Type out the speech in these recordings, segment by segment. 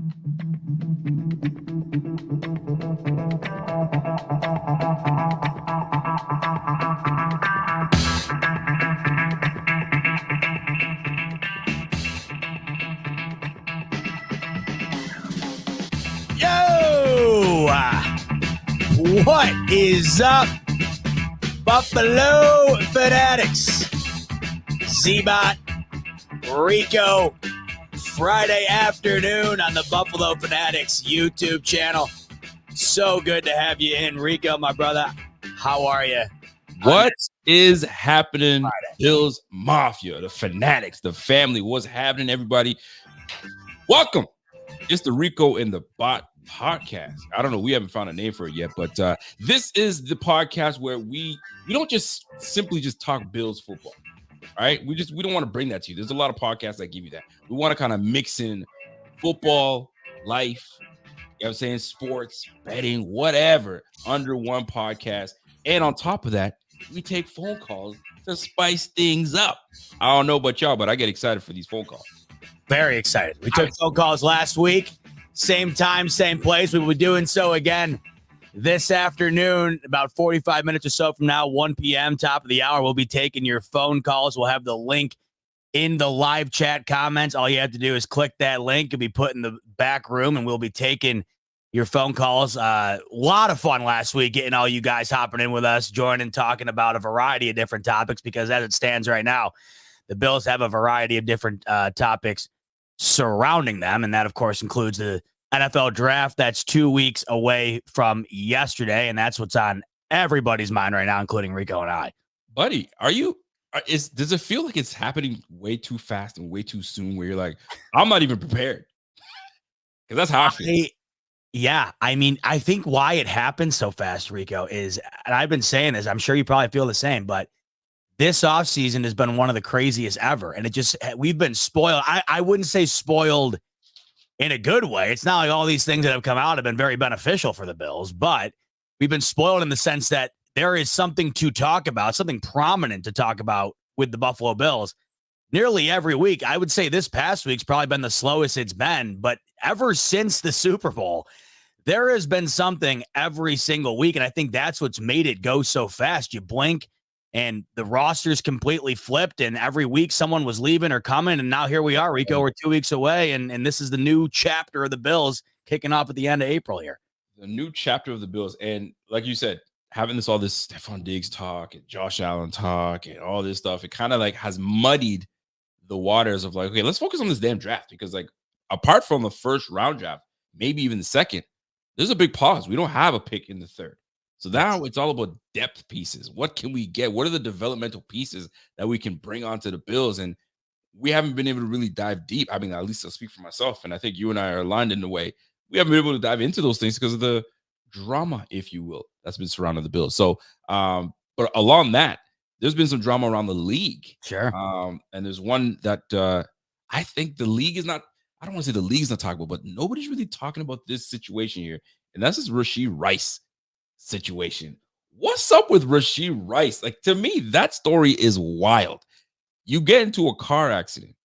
Yo! What is up, Buffalo Fanatics? Z-Bot, Rico, Friday afternoon on the Buffalo Fanatics YouTube channel. So good to have you in, Rico, my brother. How are you? What is happening, Friday? Bills Mafia, the Fanatics, the family? What's happening, everybody? Welcome. It's the Rico and the Bot podcast. I don't know. We haven't found a name for it yet, but this is the podcast where we don't just simply just talk Bills football. All right. We don't want to bring that to you. There's a lot of podcasts that give you that. We want to kind of mix in football, life, you know what I'm saying, sports, betting, whatever, under one podcast. And on top of that, we take phone calls to spice things up. I don't know about y'all, but I get excited for these phone calls. Very excited. We took phone calls last week. Same time, same place. We will be doing so again this afternoon, about 45 minutes or so from now, 1 p.m., top of the hour. We'll be taking your phone calls. We'll have the link in the live chat comments. All you have to do is click that link. You'll be put in the back room, and we'll be taking your phone calls. A lot of fun last week getting all you guys hopping in with us, joining, talking about a variety of different topics, because as it stands right now, the Bills have a variety of different topics surrounding them, and that, of course, includes the NFL draft that's 2 weeks away from yesterday, and that's what's on everybody's mind right now, including Rico and I. Buddy, does it feel like it's happening way too fast and way too soon, where you're like, I'm not even prepared? Because that's how I feel. Yeah, I mean, I think why it happens so fast, Rico, is, and I've been saying this, I'm sure you probably feel the same, but this offseason has been one of the craziest ever. And we've been spoiled. I wouldn't say spoiled in a good way. It's not like all these things that have come out have been very beneficial for the Bills, but we've been spoiled in the sense that there is something to talk about, something prominent to talk about with the Buffalo Bills nearly every week. I would say this past week's probably been the slowest it's been, but ever since the Super Bowl, there has been something every single week. And I think that's what's made it go so fast. You blink and the roster's completely flipped, and every week someone was leaving or coming, and now here we are, Rico. We're 2 weeks away, and this is the new chapter of the Bills kicking off at the end of April here. The new chapter of the Bills, and like you said, having all this Stefon Diggs talk and Josh Allen talk and all this stuff, it kind of like has muddied the waters of like, okay, let's focus on this damn draft, because like apart from the first round draft, maybe even the second, there's a big pause. We don't have a pick in the third. So now it's all about depth pieces. What can we get? What are the developmental pieces that we can bring onto the Bills? And we haven't been able to really dive deep. I mean, at least I'll speak for myself. And I think you and I are aligned in a way. We haven't been able to dive into those things because of the drama, if you will, that's been surrounding the Bills. So, but along that, there's been some drama around the league. Sure. And there's one that I think the league is not, I don't want to say the league's not talking about, but nobody's really talking about this situation here. And that's this Rashid Rice situation. What's up with Rashid Rice? Like, to me, that story is wild. You get into a car accident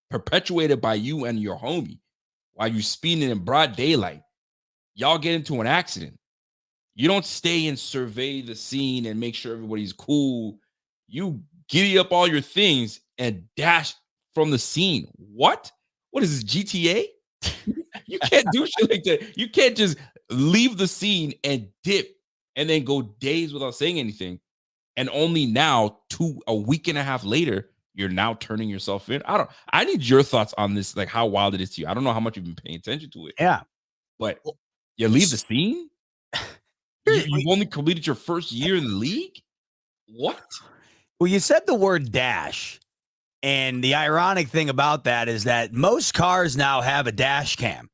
perpetuated by you and your homie while you speeding in broad daylight. Y'all get into an accident. You don't stay and survey the scene and make sure everybody's cool. You giddy up all your things and dash from the scene. What is this, GTA? You can't do shit like that. You can't just leave the scene and dip and then go days without saying anything. And only now, a week and a half later, you're now turning yourself in. I need your thoughts on this, like how wild it is to you. I don't know how much you've been paying attention to it. Yeah. But you leave the scene? You've only completed your first year in the league? What? Well, you said the word dash. And the ironic thing about that is that most cars now have a dash cam.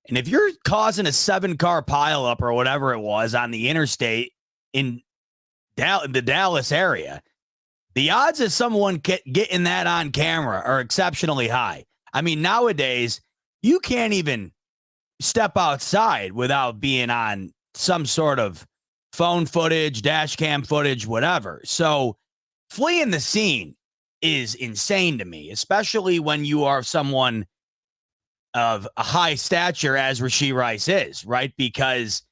And if you're causing a 7-car pileup or whatever it was on the interstate in the Dallas area, the odds of someone getting that on camera are exceptionally high. I mean, nowadays, you can't even step outside without being on some sort of phone footage, dash cam footage, whatever. So fleeing the scene is insane to me, especially when you are someone of a high stature as Rashid Rice is, right? Because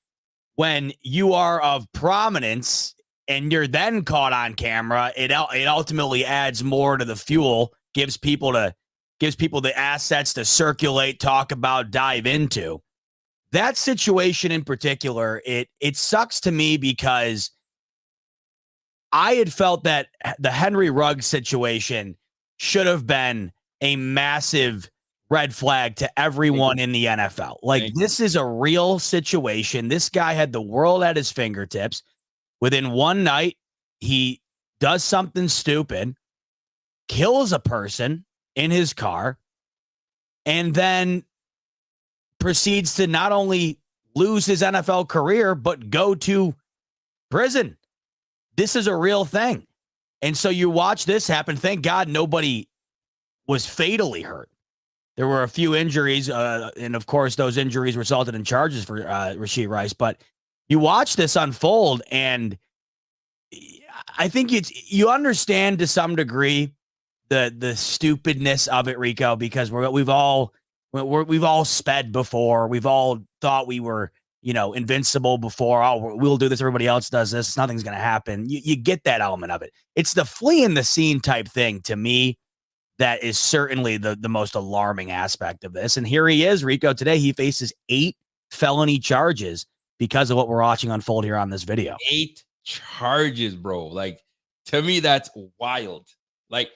when you are of prominence and you're then caught on camera, it ultimately adds more to the fuel, gives people the assets to circulate, talk about, dive into. That situation in particular, it sucks to me because I had felt that the Henry Ruggs situation should have been a massive red flag to everyone in the NFL. Like, this is a real situation. This guy had the world at his fingertips. Within one night, he does something stupid, kills a person in his car, and then proceeds to not only lose his NFL career, but go to prison. This is a real thing. And so you watch this happen. Thank God nobody was fatally hurt. There were a few injuries, and of course, those injuries resulted in charges for Rashid Rice. But you watch this unfold, and I think you understand to some degree the stupidness of it, Rico, because we've all sped before. We've all thought we were, invincible before. Oh, we'll do this. Everybody else does this. Nothing's going to happen. You get that element of it. It's the fleeing the scene type thing to me that is certainly the most alarming aspect of this. And here he is, Rico. Today he faces 8 felony charges because of what we're watching unfold here on this video. 8 charges, bro. Like, to me, that's wild. Like,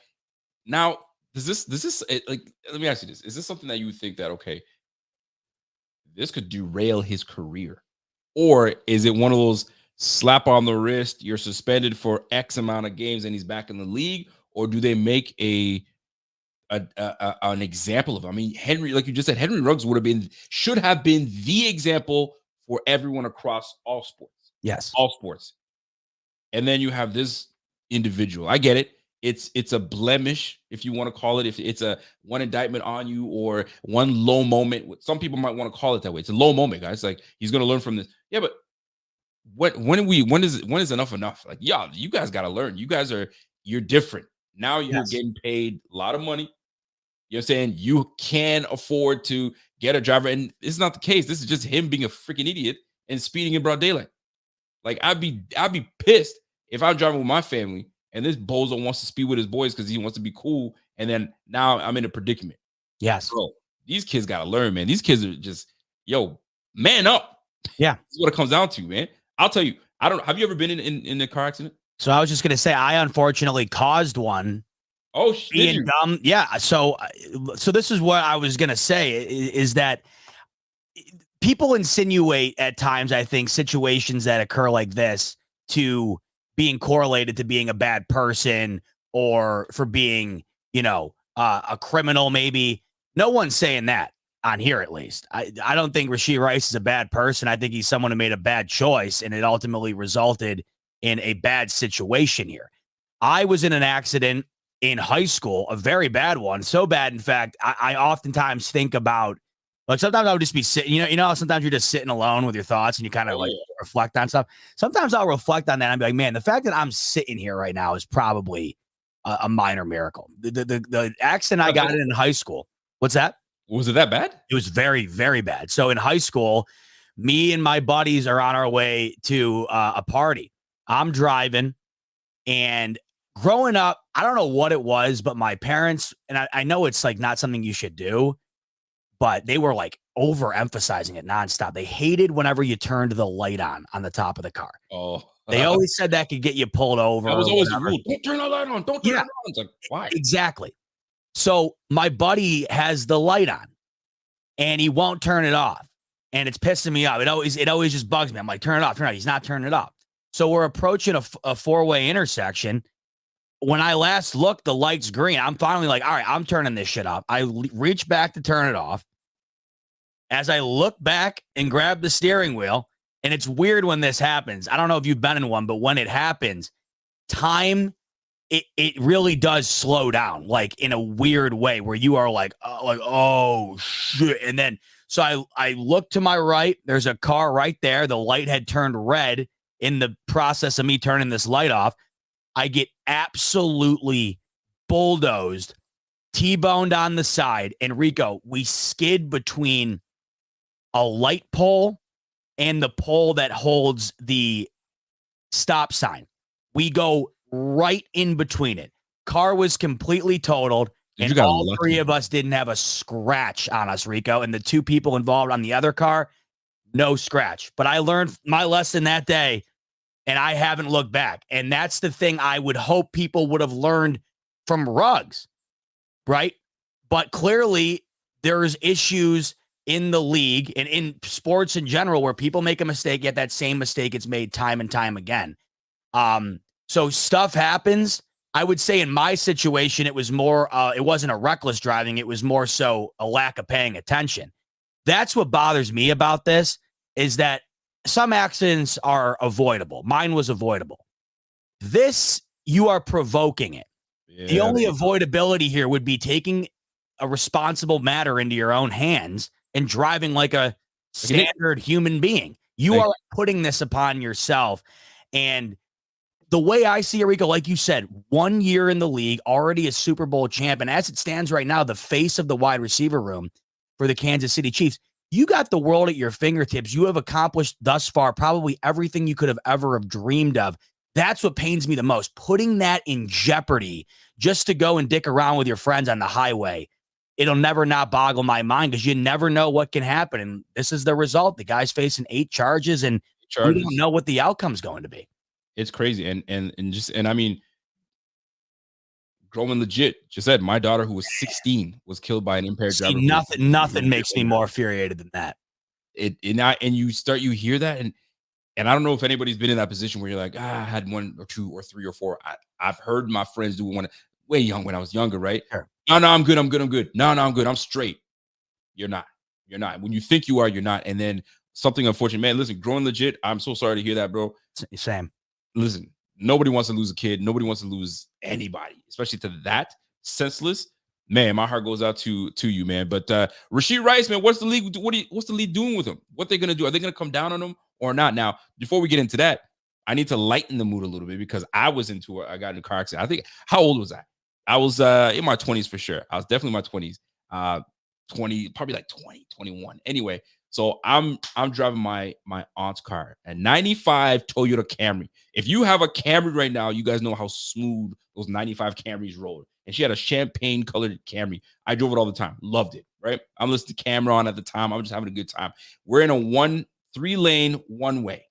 now, does this like, let me ask you this. Is this something that you think that, okay, this could derail his career? Or is it one of those slap on the wrist, you're suspended for X amount of games and he's back in the league? Or do they make an example of him? I mean, Henry, like you just said, Henry Ruggs should have been the example for everyone across all sports. Yes. All sports. And then you have this individual. I get it. It's a blemish, if you want to call it. If it's a one indictment on you or one low moment, some people might want to call it that way. It's a low moment, guys. Like, he's going to learn from this. Yeah, but when is enough? Like, yeah, you guys got to learn. You're different. Now you're getting paid a lot of money. You know what I'm saying? You can afford to get a driver, and it's not the case. This is just him being a freaking idiot and speeding in broad daylight. Like, I'd be pissed if I'm driving with my family and this bozo wants to speed with his boys because he wants to be cool, and then now I'm in a predicament. Yes. Bro, these kids got to learn, man. These kids are just, man up. Yeah. That's what it comes down to, man. I'll tell you, have you ever been in a car accident? So I was just going to say, I unfortunately caused one. Oh, being dumb. Yeah. So this is what I was going to say is that people insinuate at times, I think, situations that occur like this to being correlated to being a bad person or for being, a criminal, maybe. No one's saying that on here, at least. I don't think Rashid Rice is a bad person. I think he's someone who made a bad choice, and it ultimately resulted in a bad situation here. I was in an accident in high school, a very bad one. So bad, in fact, I oftentimes think about, like, sometimes I would just be sitting, sometimes you're just sitting alone with your thoughts and you kind of reflect on stuff. Sometimes I'll reflect on that and be like, man, the fact that I'm sitting here right now is probably a minor miracle. The accident I got in high school. What's that? Was it that bad? It was very, very bad. So in high school, me and my buddies are on our way to a party. I'm driving, and growing up, I don't know what it was, but my parents, and I know it's like not something you should do, but they were like overemphasizing it nonstop. They hated whenever you turned the light on the top of the car. Oh, they always said that could get you pulled over. That was always the rule. Don't turn the light on. Don't turn it on. It's like, why? Exactly. So my buddy has the light on and he won't turn it off. And it's pissing me off. It always just bugs me. I'm like, turn it off. He's not turning it off. So we're approaching a four-way intersection. When I last looked, the light's green. I'm finally like, all right, I'm turning this shit off. I reach back to turn it off. As I look back and grab the steering wheel, and it's weird when this happens. I don't know if you've been in one, but when it happens, time, it really does slow down, like in a weird way where you are like, oh shit. And then, so I look to my right. There's a car right there. The light had turned red in the process of me turning this light off. I get absolutely bulldozed T-boned on the side. And Rico, we skid between a light pole and the pole that holds the stop sign. We go right in between it. Car was completely totaled. Dude, and all three of us didn't have a scratch on us, Rico. And the two people involved on the other car, no scratch. But I learned my lesson that day, and I haven't looked back. And that's the thing I would hope people would have learned from Ruggs, right? But clearly, there's issues in the league and in sports in general where people make a mistake, yet that same mistake is made time and time again. So stuff happens. I would say in my situation, it was more, it wasn't a reckless driving. It was more so a lack of paying attention. That's what bothers me about this, is that some accidents are avoidable. Mine was avoidable. This, you are provoking it. Yeah, the only avoidability here would be taking a responsible matter into your own hands and driving like a standard human being. You are putting this upon yourself. And the way I see it, Rico, like you said, 1 year in the league, already a Super Bowl champ. And as it stands right now, the face of the wide receiver room for the Kansas City Chiefs. You got the world at your fingertips. You have accomplished thus far probably everything you could have ever have dreamed of. That's what pains me the most. Putting that in jeopardy just to go and dick around with your friends on the highway. It'll never not boggle my mind because you never know what can happen. And this is the result. The guy's facing 8 charges, and we don't know what the outcome's going to be. It's crazy. And I mean, Groman legit just said my daughter, who was 16, was killed by an impaired driver. Nothing makes me more infuriated than that. You hear that, and I don't know if anybody's been in that position where you're like, I had 1 or 2 or 3 or 4. I've heard my friends do one way young when I was younger, right? Sure. No, I'm good. No, I'm good. I'm straight. You're not. When you think you are, you're not. And then something unfortunate, man. Listen, growing legit. I'm so sorry to hear that, bro. Same. Listen, nobody wants to lose a kid. Nobody wants to lose anybody, especially to that senseless. Man, my heart goes out to you, man. But Rashid Rice, man, what's the league? What's the league doing with him? What they gonna do? Are they gonna come down on him or not? Now, before we get into that, I need to lighten the mood a little bit because I got in a car accident. I think, how old was I? I was in my 20s for sure. I was definitely in my 20s. 20, probably like 20, 21. Anyway, so I'm driving my aunt's car, a 95 Toyota Camry. If you have a Camry right now, you guys know how smooth those 95 Camrys roll. And she had a champagne colored Camry. I drove it all the time. Loved it, right? I'm listening to camera on at the time. I'm just having a good time. We're in a 3-lane one-way,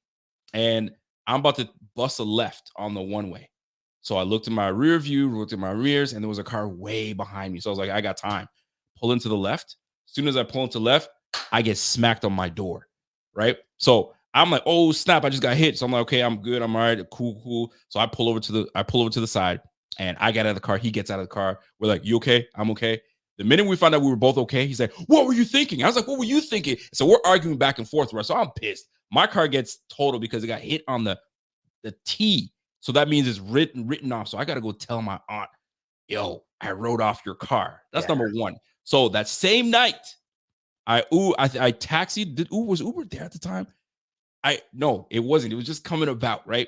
and I'm about to bust a left on the one-way. So I looked in my rear view, looked at my rears, and there was a car way behind me. So I was like, I got time. Pull into the left. As soon as I pull into left, I get smacked on my door, right? So I'm like, oh snap, I just got hit. So I'm like, okay, I'm good. I'm all right. Cool. So I pull over to the side, and I get out of the car. He gets out of the car. We're like, you okay? I'm okay. The minute we found out we were both okay, he's like, what were you thinking? I was like, what were you thinking? So we're arguing back and forth, right? So I'm pissed. My car gets totaled because it got hit on the T. So that means it's written off. So I got to go tell my aunt, yo, I wrote off your car. That's number one. So that same night, I taxied. Was Uber there at the time? No, it wasn't. It was just coming about, right?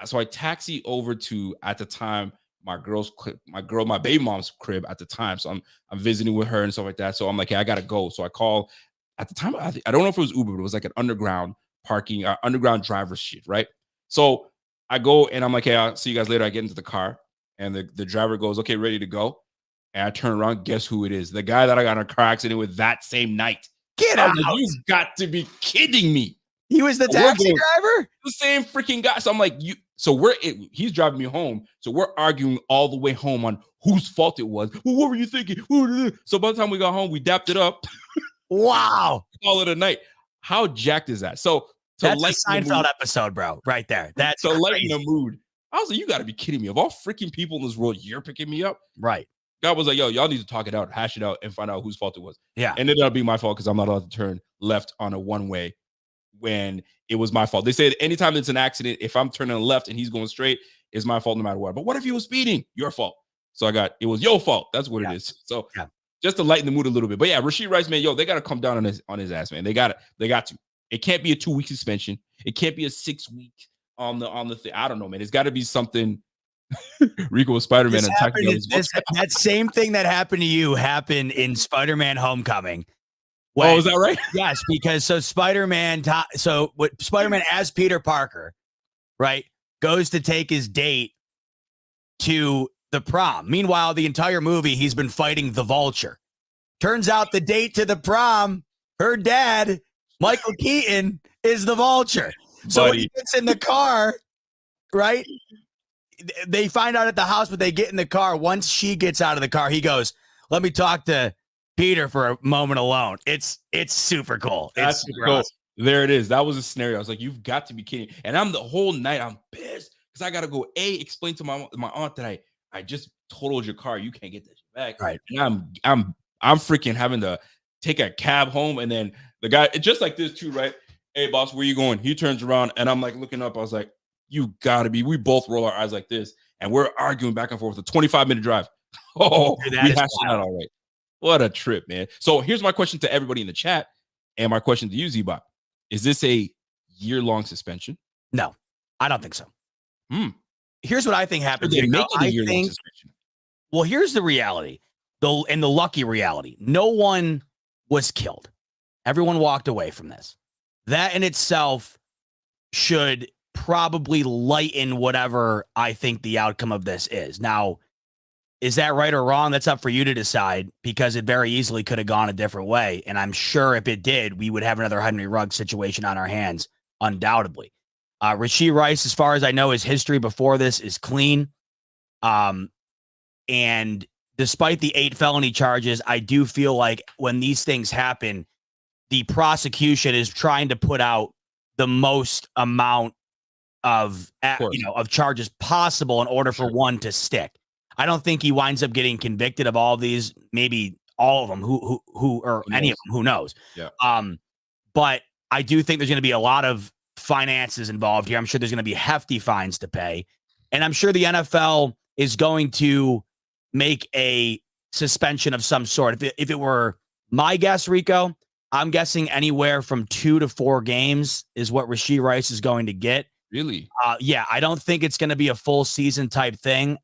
So I taxied over to, at the time, my baby mom's crib at the time. So I'm visiting with her and stuff like that. So I'm like, hey, I gotta go. So I call. At the time, I don't know if it was Uber, but it was like an underground parking, underground driver shit, right? So I go and I'm like, hey, I'll see you guys later. I get into the car, and the driver goes, okay, ready to go. And I turn around, guess who it is? The guy that I got in a car accident with that same night. Get out. Like, you've got to be kidding me. He was the taxi driver? The same freaking guy. So I'm like, he's driving me home. So we're arguing all the way home on whose fault it was. Well, what were you thinking? So by the time we got home, we dapped it up. Wow. Call it a night. How jacked is that? So that's a Seinfeld episode, bro. Right there. That's so lighten the mood. I was like, you got to be kidding me. Of all freaking people in this world, you're picking me up? Right. God was like, yo, y'all need to talk it out, hash it out, and find out whose fault it was. Yeah. And it ended up being my fault because I'm not allowed to turn left on a one-way when it was my fault. They said anytime it's an accident, if I'm turning left and he's going straight, it's my fault no matter what. But what if he was speeding? Your fault. So it was your fault. That's what it is. So just to lighten the mood a little bit. But yeah, Rashid Rice, man, yo, they got to come down on his ass, man. They got to. It can't be a 2-week suspension. It can't be a 6-week on the thing. I don't know, man. It's got to be something Rico was Spider-Man This attacking happened. others. That same thing that happened to you happened in Spider-Man: Homecoming. Oh, is that right? Yes, because so Spider-Man as Peter Parker, right, goes to take his date to the prom. Meanwhile, the entire movie he's been fighting the Vulture. Turns out the date to the prom, her dad, Michael Keaton, is the Vulture. So when he gets in the car, right? They find out at the house, but they get in the car. Once she gets out of the car, he goes, "Let me talk to Peter for a moment alone." It's super cool. That's It's super cool. awesome. There it is. That was a scenario. I was like, you've got to be kidding. And I'm the whole night, I'm pissed because I gotta go explain to my aunt that I just totaled your car. You can't get that shit back. Right. And I'm freaking having to take a cab home. And then the guy, just like this too, right? Hey boss, where you going? He turns around and I'm like looking up. I was like, you gotta be. We both roll our eyes like this, and we're arguing back and forth. A 25-minute drive. Oh, Dude, we hashed it out all right. What a trip, man. So here's my question to everybody in the chat, and my question to you, Z-Bot. Is this a year-long suspension? No, I don't think so. Here's what I think happened. Well, here's the reality, though, and the lucky reality. No one was killed. Everyone walked away from this. That in itself should probably lighten whatever I think the outcome of this is. Now, is that right or wrong? That's up for you to decide, because it very easily could have gone a different way. And I'm sure if it did, we would have another Henry Ruggs situation on our hands, undoubtedly. Rashid Rice, as far as I know, his history before this is clean. And despite the 8 felony charges, I do feel like when these things happen, the prosecution is trying to put out the most amount of charges possible in order for one to stick. I don't think he winds up getting convicted of all of these, maybe all of them, who or any of them, who knows. Yeah. But I do think there's going to be a lot of finances involved here. I'm sure there's going to be hefty fines to pay. And I'm sure the NFL is going to make a suspension of some sort. If it were my guess, Rico, I'm guessing anywhere from 2 to 4 games is what Rashid Rice is going to get. Really? Yeah, I don't think it's going to be a full season type thing.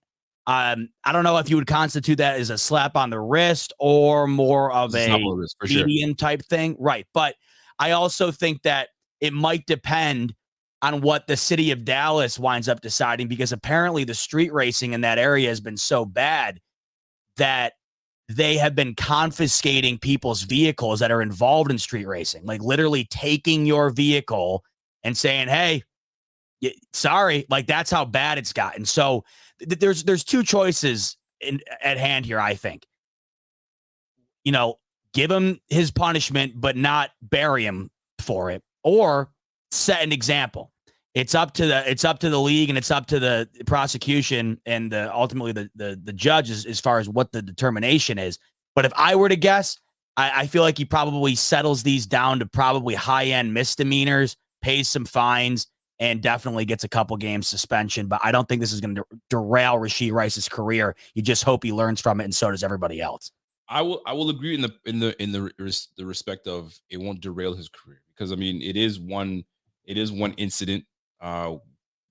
I don't know if you would constitute that as a slap on the wrist or more of a medium type thing. Right. But I also think that it might depend on what the city of Dallas winds up deciding, because apparently the street racing in that area has been so bad that they have been confiscating people's vehicles that are involved in street racing, like literally taking your vehicle and saying, hey, sorry, like that's how bad it's gotten. So there's 2 choices at hand here, I think. Give him his punishment, but not bury him for it, or set an example. It's up to the league, and it's up to the prosecution and ultimately the judge as far as what the determination is. But if I were to guess, I feel like he probably settles these down to probably high-end misdemeanors, pays some fines, and definitely gets a couple games suspension. But I don't think this is going to derail Rashid Rice's career. You just hope he learns from it, and so does everybody else. I will agree in the respect of it won't derail his career, because I mean it is one incident,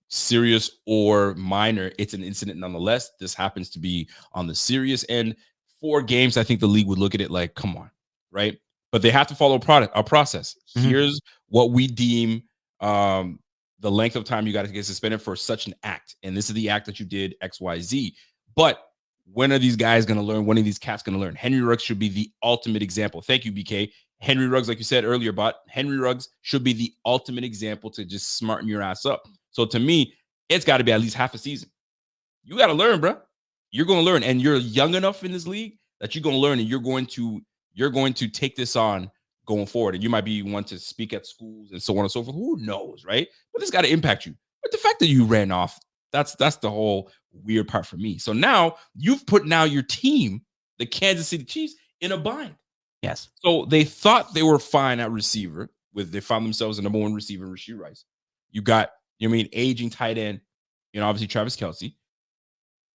serious or minor. It's an incident nonetheless. This happens to be on the serious end. 4 games, I think the league would look at it like, come on, right? But they have to follow a process. Mm-hmm. Here's what we deem the length of time you got to get suspended for such an act, and this is the act that you did XYZ. But when are these guys going to learn? When are these cats going to learn? Henry Ruggs should be the ultimate example. Thank you, BK. Henry Ruggs, like you said earlier, Henry Ruggs should be the ultimate example to just smarten your ass up. So to me, it's got to be at least half a season. You got to learn, bro. You're going to learn, and you're young enough in this league that you're going to learn, and you're going to take this on going forward. And you might be one to speak at schools and so on and so forth. Who knows, right? But it's got to impact you. But the fact that you ran off, that's the whole weird part for me. So now you've put your team, the Kansas City Chiefs, in a bind. Yes. So they thought they were fine at receiver. They found themselves the number 1 receiver, Rashid Rice. You got, aging tight end, obviously Travis Kelce.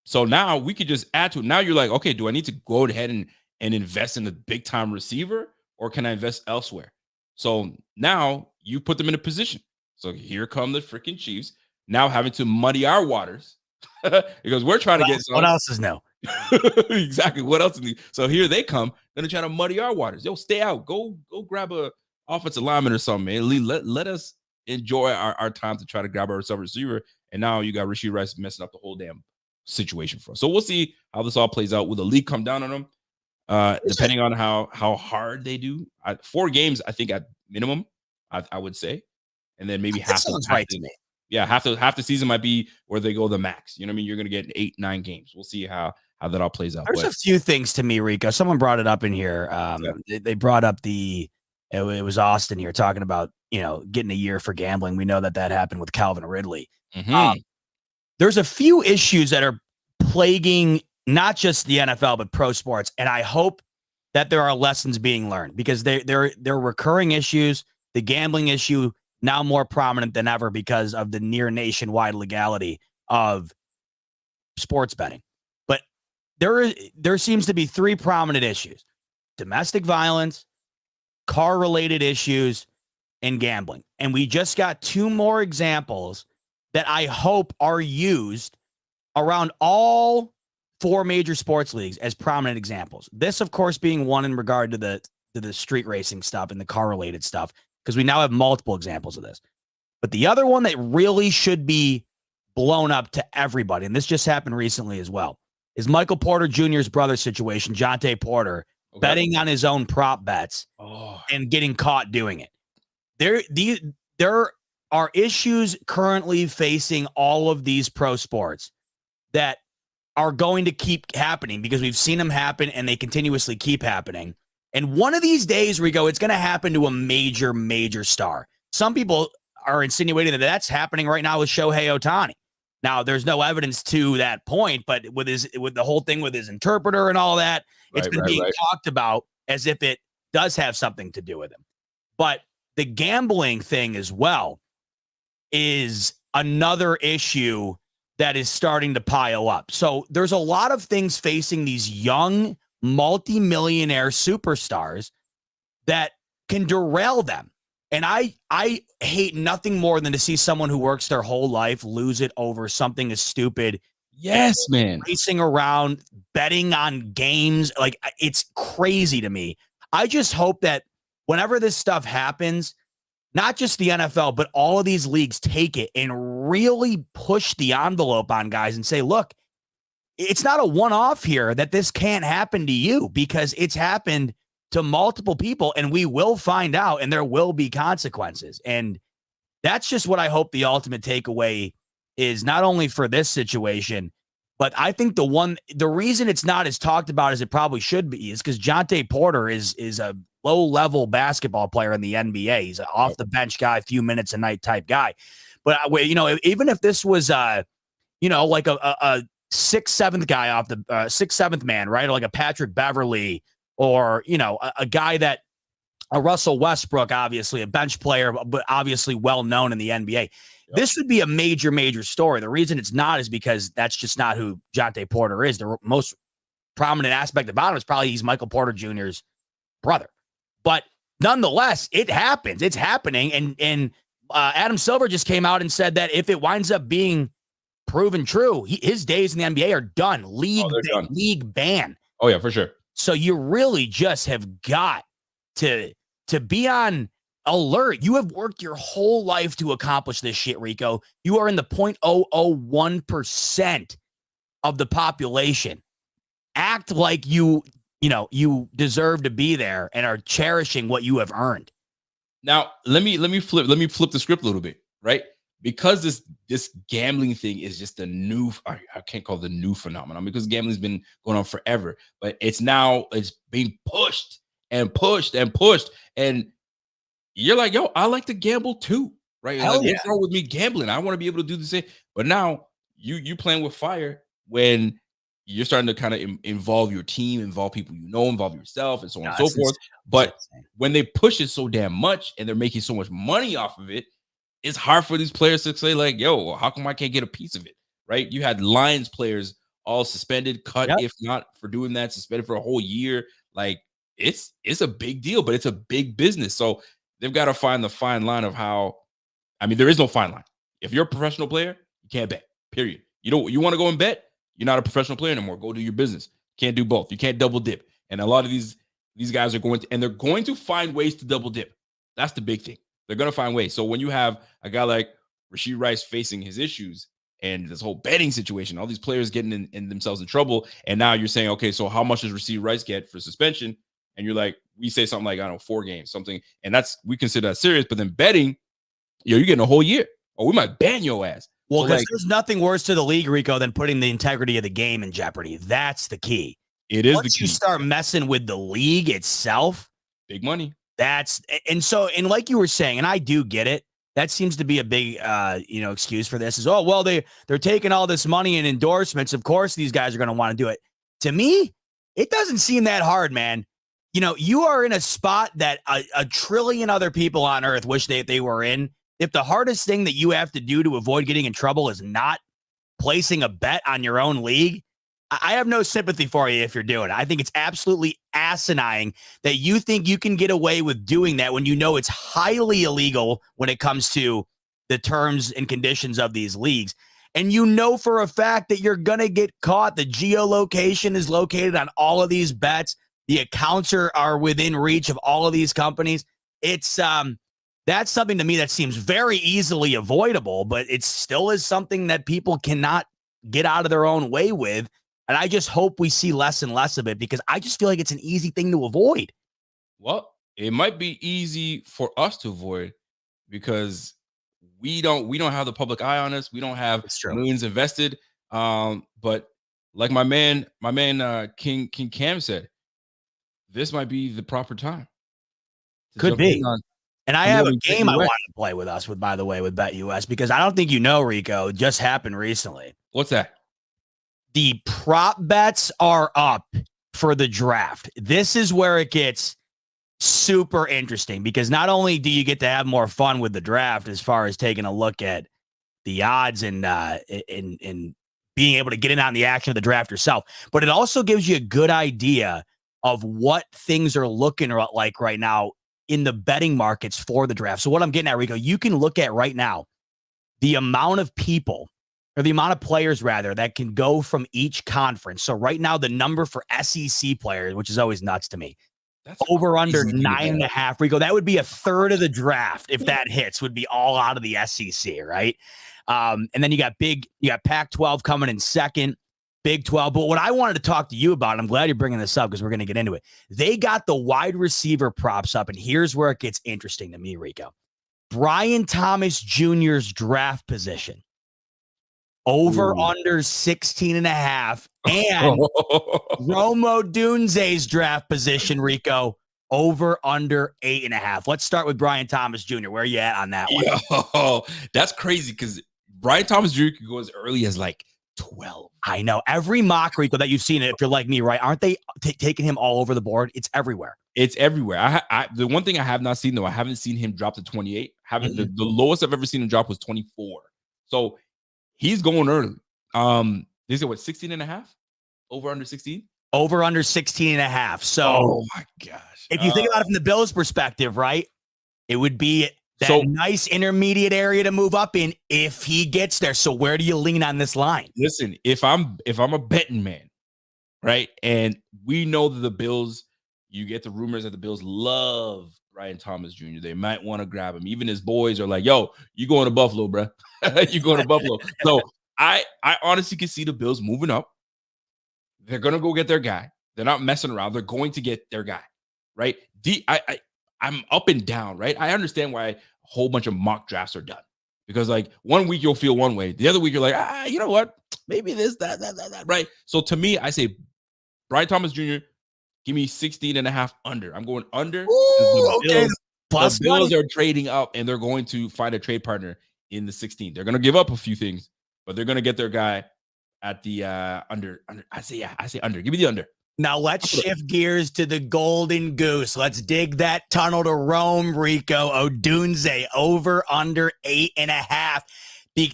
So now we could just add to it. Now you're like, okay, do I need to go ahead and invest in a big time receiver, or can I invest elsewhere? So now you put them in a position. So here come the freaking Chiefs now having to muddy our waters because we're trying to get What else is new? exactly. What else? So here they come. Gonna try to muddy our waters. Yo, stay out. Go grab a offensive lineman or something, man. Let us enjoy our time to try to grab our receiver. And now you got Rashid Rice messing up the whole damn situation for us. So we'll see how this all plays out. Will the league come down on them? Depending on how hard they do. 4 games, I think at minimum, I would say. And then maybe half sounds right to me. Yeah, half the season might be where they go the max. You know what I mean? You're gonna get 8, 9 games. We'll see how that all plays out. There's a few things to me, Rico. Someone brought it up in here. They brought up it was Austin here talking about, getting a year for gambling. We know that happened with Calvin Ridley. There's a few issues that are plaguing not just the NFL, but pro sports. And I hope that there are lessons being learned because they're recurring issues. The gambling issue now more prominent than ever because of the near nationwide legality of sports betting. But there seems to be 3 prominent issues: domestic violence, car-related issues, and gambling. And we just got 2 more examples that I hope are used around all 4 major sports leagues as prominent examples. This, of course, being one in regard to the street racing stuff and the car-related stuff, because we now have multiple examples of this. But the other one that really should be blown up to everybody, and this just happened recently as well, is Michael Porter Jr.'s brother situation, Jonte Porter, betting on his own prop bets and getting caught doing it. There are issues currently facing all of these pro sports that are going to keep happening because we've seen them happen and they continuously keep happening. And one of these days, Rico, it's going to happen to a major, major star. Some people are insinuating that that's happening right now with Shohei Ohtani. Now, there's no evidence to that point, but with the whole thing with his interpreter and all that, it's been being talked about as if it does have something to do with him. But the gambling thing as well is another issue that is starting to pile up. So there's a lot of things facing these young multimillionaire superstars that can derail them. And I hate nothing more than to see someone who works their whole life lose it over something as stupid. Yes, man. Racing around, betting on games. Like, it's crazy to me. I just hope that whenever this stuff happens, not just the NFL, but all of these leagues take it and really push the envelope on guys and say, look, it's not a one-off here that this can't happen to you because it's happened to multiple people and we will find out and there will be consequences. And that's just what I hope the ultimate takeaway is, not only for this situation, but I think the reason it's not as talked about as it probably should be is because Jonte Porter is a low-level basketball player in the NBA. He's an off-the-bench guy, few minutes a night type guy. But, even if this was, like a 6th, 7th guy off the 6th, 7th man, right? Or like a Patrick Beverly or, a guy that a Russell Westbrook, obviously a bench player, but obviously well-known in the NBA. Yep. This would be a major, major story. The reason it's not is because that's just not who Jonte Porter is. The most prominent aspect about him is probably he's Michael Porter Jr.'s brother. But nonetheless, it happens. It's happening. And Adam Silver just came out and said that if it winds up being proven true, his days in the NBA are done. League ban. Oh, yeah, for sure. So you really just have got to be on alert. You have worked your whole life to accomplish this shit, Rico. You are in the 0.001% of the population. Act like you deserve to be there and are cherishing what you have earned. Now, let me flip the script a little bit, right? Because this gambling thing is just a new, I can't call it the new phenomenon because gambling's been going on forever, but it's being pushed and pushed and pushed. And you're like, yo, I like to gamble too, right? Hell yeah. What's wrong with me gambling? I want to be able to do the same. But now you playing with fire when you're starting to kind of involve your team, involve people involve yourself, and so on and so forth. But when they push it so damn much and they're making so much money off of it, it's hard for these players to say, like, yo, how come I can't get a piece of it, right? You had Lions players all suspended, cut, if not for doing that, suspended for a whole year. Like, it's a big deal, but it's a big business. So they've got to find the fine line of how, there is no fine line. If you're a professional player, you can't bet, period. You want to go and bet? You're not a professional player anymore. Go do your business. Can't do both. You can't double dip. And a lot of these guys are they're going to find ways to double dip. That's the big thing. They're going to find ways. So when you have a guy like Rashid Rice facing his issues and this whole betting situation, all these players getting in themselves in trouble, and now you're saying, okay, so how much does Rashid Rice get for suspension? And you're like, we say something like, I don't know, 4 games, something, and we consider that serious. But then betting, you're getting a whole year, or we might ban your ass. Well, because there's nothing worse to the league, Rico, than putting the integrity of the game in jeopardy. That's the key. It is Once the key. You start messing with the league itself, big money. And like you were saying, and I do get it. That seems to be a big, excuse for this is, oh, well, they're taking all this money in endorsements. Of course, these guys are going to want to do it. To me, it doesn't seem that hard, man. You are in a spot that a trillion other people on earth wish they were in. If the hardest thing that you have to do to avoid getting in trouble is not placing a bet on your own league, I have no sympathy for you if you're doing it. I think it's absolutely asinine that you think you can get away with doing that when you know it's highly illegal when it comes to the terms and conditions of these leagues. And you know for a fact that you're going to get caught. The geolocation is located on all of these bets. The accounts are within reach of all of these companies. It's that's something to me that seems very easily avoidable, but it still is something that people cannot get out of their own way with. And I just hope we see less and less of it because I just feel like it's an easy thing to avoid. Well, it might be easy for us to avoid because we don't have the public eye on us. We don't have millions invested. But like my man King Cam said, this might be the proper time. Could be. And I have a game I want to play with us with, by the way, with BetUS, because I don't think you know, Rico, it just happened recently. What's that? The prop bets are up for the draft. This is where it gets super interesting because not only do you get to have more fun with the draft as far as taking a look at the odds and being able to get in on the action of the draft yourself, but it also gives you a good idea of what things are looking like right now in the betting markets for the draft. So what I'm getting at, Rico, you can look at right now the amount of people or the amount of players rather that can go from each conference. So right now the number for SEC players, which is always nuts to me, that's over under 9.5, Rico. That would be a third of the draft if that hits, would be all out of the SEC, right? And then you got Pac-12 coming in second, Big 12. But what I wanted to talk to you about, and I'm glad you're bringing this up because we're going to get into it. They got the wide receiver props up, and here's where it gets interesting to me, Rico. Brian Thomas Jr.'s draft position. Over under 16.5, and Romo Dunze's draft position, Rico, over under 8.5. Let's start with Brian Thomas Jr. Where are you at on that one? Yo, that's crazy because Brian Thomas Jr. could go as early as like 12. I know. Every mock, Rico, that you've seen, if you're like me, right? Aren't they taking him all over the board? It's everywhere. It's everywhere. The one thing I have not seen, though, I haven't seen him drop to 28. The lowest I've ever seen him drop was 24. So he's going early. They said what, 16.5? Over under 16? Over under 16.5. So, oh my gosh. If you think about it from the Bills' perspective, right? It would be that nice intermediate area to move up in if he gets there. So where do you lean on this line? Listen, if I'm a betting man, right? And we know that the Bills, you get the rumors that the Bills love Brian Thomas Jr. They might want to grab him. Even his boys are like, yo, you going to Buffalo, bro. You going to Buffalo. So I honestly can see the Bills moving up. They're going to go get their guy. They're not messing around. They're going to get their guy, right? I'm up and down, right? I understand why a whole bunch of mock drafts are done. Because like 1 week you'll feel one way. The other week you're like, you know what? Maybe this, that, right? So to me, I say Brian Thomas Jr., give me 16.5 under. I'm going under. The Bills are trading up, and they're going to find a trade partner in the 16. They're going to give up a few things, but they're going to get their guy at the under. I say under. Give me the under. Now let's shift gears to the Golden Goose. Let's dig that tunnel to Rome, Rico. Odunze over under 8.5.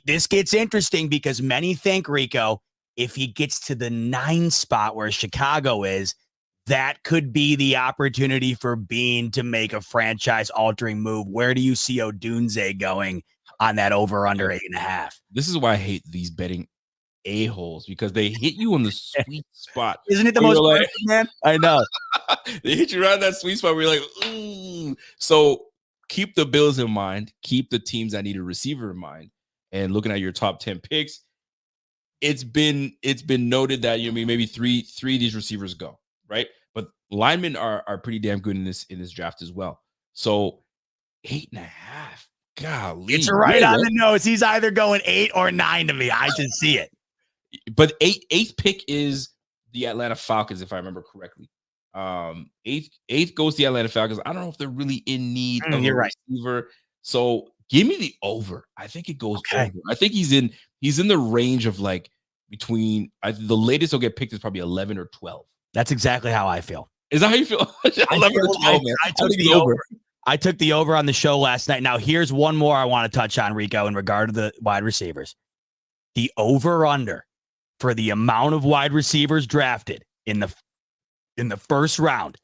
This gets interesting because many think, Rico, if he gets to the 9 spot where Chicago is, that could be the opportunity for Beane to make a franchise-altering move. Where do you see Odunze going on that over-under 8.5? This is why I hate these betting a-holes because they hit you on the sweet spot. Isn't it the where most you're perfect, man? I know. they hit you around that sweet spot where you're like, ooh. So keep the Bills in mind. Keep the teams that need a receiver in mind. And looking at your top 10 picks, it's been noted that maybe three of these receivers go, right? But linemen are pretty damn good in this draft as well. So 8.5. Golly. It's right on the nose. He's either going 8 or 9 to me. I just see it. But eighth pick is the Atlanta Falcons, if I remember correctly. Eighth goes the Atlanta Falcons. I don't know if they're really in need of a receiver. So give me the over. I think it goes over. I think he's in the range of like between the latest he'll get picked is probably 11 or 12. That's exactly how I feel. Is that how you feel? 11 or 12, man. I took the over. I took the over on the show last night. Now, here's one more I want to touch on, Rico, in regard to the wide receivers. The over-under for the amount of wide receivers drafted in the first round,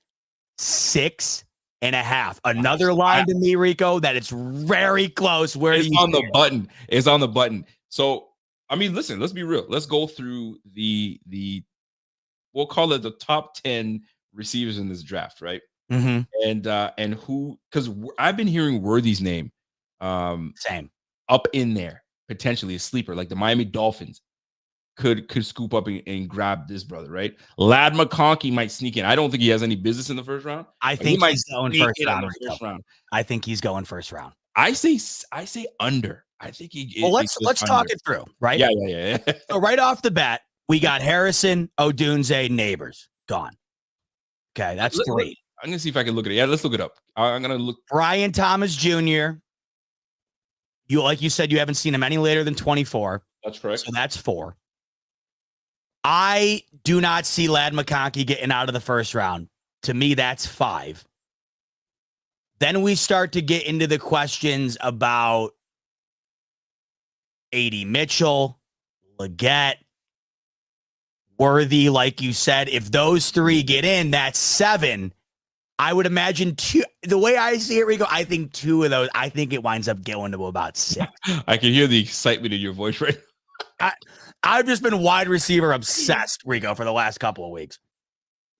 6.5. Another line to me, Rico, that it's very close. It's on the button. It's on the button. So, I mean, listen, let's be real. Let's go through the we'll call it the top 10 receivers in this draft, right? Mm-hmm. And who, because I've been hearing Worthy's name same up in there, potentially a sleeper, like the Miami Dolphins could scoop up and grab this brother, right? Ladd McConkey might sneak in. I don't think he has any business in the first round. I think he's going first round. I think he's going first round. I say under. I think he. Well, let's talk it through, right? Yeah. So right off the bat, we got Harrison, Odunze, Neighbors gone. Okay, that's 3. I'm gonna see if I can look at it. Yeah, let's look it up. I'm gonna look. Brian Thomas Jr. Like you said, you haven't seen him any later than 24. That's correct. So that's 4. I do not see Ladd McConkey getting out of the first round. To me, that's 5. Then we start to get into the questions about A.D. Mitchell, Leggett, Worthy, like you said. If those 3 get in, that's 7. I would imagine 2. The way I see it, Rico, I think 2 of those, I think it winds up going to about 6. I can hear the excitement in your voice right now. I've just been wide receiver obsessed, Rico, for the last couple of weeks.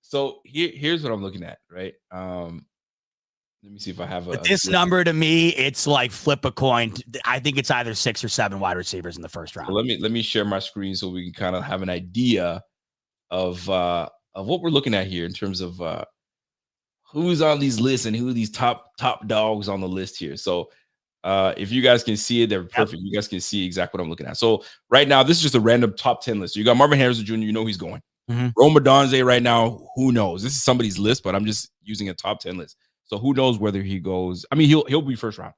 So here's what I'm looking at, right? Let me see if I have this number to me, it's like flip a coin. I think it's either 6 or 7 wide receivers in the first round. So let me share my screen so we can kind of have an idea of what we're looking at here in terms of who's on these lists and who are these top dogs on the list here. So if you guys can see it, they're perfect. You guys can see exactly what I'm looking at. So right now, this is just a random top 10 list. So you got Marvin Harrison Jr., you know he's going. Rome Odunze right now, who knows? This is somebody's list, but I'm just using a top 10 list. So who knows whether he goes? I mean, he'll be first round.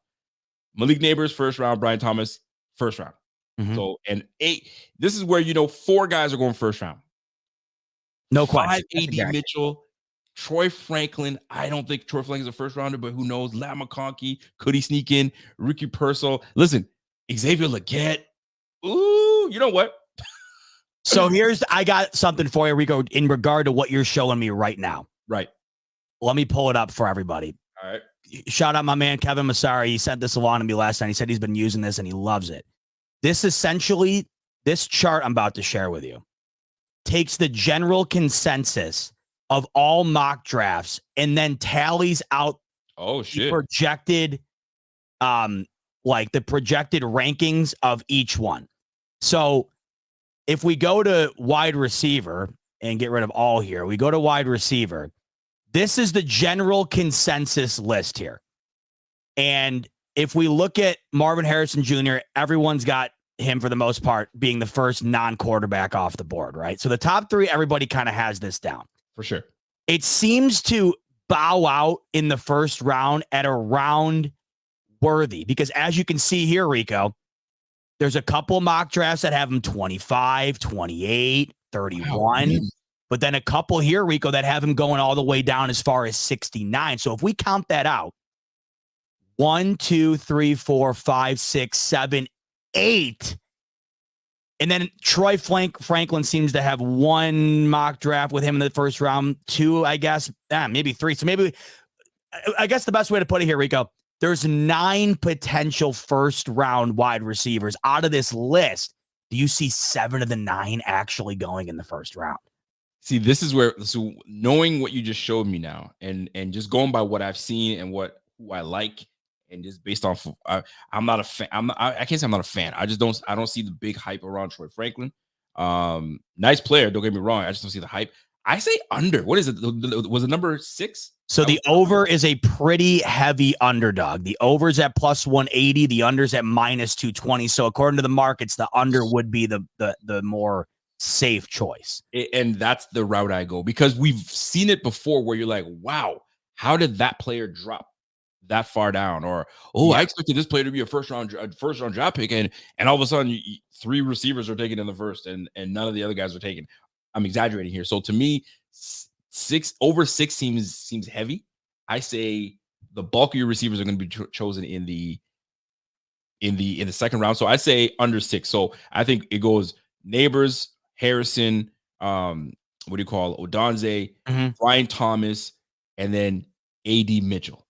Malik Neighbors, first round. Brian Thomas, first round. So, and 8, this is where 4 guys are going first round. No question. 5, A.D. Mitchell, Troy Franklin. I don't think Troy Franklin's a first rounder, but who knows? Ladd McConkey, could he sneak in? Ricky Purcell. Listen, Xavier Leggett. Ooh, you know what? So I got something for you, Rico, in regard to what you're showing me right now. Right. Let me pull it up for everybody. All right. Shout out my man, Kevin Massari. He sent this along to me last night. He said he's been using this and he loves it. This chart I'm about to share with you takes the general consensus of all mock drafts and then tallies out the projected rankings of each one. So if we go to wide receiver and get rid of all here, we go to wide receiver. This is the general consensus list here. And if we look at Marvin Harrison Jr., everyone's got him for the most part being the first non-quarterback off the board, right? So the top 3, everybody kind of has this down. For sure. It seems to bow out in the first round at around Worthy because as you can see here, Rico, there's a couple mock drafts that have him 25, 28, 31. Wow. But then a couple here, Rico, that have him going all the way down as far as 69. So if we count that out, 1, 2, 3, 4, 5, 6, 7, 8. And then Troy Franklin seems to have 1 mock draft with him in the first round, 2, I guess, maybe 3. So maybe, I guess the best way to put it here, Rico, there's 9 potential first round wide receivers out of this list Do you see 7 of the 9 actually going in the first round? See, this is where, so knowing what you just showed me now, and just going by what I've seen and who I like, and just based off, I'm not a fan. I can't say I'm not a fan. I don't see the big hype around Troy Franklin. Nice player, don't get me wrong. I just don't see the hype. I say under. What is it? Was it number 6? So the over is a pretty heavy underdog. The over's at plus 180. The under's at minus 220. So according to the markets, the under would be the more safe choice. And that's the route I go, because we've seen it before where you're like, wow, how did that player drop that far down? Or, I expected this player to be a first round draft pick, and all of a sudden 3 receivers are taken in the first, and none of the other guys are taken. I'm exaggerating here. So to me, 6 seems heavy. I say the bulk of your receivers are going to be chosen in the second round. So I say under 6. So I think it goes Neighbors, Harrison, Odonze, Brian Thomas, and then AD Mitchell.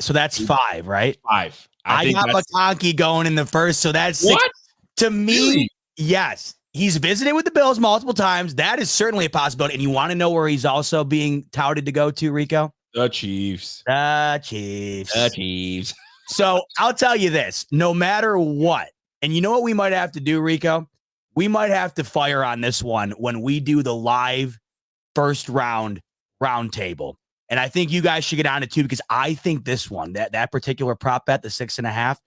So that's 5, right? 5. I got McConkey going in the first, so that's 6. What? To me, really? Yes. He's visited with the Bills multiple times. That is certainly a possibility. And you want to know where he's also being touted to go to, Rico? The Chiefs. So I'll tell you this, no matter what, and you know what we might have to do, Rico? We might have to fire on this one when we do the live first round roundtable. And I think you guys should get on it too, because I think this one, that particular prop bet, the 6.5,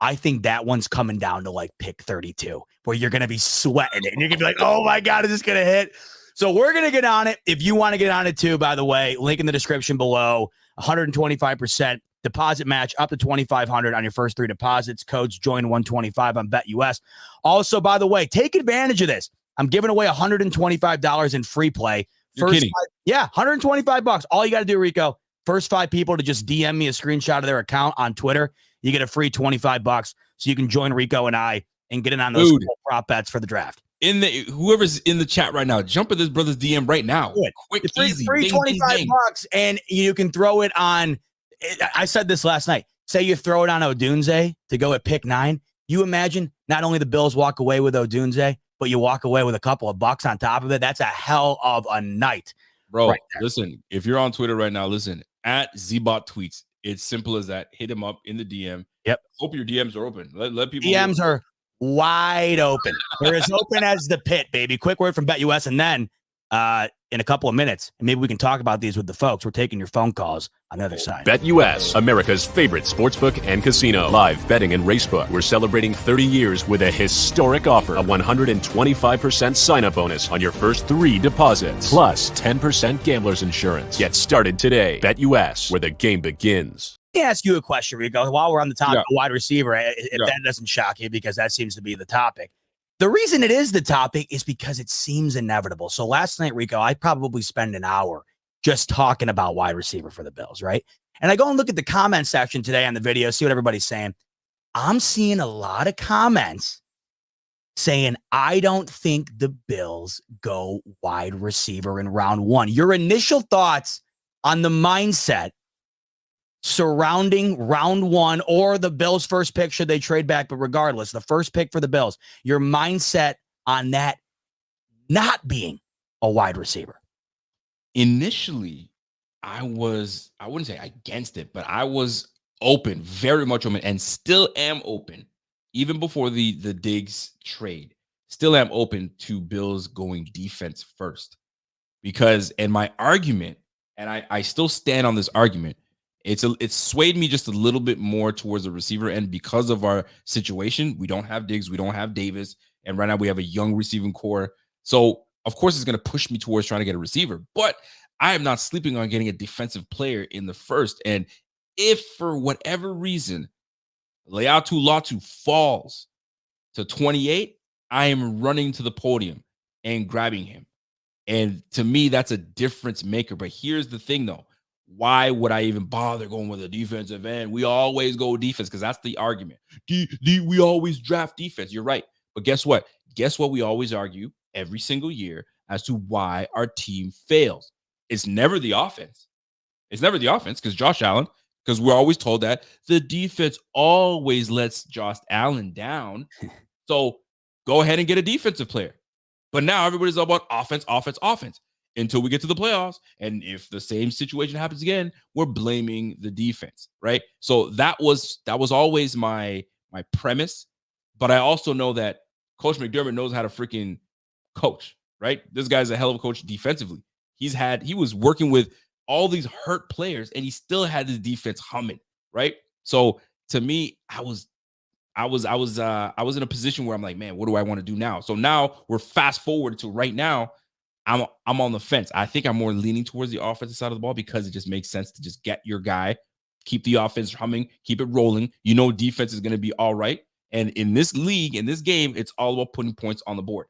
I think that one's coming down to like pick 32, where you're going to be sweating it. And you're going to be like, oh my God, is this going to hit? So we're going to get on it. If you want to get on it too, by the way, link in the description below, 125% deposit match up to $2,500 on your first 3 deposits. Codes join125 on BetUS. Also, by the way, take advantage of this. I'm giving away $125 in free play. You're kidding. $125. All you got to do, Rico, first 5 people to just DM me a screenshot of their account on Twitter, you get a free $25 so you can join Rico and I and get in on those prop bets for the draft. Whoever's in the chat right now, jump at this brother's DM right now. Quick, easy. Free $25, and you can throw it on. I said this last night. Say you throw it on Odunze to go at pick 9. You imagine not only the Bills walk away with Odunze, but you walk away with a couple of bucks on top of it. That's a hell of a night. Bro, listen, if you're on Twitter right now, listen, at Zbot Tweets. It's simple as that. Hit him up in the DM. Yep. Hope your DMs are open. Let people. DMs are wide open. They're as open as the pit, baby. Quick word from BetUS, and then in a couple of minutes, and maybe we can talk about these with the folks. We're taking your phone calls on the other side. BetUS, America's favorite sportsbook and casino. Live betting and racebook. We're celebrating 30 years with a historic offer. A 125% sign-up bonus on your first 3 deposits. Plus 10% gambler's insurance. Get started today. BetUS, where the game begins. Let me ask you a question, Rico, while we're on the topic of wide receiver, if that doesn't shock you, because that seems to be the topic. The reason it is the topic is because it seems inevitable. So last night, Rico, I probably spent an hour just talking about wide receiver for the Bills, right? And I go and look at the comment section today on the video, see what everybody's saying. I'm seeing a lot of comments saying, I don't think the Bills go wide receiver in round 1. Your initial thoughts on the mindset surrounding round 1 or the Bills' first pick should they trade back, but regardless, the first pick for the Bills, your mindset on that not being a wide receiver. Initially, I wouldn't say against it, but I was open, very much open, and still am open, even before the Diggs trade, still am open to Bills going defense first. Because, and my argument, and I still stand on this argument, it's swayed me just a little bit more towards the receiver end because of our situation. We don't have Diggs, we don't have Davis, and right now we have a young receiving core. So of course it's going to push me towards trying to get a receiver, but I am not sleeping on getting a defensive player in the first. And if for whatever reason Leatu Latu falls to 28, I am running to the podium and grabbing him. And to me, that's a difference maker. But here's the thing though. Why would I even bother going with a defensive end? We always go defense because that's the argument. We always draft defense. You're right. But guess what? Guess what we always argue every single year as to why our team fails. It's never the offense. It's never the offense because Josh Allen, because we're always told that the defense always lets Josh Allen down. So go ahead and get a defensive player. But now everybody's all about offense, offense, offense until we get to the playoffs. And if the same situation happens again, we're blaming the defense, right? So that was always my premise. But I also know that Coach McDermott knows how to freaking coach, right? This guy's a hell of a coach defensively. He was working with all these hurt players, and he still had his defense humming, right? So to me, I was in a position where I'm like, man, what do I want to do now? So now we're fast forward to right now. I'm on the fence. I think I'm more leaning towards the offensive side of the ball because it just makes sense to just get your guy, keep the offense humming, keep it rolling. You know, defense is going to be all right. And in this league, in this game, it's all about putting points on the board,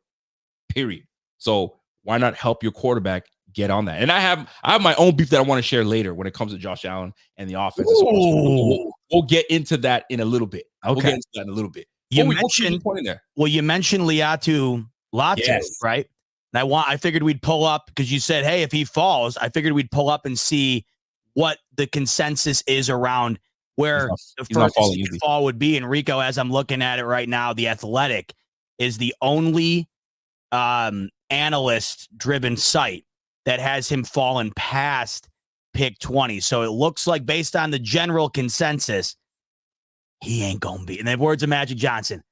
period. So why not help your quarterback get on that? And I have my own beef that I want to share later when it comes to Josh Allen and the offense. So we'll get into that in a little bit. Okay. We'll get into that in a little bit. You mentioned Latu, Yes. right? And I figured we'd pull up because you said, hey, if he falls, I figured we'd pull up and see what the consensus is around where the first fall would be. And Rico, as I'm looking at it right now, The Athletic is the only analyst-driven site that has him falling past pick 20. So it looks like, based on the general consensus, he ain't going to be. In the words of Magic Johnson,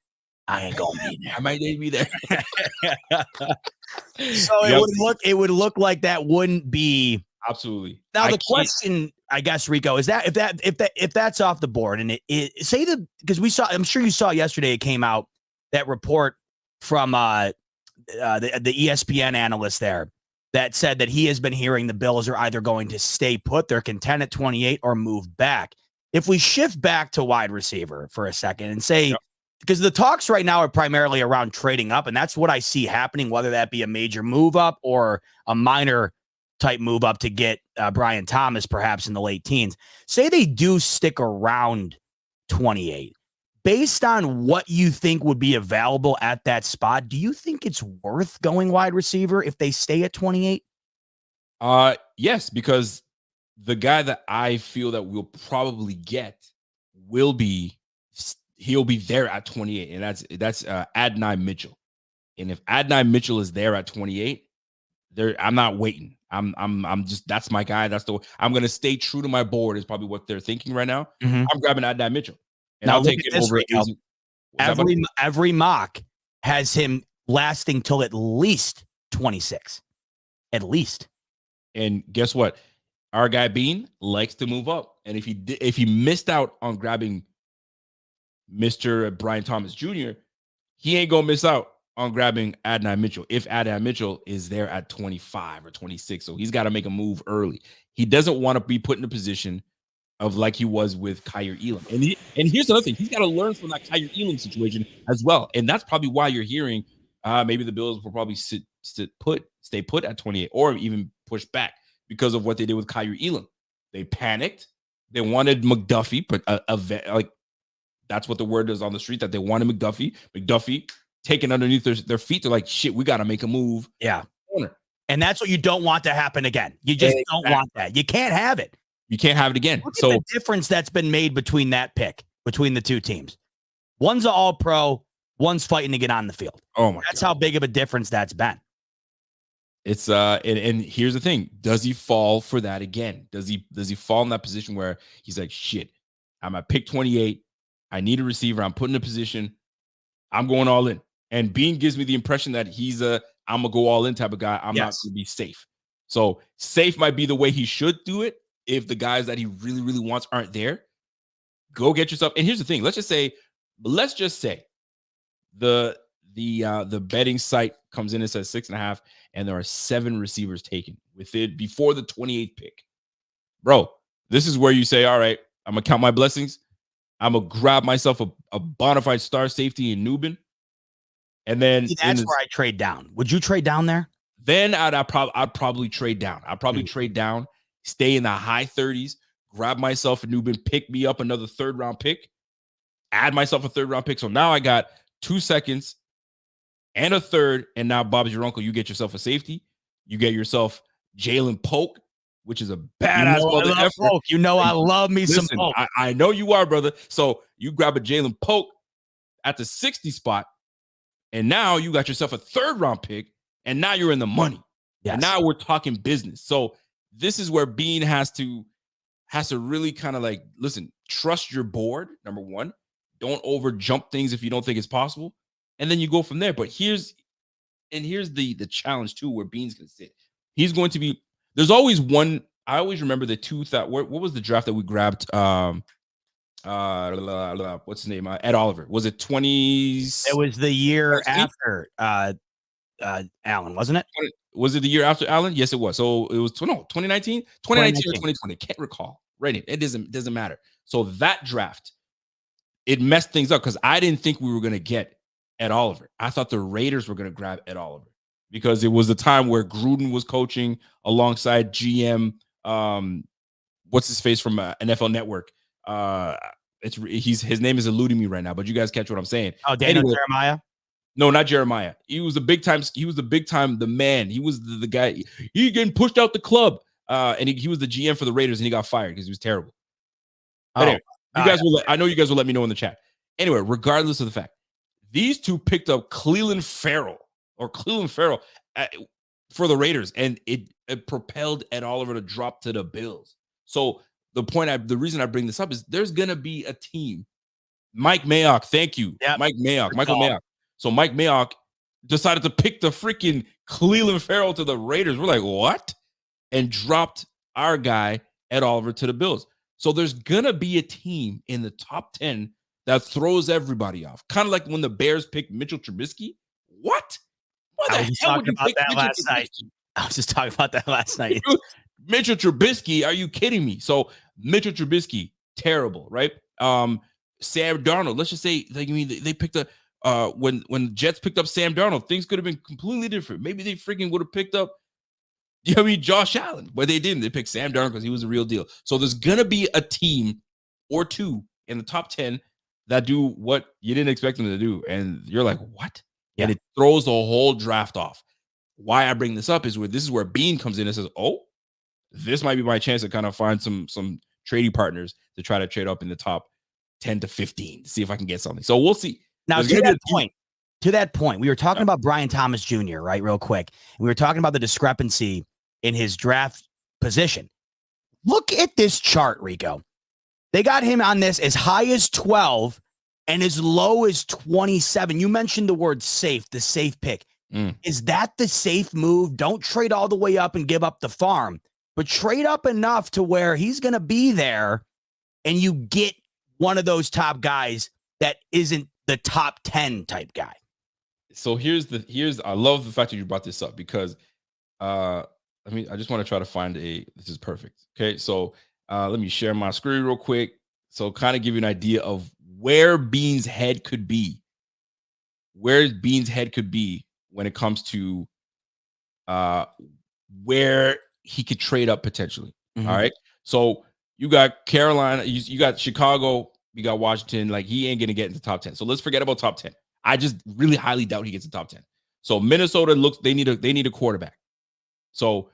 I ain't going to be there. I might be there. So it would look like that wouldn't be. Absolutely. Now the question, I guess, Rico, is that if that's off the board, and because I'm sure you saw yesterday, it came out, that report from the ESPN analyst there that said that he has been hearing the Bills are either going to stay put, they're content at 28, or move back. If we shift back to wide receiver for a second and say, because the talks right now are primarily around trading up, and that's what I see happening, whether that be a major move up or a minor type move up to get Brian Thomas perhaps in the late teens. Say they do stick around 28. Based on what you think would be available at that spot, do you think it's worth going wide receiver if they stay at 28? Yes, because the guy that I feel that we'll probably get he'll be there at 28, and that's Adonai Mitchell. And if Adonai Mitchell is there at 28, I'm not waiting. I'm just, that's my guy. I'm going to stay true to my board is probably what they're thinking right now. Mm-hmm. I'm grabbing Adonai Mitchell. And now I'll take him over. Every mock has him lasting till at least 26. At least. And guess what? Our guy Beane likes to move up. And if he missed out on grabbing Mr. Brian Thomas Jr., he ain't going to miss out on grabbing Adonai Mitchell if Adonai Mitchell is there at 25 or 26. So he's got to make a move early. He doesn't want to be put in a position of like he was with Kyer Elam. And here's another thing. He's got to learn from that Kyer Elam situation as well. And that's probably why you're hearing maybe the Bills will probably stay put at 28 or even push back because of what they did with Kyer Elam. They panicked. They wanted McDuffie, but like that's what the word is on the street, that they wanted McDuffie. McDuffie taken underneath their feet. They're like, shit, we got to make a move. Yeah. And that's what you don't want to happen again. You just don't want that. You can't have it. You can't have it again. Look at the difference that's been made between that pick, between the two teams. One's an all-pro, one's fighting to get on the field. Oh my God. That's how big of a difference that's been. It's and here's the thing. Does he fall for that again? Does he fall in that position where he's like, shit, I'm at pick 28. I need a receiver. I'm put in a position. I'm going all in. And Beane gives me the impression that he's I'm gonna go all in type of guy. I'm not gonna be safe. So safe might be the way he should do it. If the guys that he really, really wants aren't there, go get yourself. And here's the thing. Let's just say the betting site comes in and says 6.5, and there are 7 receivers taken with it before the 28th pick. Bro, this is where you say, all right, I'm gonna count my blessings. I'm gonna grab myself a bona fide star safety in Nubin. And then that's where I trade down. Would you trade down there? Then I'd probably trade down. I'd probably trade down, stay in the high 30s, grab myself a Nubin, pick me up another 3rd round pick, add myself a 3rd round pick. So now I got 2 seconds and a 3rd. And now Bob's your uncle. You get yourself a safety. You get yourself Jalen Polk, which is a badass Polk. You know I love me some Polk. I know you are, brother. So you grab a Jalen Polk at the 60 spot. And now you got yourself a 3rd round pick, and now you're in the money. Yes. And now we're talking business. So this is where Beane has to really kind of like, listen, trust your board, number one. Don't over jump things if you don't think it's possible. And then you go from there. But here's the challenge too, where Beane's going to sit. He's going to be, there's always one. I always remember the two that, what was the draft that we grabbed? What's his name? Ed Oliver. Was it 20s? It was the year after Allen, wasn't it? Was it the year after Allen? Yes, it was. So it was 2019 or 2020. Can't recall. Right. It doesn't matter. So that draft, it messed things up because I didn't think we were going to get Ed Oliver. I thought the Raiders were going to grab Ed Oliver because it was the time where Gruden was coaching alongside GM. What's his face from NFL Network? His name is eluding me right now, but you guys catch what I'm saying. Oh, Daniel Jeremiah. No, not Jeremiah. He was the big time. The man. He was the guy. He getting pushed out the club. And he was the GM for the Raiders, and he got fired because he was terrible. Anyway, I know you guys will let me know in the chat. Anyway, regardless of the fact, these two picked up Clelin Ferrell for the Raiders, and it propelled Ed Oliver to drop to the Bills. So the reason I bring this up is there's gonna be a team. Mike Mayock, thank you, Michael Mayock. So Mike Mayock decided to pick the freaking Clelin Ferrell to the Raiders. We're like, what? And dropped our guy Ed Oliver to the Bills. So there's gonna be a team in the top 10 that throws everybody off. Kind of like when the Bears picked Mitchell Trubisky. What? I was just talking about that last night. Mitchell Trubisky, are you kidding me? So Mitchell Trubisky, terrible, right? Sam Darnold, let's just say, they picked when Jets picked up Sam Darnold, things could have been completely different. Maybe they freaking would have picked up Josh Allen, but they didn't. They picked Sam Darnold because he was a real deal. So there's gonna be a team or two in the top 10 that do what you didn't expect them to do, and you're like, what? Yeah. And it throws the whole draft off. Why I bring this up is this is where Beane comes in and says, "Oh, this might be my chance to kind of find some trading partners to try to trade up in the top 10 to 15 to see if I can get something." So we'll see. Now, to that point, we were talking about Brian Thomas Jr., right, real quick. And we were talking about the discrepancy in his draft position. Look at this chart, Rico. They got him on this as high as 12 and as low as 27. You mentioned the word safe, the safe pick. Is that the safe move? Don't trade all the way up and give up the farm, but trade up enough to where he's going to be there and you get one of those top guys that isn't the top 10 type guy. So I love the fact that you brought this up because I just want to try to find this is perfect. Okay. So let me share my screen real quick. So kind of give you an idea of where Beane's head could be. Where Beane's head could be when it comes to where he could trade up potentially. Mm-hmm. All right. So you got Carolina, you got Chicago, you got Washington. Like, he ain't going to get into top 10. So let's forget about top 10. I just really highly doubt he gets in top 10. So Minnesota they need a quarterback. So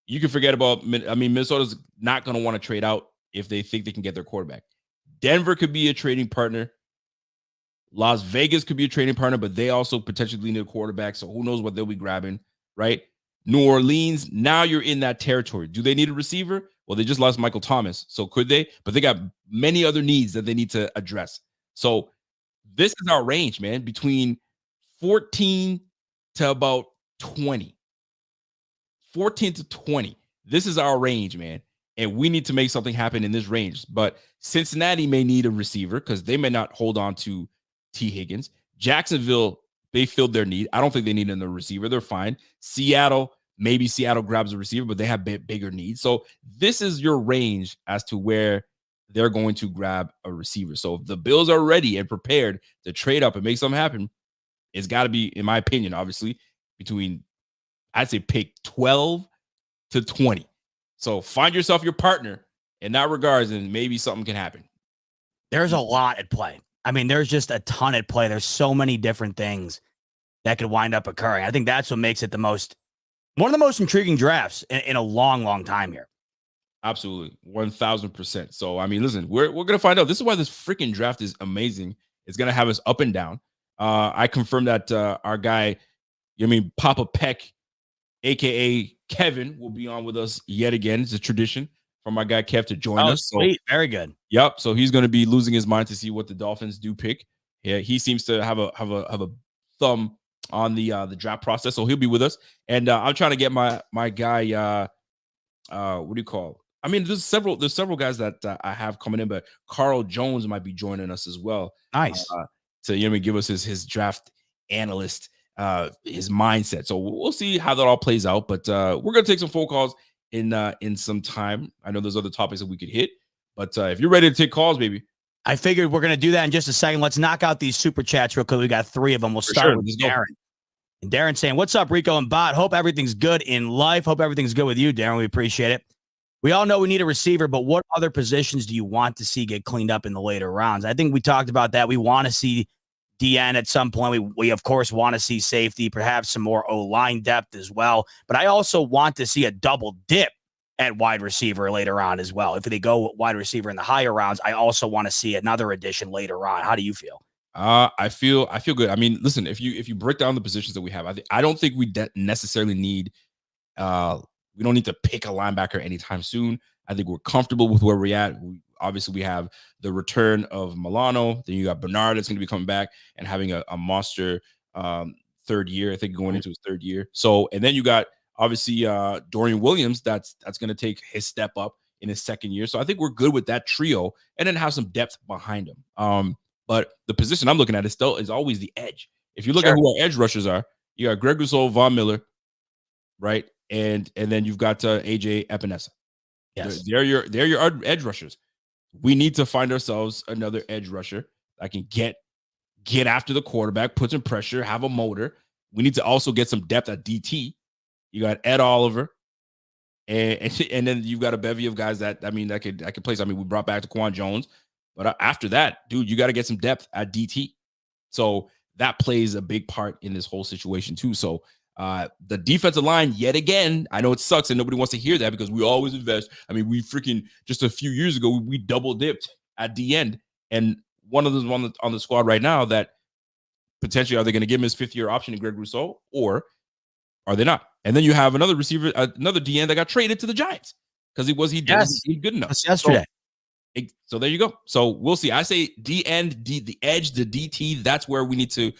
you can forget about, Minnesota's not going to want to trade out if they think they can get their quarterback. Denver could be a trading partner. Las Vegas could be a trading partner, but they also potentially need a quarterback. So who knows what they'll be grabbing, right? New Orleans, now you're in that territory. Do they need a receiver? Well, they just lost Michael Thomas. So could they? But they got many other needs that they need to address. So this is our range, man, between 14 to about 20. 14 to 20. This is our range, man. And we need to make something happen in this range. But Cincinnati may need a receiver because they may not hold on to T. Higgins. Jacksonville, they filled their need. I don't think they need another receiver. They're fine. Maybe Seattle grabs a receiver, but they have bigger needs. So this is your range as to where they're going to grab a receiver. So if the Bills are ready and prepared to trade up and make something happen, it's got to be, in my opinion, obviously, between, I'd say, pick 12 to 20. So find yourself your partner in that regards, and maybe something can happen. There's a lot at play. I mean, there's just a ton at play. There's so many different things that could wind up occurring. I think that's what makes it one of the most intriguing drafts in a long, long time here. Absolutely. 1000%. So, listen, we're going to find out. This is why this freaking draft is amazing. It's going to have us up and down. I confirmed that our guy, Papa Peck, aka Kevin, will be on with us yet again. It's a tradition for my guy Kev to join us. Sweet, so, very good. Yep. So he's going to be losing his mind to see what the Dolphins do pick. Yeah, he seems to have a thumb on the draft process, so he'll be with us. And I'm trying to get my guy. What do you call? I mean, there's several guys that I have coming in, but Carl Jones might be joining us as well. Nice. To give us his draft analyst, his mindset. So we'll see how that all plays out. But we're gonna take some phone calls in some time. I know there's other topics that we could hit, but if you're ready to take calls, baby. I figured we're going to do that in just a second. Let's knock out these super chats real quick. We got 3 of them. We'll start with Darren. And Darren saying, what's up, Rico and Bot? Hope everything's good in life. Hope everything's good with you, Darren. We appreciate it. We all know we need a receiver, but what other positions do you want to see get cleaned up in the later rounds? I think we talked about that. We want to see DN at some point. We of course, want to see safety, perhaps some more O-line depth as well. But I also want to see a double dip at wide receiver later on as well. If they go wide receiver in the higher rounds, I also want to see another addition later on. How do you feel? I feel good. I mean, listen, if you break down the positions that we have, I don't think we necessarily need we don't need to pick a linebacker anytime soon. I think we're comfortable with where we're at. Obviously, we have the return of Milano. Then you got Bernard that's going to be coming back and having a monster third year. I think going into his third year. So, and then you got obviously Dorian Williams that's going to take his step up in his second year. So I think we're good with that trio, and then have some depth behind him. But the position I'm looking at is always the edge. If you look at who our edge rushers are, you got Greg Rousseau, Von Miller, right? And then you've got AJ Epinesa. Yes. They're your edge rushers. We need to find ourselves another edge rusher that can get after the quarterback, put some pressure, have a motor. We need to also get some depth at DT. You got Ed Oliver, and then you've got a bevy of guys that could play. I mean, we brought back Taquan Jones, but after that, dude, you got to get some depth at DT. So that plays a big part in this whole situation too. So the defensive line, yet again, I know it sucks and nobody wants to hear that because we always invest. I mean, we freaking just a few years ago we double dipped at the end, and one of them on the squad right now that potentially are they going to give him his 5th-year option to Greg Rousseau or are they not? And then you have another receiver, another DN that got traded to the Giants because he didn't good enough. That's yesterday. So there you go. So we'll see. I say DN, the edge, the DT. That's where we need to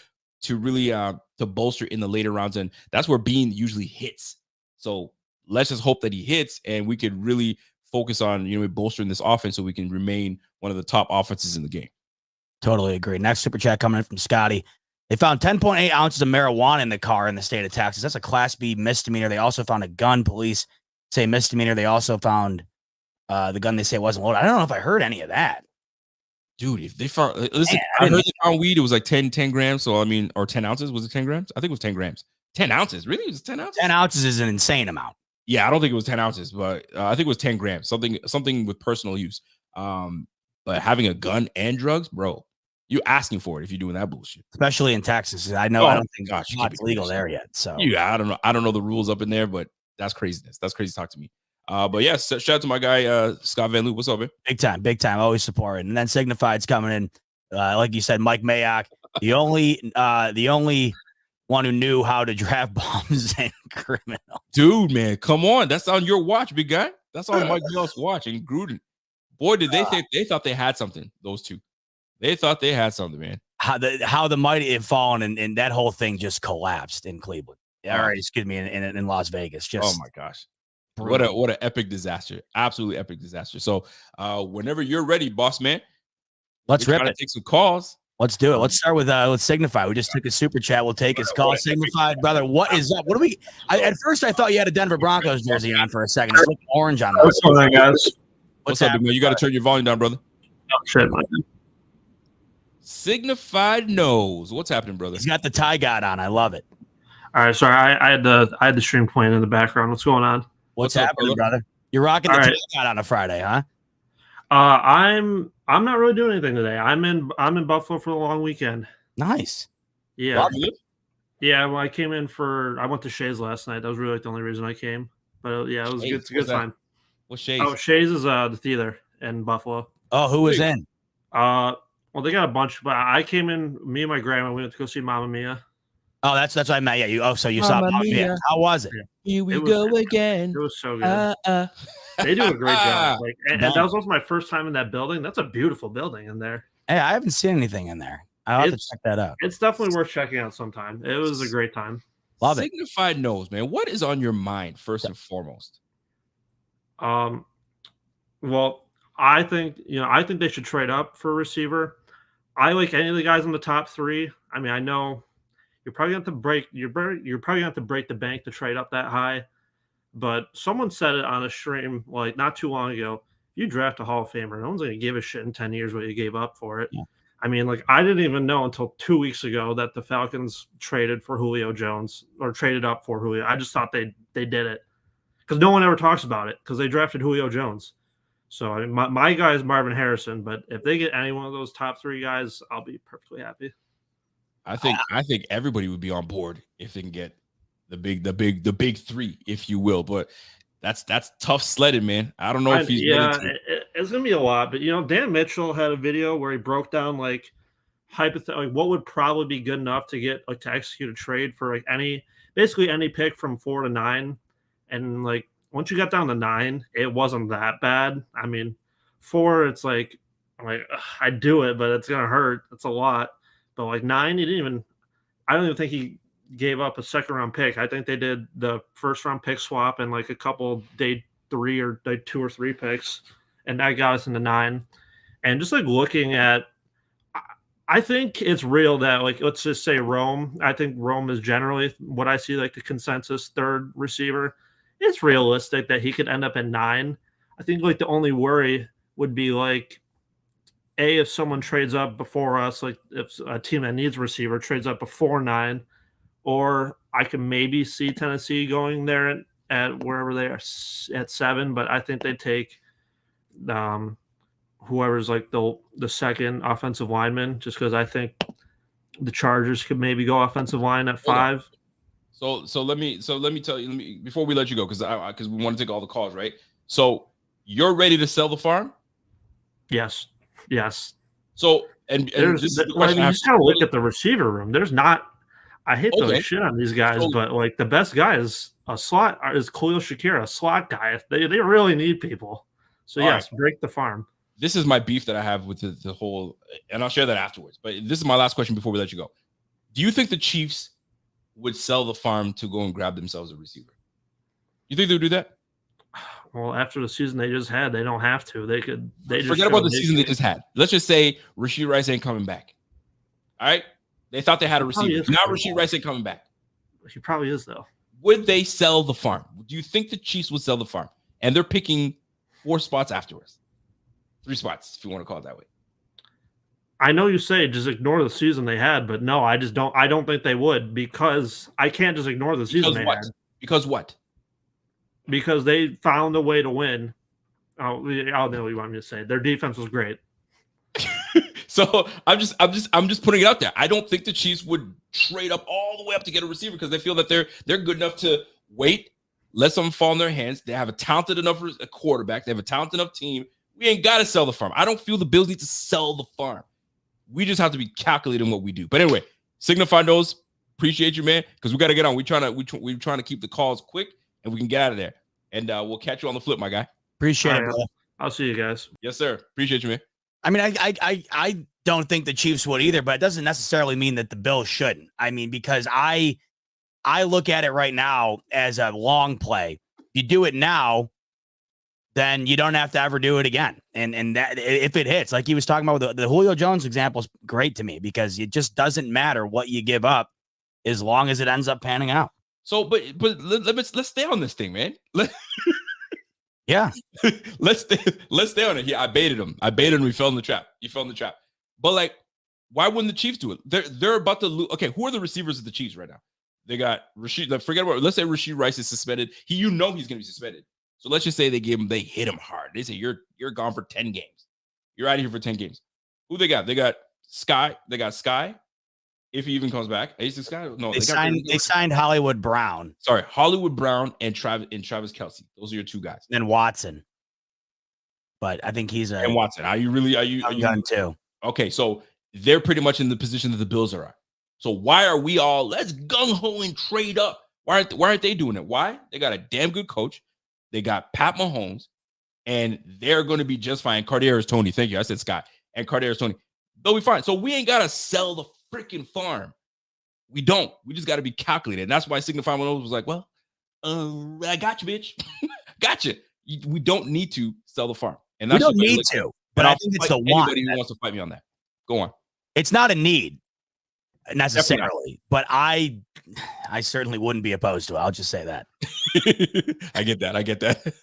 really to bolster in the later rounds, and that's where Beane usually hits. So let's just hope that he hits, and we could really focus on bolstering this offense so we can remain one of the top offenses in the game. Totally agree. Next super chat coming in from Scotty. They found 10.8 ounces of marijuana in the car in the state of Texas. That's a Class B misdemeanor. They also found a gun. Police say misdemeanor. They also found the gun they say wasn't loaded. I don't know if I heard any of that. Dude, if they found, listen, I heard they found weed. It was like 10 grams. So, I mean, or 10 ounces. Was it 10 grams? I think it was 10 grams. 10 ounces. Really? It was 10 ounces? 10 ounces is an insane amount. Yeah, I don't think it was 10 ounces, but I think it was 10 grams. Something with personal use. But having a gun and drugs, bro, you're asking for it if you're doing that bullshit. Especially in Texas. I know. I don't think it's legal there yet. So yeah, I don't know. I don't know the rules up in there, but that's craziness. That's crazy. Talk to me. But yeah, shout out to my guy Scott Van Loo. What's up, man? Big time. Always supporting. And then Signified's coming in. Like you said, Mike Mayock, the only one who knew how to draft bombs and criminal. Dude, man, come on. That's on your watch, big guy. That's on Mike Mayock's watch. And Gruden. Boy, did they think they thought they had something, those two. They thought they had something, man. How the mighty had fallen and that whole thing just collapsed in Cleveland. All right, excuse me, in Las Vegas. Just oh my gosh. What an epic disaster. Absolutely epic disaster. So whenever you're ready, boss man, let's rip it. Take some calls. Let's do it. Let's start with Signify. We just took a super chat. We'll take his call. Signified, brother. What is up? What do we? At first, I thought you had a Denver Broncos jersey on for a second. It's looking orange on that. What's going on, guys? What's up, man? You got to turn your volume down, brother. Oh, shit, man. Signified knows what's happening, brother. He's got the tie guard on. I love it. All right, sorry. I had the stream playing in the background. What's going on? What's happening, up, brother? You're rocking the tie guard on a Friday, huh? I'm not really doing anything today. I'm in Buffalo for the long weekend. Nice. Yeah. Yeah. Well, I went to Shays last night. That was really the only reason I came. But yeah, it was good. It's a good time. What's Shays? Oh, Shays is the theater in Buffalo. Oh, who was in? Well, they got a bunch, but I came in. Me and my grandma went to go see Mamma Mia. Oh, that's what I meant. Yeah, so you saw Mamma Mia. How was it? Here we go again. It was so good. They do a great job. Like, and that was also my first time in that building. That's a beautiful building in there. Hey, I haven't seen anything in there. I'll have to check that out. It's definitely worth checking out sometime. It was a great time. Love it. Signified knows, man. What is on your mind first and foremost? Well, I think they should trade up for a receiver. I like any of the guys in the top 3. I mean, I know you're probably going to break the bank to trade up that high, but someone said it on a stream like not too long ago. You draft a Hall of Famer, no one's going to give a shit in 10 years what you gave up for it. Yeah. I mean, like, I didn't even know until 2 weeks ago that the Falcons traded for Julio Jones or traded up for Julio. I just thought they did it because no one ever talks about it because they drafted Julio Jones. So I mean, my guy is Marvin Harrison, but if they get any one of those top 3 guys, I'll be perfectly happy. I think everybody would be on board if they can get the big 3, if you will. But that's tough sledding, man. I don't know if he's it's gonna be a lot. But Dan Mitchell had a video where he broke down like hypothetically what would probably be good enough to get to execute a trade for like basically any pick from 4 to 9, and like once you got down to 9, it wasn't that bad. I mean, 4, it's like I'd do it, but it's gonna hurt. It's a lot. But like 9, I don't even think he gave up a second-round pick. I think they did the first-round pick swap and like a couple day 3 or day 2 or 3 picks, and that got us into 9. And just like looking at, I think it's real that like let's just say Rome. I think Rome is generally what I see like the consensus 3rd receiver. It's realistic that he could end up at 9. I think like the only worry would be like if someone trades up before us, like if a team that needs a receiver trades up before 9. Or I can maybe see Tennessee going there at wherever they are at 7, but I think they take whoever's like the second offensive lineman, just because I think the Chargers could maybe go offensive line at 5. So let me tell you before we let you go because we want to take all the calls, right? So you're ready to sell the farm? Yes. So and this is the question. You just gotta look at the receiver room. There's not. I hate throwing shit on these guys, but like the best guy is a slot is Khalil Shakir, a slot guy. They really need people. So yes, break the farm. This is my beef that I have with the whole, and I'll share that afterwards. But this is my last question before we let you go. Do you think the Chiefs would sell the farm to go and grab themselves a receiver? You think they would do that? Well, after the season they just had, they don't have to. They could. They just forget about the season they just had. Let's just say Rashid Rice ain't coming back. All right. They thought they had a receiver. Now Rashid Rice ain't coming back. He probably is, though. Would they sell the farm? Do you think the Chiefs would sell the farm? And they're picking 4 spots afterwards. 3 spots, if you want to call it that way. I know you say just ignore the season they had, but no, I just don't. I don't think they would because I can't just ignore the season they had. Because what? Because they found a way to win. I'll know what you want me to say. Their defense was great. So I'm just putting it out there. I don't think the Chiefs would trade up all the way up to get a receiver because they feel that they're good enough to wait, let something fall in their hands. They have a talented enough quarterback. They have a talented enough team. We ain't got to sell the farm. I don't feel the Bills need to sell the farm. We just have to be calculating what we do. But anyway, Signify knows. Appreciate you, man, because we got to get on. We're trying to keep the calls quick and we can get out of there. And we'll catch you on the flip, my guy. Appreciate it, brother. I'll see you guys. Yes, sir. Appreciate you, man. I mean, I don't think the Chiefs would either, but it doesn't necessarily mean that the Bills shouldn't. I mean, because I look at it right now as a long play. You do it now, then you don't have to ever do it again. And that if it hits, like he was talking about, the Julio Jones example is great to me because it just doesn't matter what you give up as long as it ends up panning out. So, but let's stay on this thing, man. Yeah. let's stay on it. Yeah, I baited him. We fell in the trap. You fell in the trap. But like, why wouldn't the Chiefs do it? They're about to lose. Okay, who are the receivers of the Chiefs right now? They got Rashid. Forget about. Let's say Rashid Rice is suspended. He's going to be suspended. So let's just say they hit him hard. They say you're gone for 10 games. You're out of here for 10 games. Who they got? They got Sky. If he even comes back. Ace Sky? No, they signed Hollywood Brown. Sorry, Hollywood Brown and Travis Kelce. Those are your 2 guys. And Watson. But I think he's and Watson. Are you done too. Okay, so they're pretty much in the position that the Bills are at. So why are we all let's gung ho and trade up? Why aren't they doing it? Why? They got a damn good coach. They got Pat Mahomes, and they're going to be just fine. Cardarius Tony, thank you. I said Scott and Cardarius Tony. They'll be fine. So we ain't gotta sell the freaking farm. We don't. We just got to be calculated. And that's why Signify was like, well, I got you, bitch. Gotcha. We don't need to sell the farm. And that's we don't need to. But I think it's the want. Anybody who wants to fight me on that. Go on. It's not a need necessarily, but I certainly wouldn't be opposed to it. I'll just say that. I get that.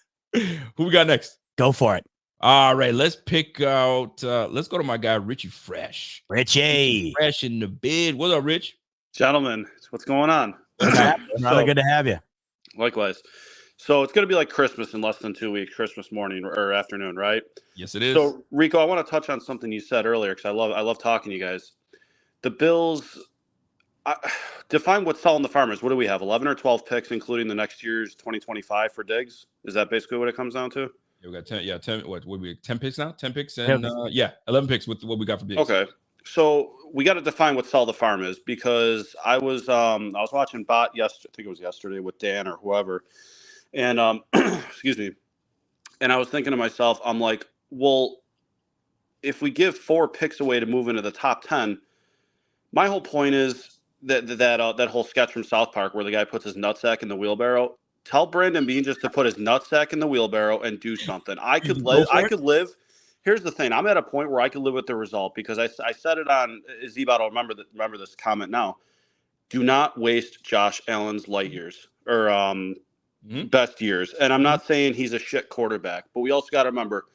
Who we got next? Go for it. All right, let's pick out. Let's go to my guy Richie Fresh. Richie Fresh in the bed. What's up, Rich? Gentlemen, what's going on? Rather good to have you. Likewise. So it's going to be like Christmas in less than 2 weeks, Christmas morning or afternoon, right? Yes, it is. So Rico, I want to touch on something you said earlier because I love talking to you guys. The Bills. Define what's selling the farmers. What do we have? 11 or 12 picks, including the next year's 2025 for Diggs. Is that basically what it comes down to? Yeah, we got 10. Yeah, 10. What we 10 picks now? 10 picks and 11 picks with what we got for Diggs. Okay. So we got to define what sell the farm is because I was watching Bot yesterday. I think it was yesterday with Dan or whoever, and excuse me, and I was thinking to myself, I'm like, well, if we give 4 picks away to move into the top 10, my whole point is that whole sketch from South Park where the guy puts his nutsack in the wheelbarrow. Tell Brandon Beane just to put his nutsack in the wheelbarrow and do something. I could live. Here's the thing. I'm at a point where I could live with the result because I said it on Zebot. I'll remember this comment now. Do not waste Josh Allen's light years or best years. And I'm not saying he's a shit quarterback, but we also got to remember,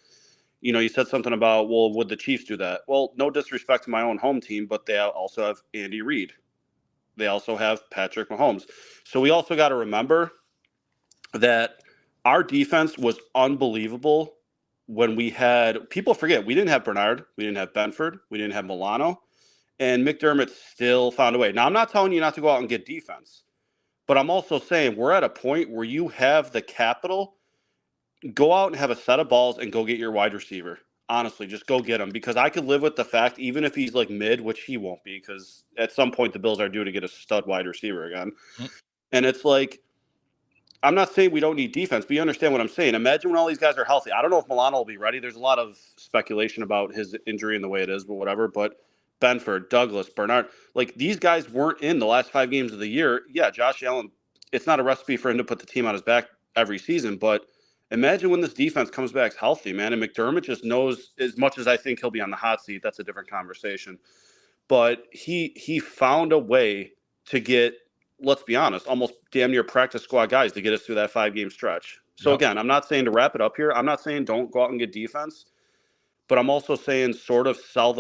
you said something about, well, would the Chiefs do that? Well, no disrespect to my own home team, but they also have Andy Reid. They also have Patrick Mahomes. So we also got to remember that our defense was unbelievable. When we had people forget, we didn't have Bernard, we didn't have Benford, we didn't have Milano, and McDermott still found a way. Now, I'm not telling you not to go out and get defense, but I'm also saying we're at a point where you have the capital. Go out and have a set of balls and go get your wide receiver. Honestly, just go get him because I could live with the fact, even if he's like mid, which he won't be, because at some point the Bills are due to get a stud wide receiver again. Mm-hmm. And it's like, I'm not saying we don't need defense, but you understand what I'm saying. Imagine when all these guys are healthy. I don't know if Milano will be ready. There's a lot of speculation about his injury and the way it is, but whatever. But Benford, Douglas, Bernard, like these guys weren't in the last 5 games of the year. Yeah, Josh Allen, it's not a recipe for him to put the team on his back every season, but imagine when this defense comes back healthy, man. And McDermott just knows, as much as I think he'll be on the hot seat, that's a different conversation. But he found a way to get, let's be honest, almost damn near practice squad guys to get us through that 5-game stretch. So again, I'm not saying to wrap it up here. I'm not saying don't go out and get defense, but I'm also saying sort of sell.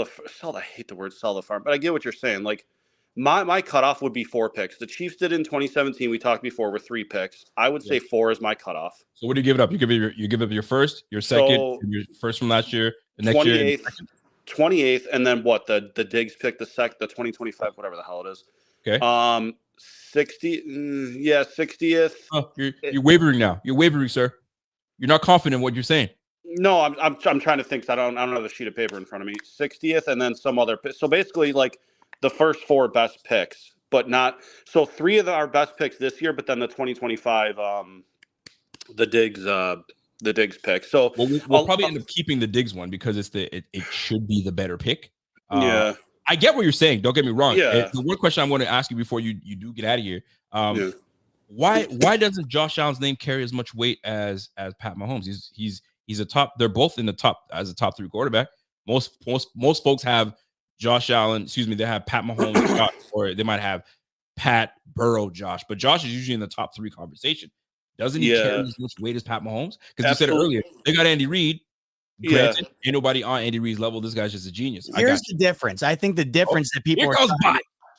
I hate the word sell the farm, but I get what you're saying. Like my cutoff would be 4 picks. The Chiefs did in 2017. We talked before with 3 picks. I would say 4 is my cutoff. So what do you give it up? You give up your first, your second, and your first from last year, the next 28th, year, 28th, and then what? The Diggs pick, the 2025, whatever the hell it is. Okay. 60th. Oh, you're wavering now. You're wavering, sir. You're not confident in what you're saying. No, I'm trying to think. So I don't have a sheet of paper in front of me. 60th, and then some other. So basically, like the first 4 best picks, but not. So 3 of our best picks this year, but then the 2025, the Diggs pick. So we'll probably end up keeping the Diggs one because it should be the better pick. Yeah. I get what you're saying. Don't get me wrong. Yeah. The one question I want to ask you before you do get out of here, why doesn't Josh Allen's name carry as much weight as Pat Mahomes? He's a top. They're both in the top as a top 3 quarterback. Most folks have Josh Allen. Excuse me, they have Pat Mahomes, Josh, or they might have Pat, Burrow, Josh. But Josh is usually in the top 3 conversation. Doesn't he carry as much weight as Pat Mahomes? Because you said it earlier, they got Andy Reid. Granted, ain't nobody on Andy Reid's level. This guy's just a genius. Here's the difference. I think the difference that people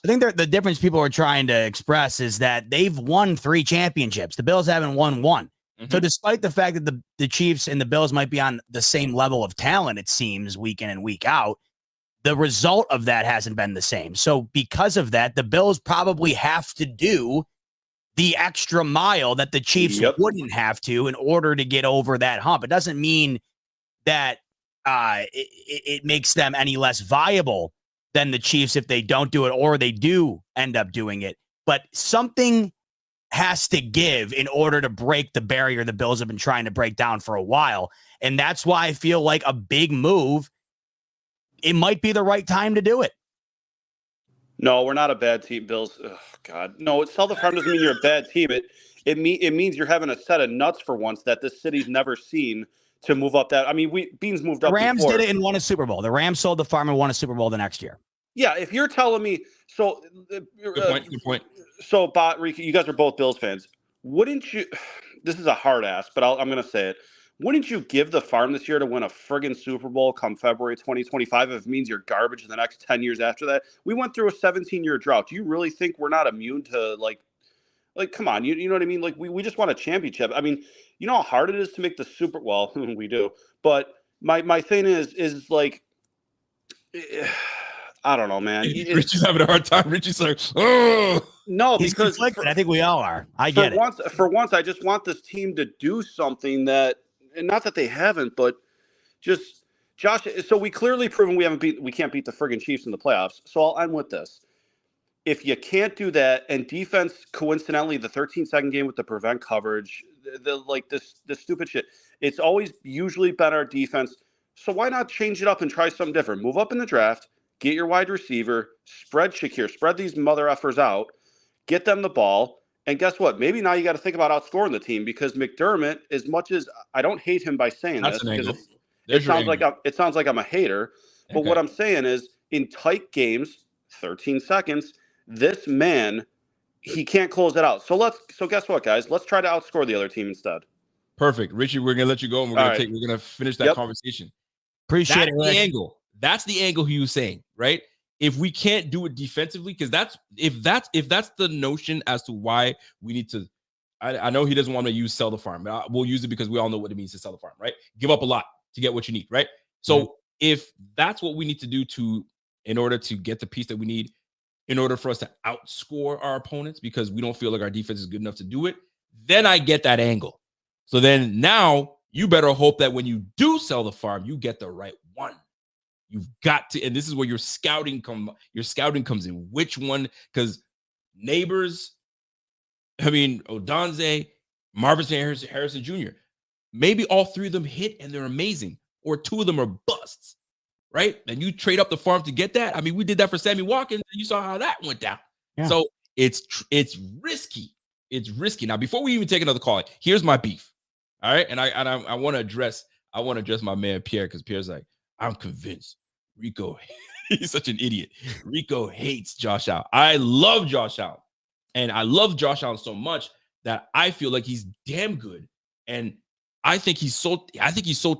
the difference people are trying to express is that they've won 3 championships. The Bills haven't won 1. Mm-hmm. So despite the fact that the Chiefs and the Bills might be on the same level of talent, it seems week in and week out, the result of that hasn't been the same. So because of that, the Bills probably have to do the extra mile that the Chiefs wouldn't have to in order to get over that hump. It doesn't mean that it makes them any less viable than the Chiefs if they don't do it, or they do end up doing it. But something has to give in order to break the barrier the Bills have been trying to break down for a while. And that's why I feel like a big move, it might be the right time to do it. No, we're not a bad team, Bills. Oh, God. No, sell the farm doesn't mean you're a bad team. It means you're having a set of nuts for once that this city's never seen to move up that. I mean, Beane's moved up. Rams before. did it and won a Super Bowl. The Rams sold the farm and won a Super Bowl the next year. Yeah, if you're telling me, so Good point. So, Rico, you guys are both Bills fans. Wouldn't you? This is a hard ask, but I'm going to say it. Wouldn't you give the farm this year to win a friggin' Super Bowl come February 2025 if it means you're garbage in the next 10 years after that? We went through a 17-year drought. Do you really think we're not immune to, like come on, you know what I mean? Like, we just won a championship. I mean, you know how hard it is to make the Super – well, we do. But my thing is like I don't know, man. Richie's having a hard time. Richie's like, oh. No, He's because conflicted. I think we all are. I get it. For once, I just want this team to do something that – and not that they haven't, but just Josh. So we clearly proven we can't beat the friggin' Chiefs in the playoffs. So I'll end with this: if you can't do that, and defense, coincidentally, the 13-second game with the prevent coverage, this stupid shit. It's always usually been our defense. So why not change it up and try something different? Move up in the draft, get your wide receiver, spread these mother effers out, get them the ball. And guess what? Maybe now you got to think about outscoring the team because McDermott, as much as I don't hate him by saying That's this, because it sounds like I'm a hater. But what I'm saying is, in tight games, 13 seconds, this man, he can't close it out. So guess what, guys? Let's try to outscore the other team instead. Perfect, Richie. We're gonna let you go, and we're gonna finish that conversation. Appreciate it. That's the angle he was saying, right? If we can't do it defensively, because if that's the notion as to why we need to, I know he doesn't want to sell the farm, but we'll use it because we all know what it means to sell the farm, right? Give up a lot to get what you need, right? So if that's what we need to do in order to get the piece that we need, in order for us to outscore our opponents, because we don't feel like our defense is good enough to do it, then I get that angle. So then now you better hope that when you do sell the farm, you get the right one. You've got to, and this is where your scouting comes in. Which one? Because Neighbors, Odonze, Marvin Harrison Jr., maybe all three of them hit and they're amazing, or two of them are busts, right? And you trade up the farm to get that. I mean, we did that for Sammy Watkins, and you saw how that went down. Yeah. So it's risky. It's risky. Now, before we even take another call, here's my beef. All right, and I want to address my man Pierre, because Pierre's like, I'm convinced Rico, he's such an idiot. Rico hates Josh Allen. I love Josh Allen. And I love Josh Allen so much that I feel like he's damn good. And I think he's so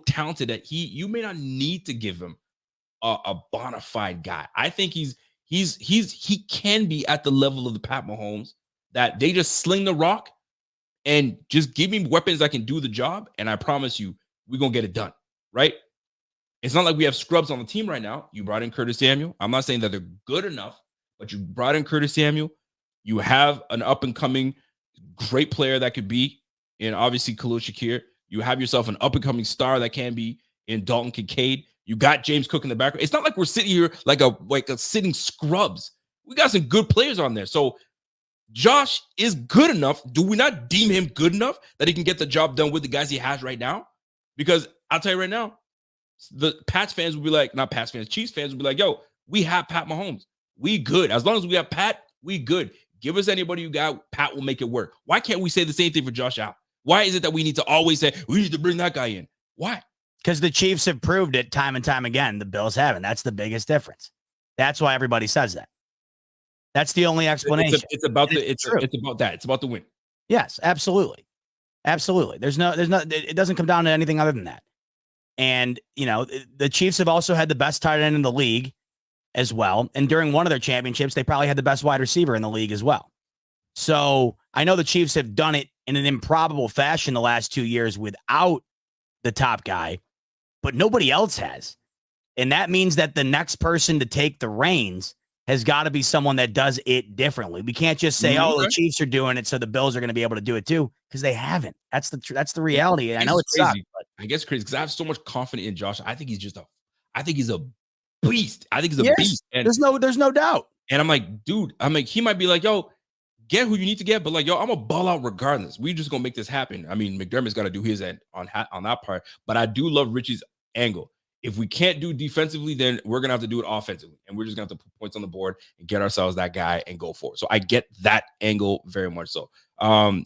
talented that you may not need to give him a bona fide guy. I think he can be at the level of the Pat Mahomes, that they just sling the rock and just give me weapons that can do the job. And I promise you, we're going to get it done, right? It's not like we have scrubs on the team right now. You brought in Curtis Samuel. I'm not saying that they're good enough, but you brought in Curtis Samuel. You have an up-and-coming great player that could be in, obviously, Khalil Shakir. You have yourself an up-and-coming star that can be in Dalton Kincaid. You got James Cook in the background. It's not like we're sitting here like a sitting scrubs. We got some good players on there. So Josh is good enough. Do we not deem him good enough that he can get the job done with the guys he has right now? Because I'll tell you right now, the Pats fans will be like, not Pats fans, Chiefs fans will be like, yo, we have Pat Mahomes. We good. As long as we have Pat, we good. Give us anybody you got. Pat will make it work. Why can't we say the same thing for Josh Allen? Why is it that we need to always say, we need to bring that guy in? Why? Because the Chiefs have proved it time and time again. The Bills haven't. That's the biggest difference. That's why everybody says that. That's the only explanation. It's about that. It's about the win. Yes, absolutely. Absolutely. There's no, it doesn't come down to anything other than that. And, the Chiefs have also had the best tight end in the league as well. And during one of their championships, they probably had the best wide receiver in the league as well. So I know the Chiefs have done it in an improbable fashion the last 2 years without the top guy, but nobody else has. And that means that the next person to take the reins has got to be someone that does it differently. We can't just say, the Chiefs are doing it, so the Bills are going to be able to do it too, because they haven't. That's the reality. I know it's crazy, but I guess crazy because I have so much confidence in Josh. I think he's a beast. I think he's a Yes, beast. And there's no doubt. And I'm like, dude, he might be like, yo, get who you need to get, but like, yo, I'm gonna ball out regardless. We just gonna make this happen. I mean, McDermott's got to do his end on that part, but I do love Richie's angle. If we can't do defensively, then we're gonna have to do it offensively, and we're just gonna have to put points on the board and get ourselves that guy and go for it. So I get that angle very much so. I'll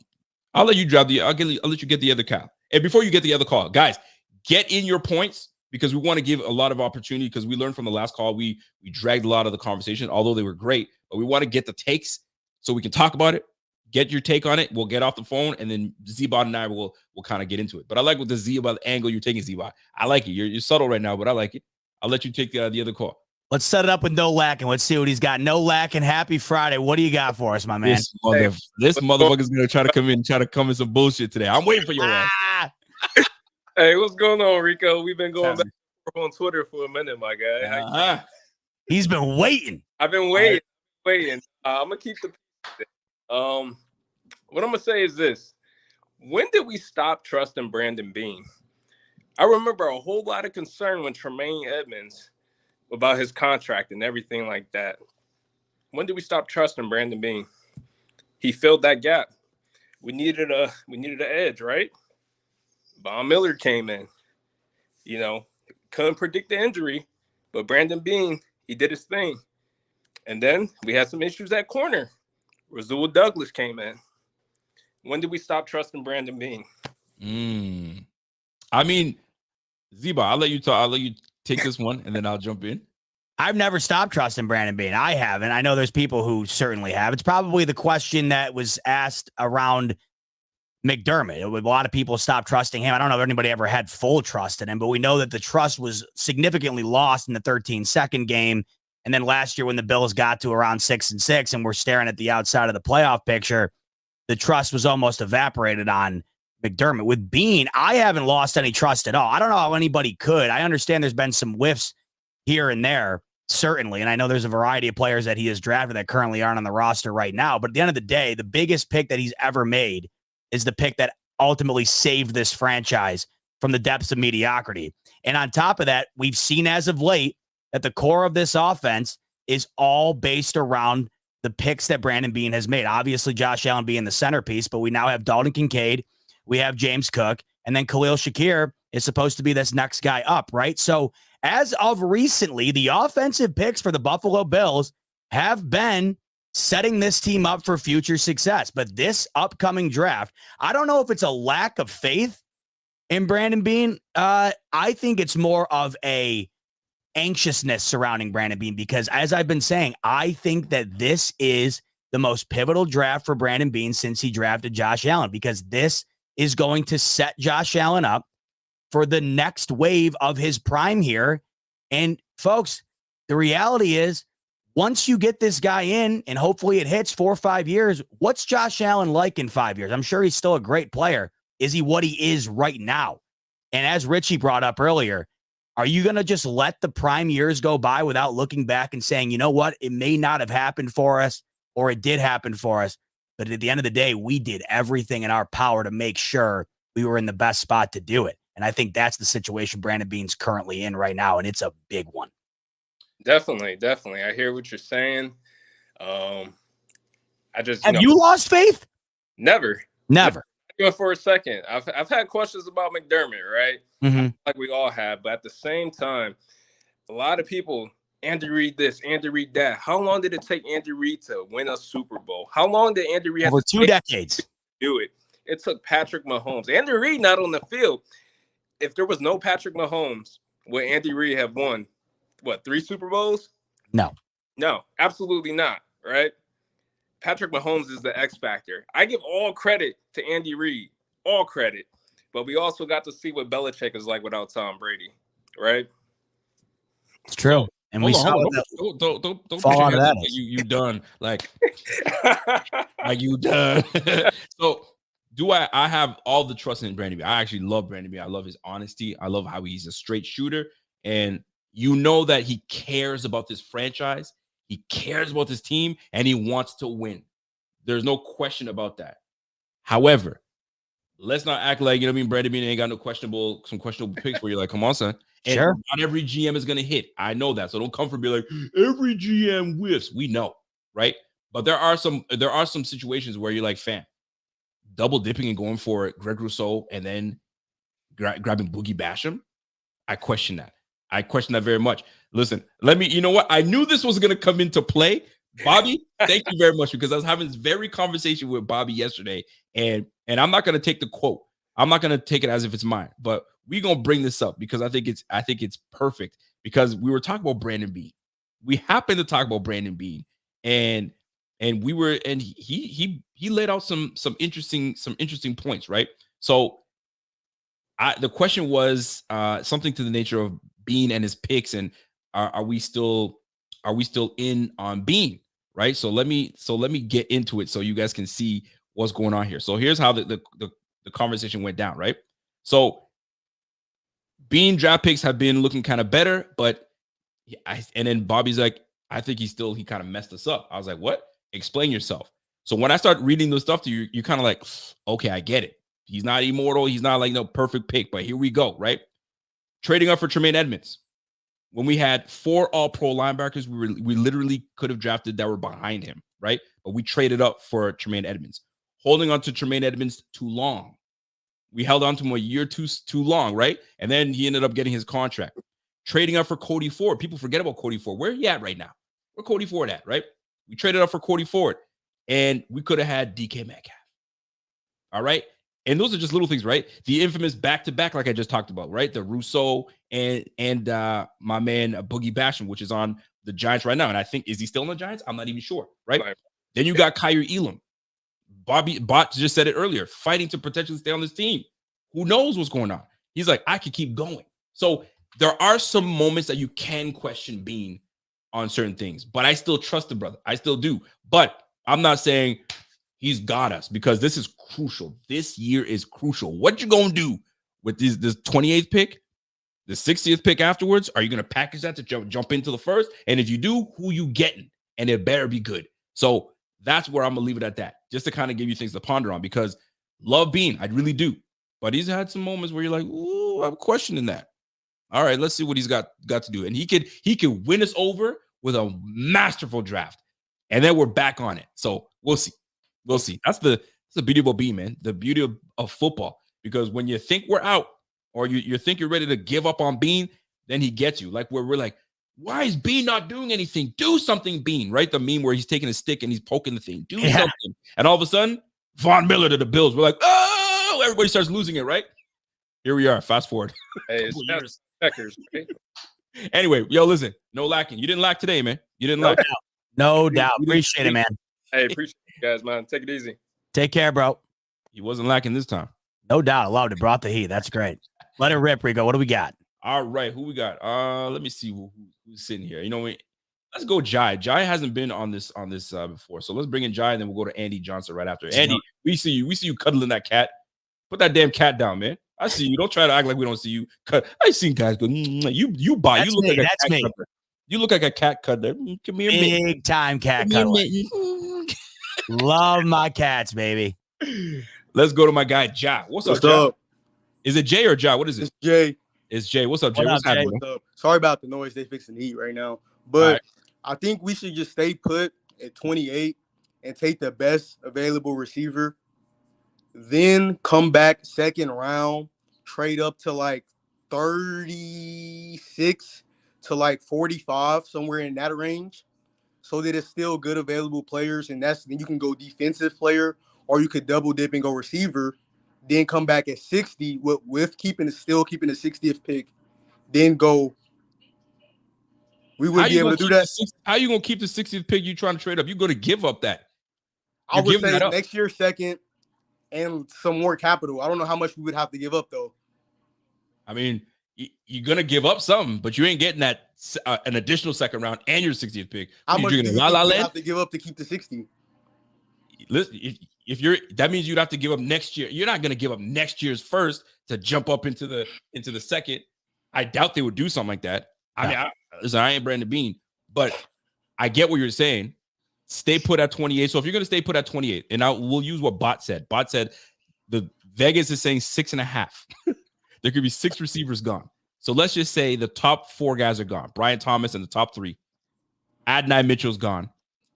let you drop I'll let you get the other call. And before you get the other call, guys, get in your points because we want to give a lot of opportunity because we learned from the last call. We dragged a lot of the conversation, although they were great, but we want to get the takes so we can talk about it. Get your take on it. We'll get off the phone, and then Z-Bot and I will kind of get into it. But I like what the Z-Bot angle you're taking, Z-Bot. I like it. You're subtle right now, but I like it. I'll let you take the other call. Let's set it up with No Lack, and let's see what he's got. No Lack and happy Friday. What do you got for us, my man? This motherfucker's going to try to come in some bullshit today. I'm waiting for your ass. Hey, what's going on, Rico? We've been going back on Twitter for a minute, my guy. He's been waiting. I've been waiting. I'm going to keep the what I'm going to say is this. When did we stop trusting Brandon Beane? I remember a whole lot of concern when Tremaine Edmonds about his contract and everything like that. When did we stop trusting Brandon Beane? He filled that gap. We needed an edge, right? Von Miller came in. You know, couldn't predict the injury, but Brandon Beane, he did his thing. And then we had some issues at corner. Rasul Douglas came in. When did we stop trusting Brandon Beane? I mean, Ziba, I'll let you talk. I'll let you take this one, and then I'll jump in. I've never stopped trusting Brandon Beane. I haven't. I know there's people who certainly have. It's probably the question that was asked around McDermott. A lot of people stopped trusting him. I don't know if anybody ever had full trust in him, but we know that the trust was significantly lost in the 13-second game. And then last year when the Bills got to around 6-6 and we're staring at the outside of the playoff picture, the trust was almost evaporated on McDermott. With Beane, I haven't lost any trust at all. I don't know how anybody could. I understand there's been some whiffs here and there, certainly. And I know there's a variety of players that he has drafted that currently aren't on the roster right now. But at the end of the day, the biggest pick that he's ever made is the pick that ultimately saved this franchise from the depths of mediocrity. And on top of that, we've seen as of late that the core of this offense is all based around the picks that Brandon Beane has made. Obviously, Josh Allen being the centerpiece, but we now have Dalton Kincaid, we have James Cook, and then Khalil Shakir is supposed to be this next guy up, right? So as of recently, the offensive picks for the Buffalo Bills have been setting this team up for future success. But this upcoming draft, I don't know if it's a lack of faith in Brandon Beane. I think it's more of a anxiousness surrounding Brandon Beane because, as I've been saying, I think that this is the most pivotal draft for Brandon Beane since he drafted Josh Allen, because this is going to set Josh Allen up for the next wave of his prime here. And folks, the reality is, once you get this guy in and hopefully it hits 4 or 5 years, what's Josh Allen like in 5 years? I'm sure he's still a great player. Is he what he is right now? And as Richie brought up earlier, are you going to just let the prime years go by without looking back and saying, you know what, it may not have happened for us, or it did happen for us, but at the end of the day, we did everything in our power to make sure we were in the best spot to do it. And I think that's the situation Brandon Beane's currently in right now, and it's a big one. Definitely. I hear what you're saying. Have you lost faith? Never. For a second, I've had questions about McDermott, right? Mm-hmm. Like we all have, but at the same time, a lot of people, Andy Reid this, Andy Reid that. How long did it take Andy Reid to win a Super Bowl? How long did Andy Reid have over to 2 decades to do it? It took Patrick Mahomes. Andy Reid not on the field. If there was no Patrick Mahomes, would Andy Reid have won 3 Super Bowls? No, absolutely not. Right? Patrick Mahomes is the X factor. I give all credit to Andy Reid, all credit. But we also got to see what Belichick is like without Tom Brady, right? It's true. And we saw don't fall out of that. You done like you done. So I have all the trust in Brandon Beane. I actually love Brandon Beane. I love his honesty. I love how he's a straight shooter, and you know that he cares about this franchise. He cares about this team, and he wants to win. There's no question about that. However, let's not act like, you know what I mean, Brandon Beane ain't got some questionable picks where you're like, come on, son. And Sure. not every GM is going to hit. I know that. So don't come for be like, every GM whiffs. We know, right? But there are some situations where you're like, fam, double dipping and going for Greg Rousseau and then grabbing Boogie Basham. I question that. I question that very much. Listen, you know what? I knew this was going to come into play. Bobby, thank you very much, because I was having this very conversation with Bobby yesterday, and I'm not going to take the quote. I'm not going to take it as if it's mine, but we're going to bring this up because I think it's perfect, because we were talking about Brandon Beane. We happened to talk about Brandon Beane, and he laid out some interesting points, right? So the question was something to the nature of Beane and his picks, and are we still in on Beane, right? So let me get into it so you guys can see what's going on here. So here's how the conversation went down, right? So Beane draft picks have been looking kind of better, but and then Bobby's like, I think he kind of messed us up. I was like, what? Explain yourself. So when I start reading the stuff to you, you're kind of like, okay, I get it. He's not immortal. He's not like no perfect pick, but here we go, right? Trading up for Tremaine Edmonds. When we had 4 all-pro linebackers, we literally could have drafted that were behind him, right? But we traded up for Tremaine Edmonds. Holding on to Tremaine Edmonds too long. We held on to him a year too long, right? And then he ended up getting his contract. Trading up for Cody Ford. People forget about Cody Ford. Where he at right now? Where Cody Ford at, right? We traded up for Cody Ford, and we could have had DK Metcalf. All right? And those are just little things, right? The infamous back-to-back, like I just talked about, right? The Rousseau and my man Boogie Basham, which is on the Giants right now. And I think, is he still on the Giants? I'm not even sure, right? Then you got Kyer Elam. Bot just said it earlier, fighting to potentially stay on this team. Who knows what's going on? He's like, I could keep going. So there are some moments that you can question Beane on certain things, but I still trust the brother. I still do. But I'm not saying he's got us, because this is crucial. This year is crucial. What you going to do with this 28th pick, the 60th pick afterwards? Are you going to package that to jump into the first? And if you do, who you getting? And it better be good. So that's where I'm going to leave it at that, just to kind of give you things to ponder on, because love Beane, I really do. But he's had some moments where you're like, ooh, I'm questioning that. All right, let's see what he's got to do. And he could win us over with a masterful draft. And then we're back on it. So we'll see. We'll see. That's the beauty of Beane, man. The beauty of football. Because when you think we're out, or you think you're ready to give up on Beane, then he gets you. Like where we're like, why is Beane not doing anything? Do something, Beane, right? The meme where he's taking a stick and he's poking the thing. Do something. And all of a sudden, Von Miller to the Bills. We're like, oh, everybody starts losing it, right? Here we are. Fast forward. Hey, it's checkers. Right? Anyway, yo, listen, no lacking. You didn't lack today, man. You didn't lack. No doubt. Appreciate it, man. Hey, appreciate you guys, man. Take it easy. Take care, bro. He wasn't lacking this time. No doubt. I loved it. Brought the heat. That's great. Let it rip, Rico. What do we got? All right. Who we got? Let me see who's sitting here. You know what? Let's go Jai. Jai hasn't been on this before. So let's bring in Jai, and then we'll go to Andy Johnson right after. Andy, we see you. We see you cuddling that cat. Put that damn cat down, man. I see you. Don't try to act like we don't see you. I seen guys go, you buy. That's you look me. like a That's cat me. cuddler. You look like a cat cuddler. Come here, big time cat cuddler. Love my cats, baby. Let's go to my guy, Ja. What's up, Ja? Is it Jay or Ja? What is it? It's Jay. It's Jay. What's up, Jay? What What's up, Jay? happening? What's up? Sorry about the noise. They fixing the heat right now. But I think we should just stay put at 28 and take the best available receiver. Then come back second round, trade up to like 36 to like 45, somewhere in that range, so that it's still good available players. And then you can go defensive player, or you could double dip and go receiver. Then come back at 60 with keeping the 60th pick. Then go. We would be able to do that. How you gonna keep the 60th pick? You trying to trade up? You're gonna give up that. I would say next year second and some more capital. I don't know how much we would have to give up though. I mean, you're gonna give up something, but you ain't getting that an additional second round and your 60th pick. How much do you have to give up to keep the 60? Listen, if you're, that means you'd have to give up next year. You're not gonna give up next year's first to jump up into the second. I doubt they would do something like that. I mean, I ain't Brandon Beane, but I get what you're saying. Stay put at 28. So if you're going to stay put at 28, and we'll use what Bot said. Bot said the Vegas is saying 6.5. There could be 6 receivers gone. So let's just say the top 4 guys are gone. Brian Thomas and the top 3. Adonai Mitchell's gone.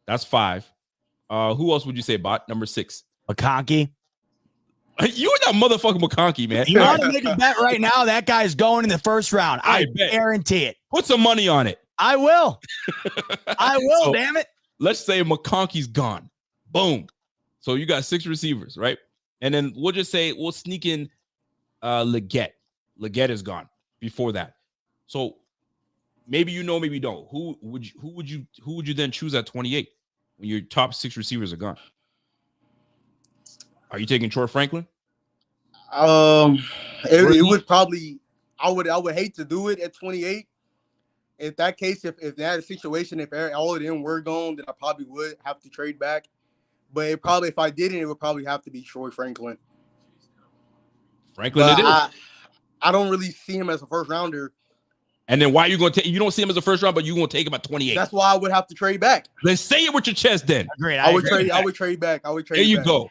That's 5. Who else would you say, Bot? Number 6. McConkey. You and that motherfucking McConkey, man. You want to make a bet right now? That guy's going in the first round. I guarantee it. Put some money on it. I will. I will, So, damn it. Let's say McConkey's gone. Boom. So you got 6 receivers, right? And then we'll just say we'll sneak in Leggett. Leggett is gone before that. So maybe you know, maybe you don't. Who would you then choose at 28 when your top 6 receivers are gone? Are you taking Troy Franklin? It would probably. I would hate to do it at 28. In that case, if that situation, if all of them were gone, then I probably would have to trade back. But if I didn't, it would probably have to be Troy Franklin. Franklin, it is. I don't really see him as a first rounder. And then why are you going to take? You don't see him as a first round, but you going to take him at 28. That's why I would have to trade back. Let's say it with your chest. Then Agreed. I would trade back. there you go.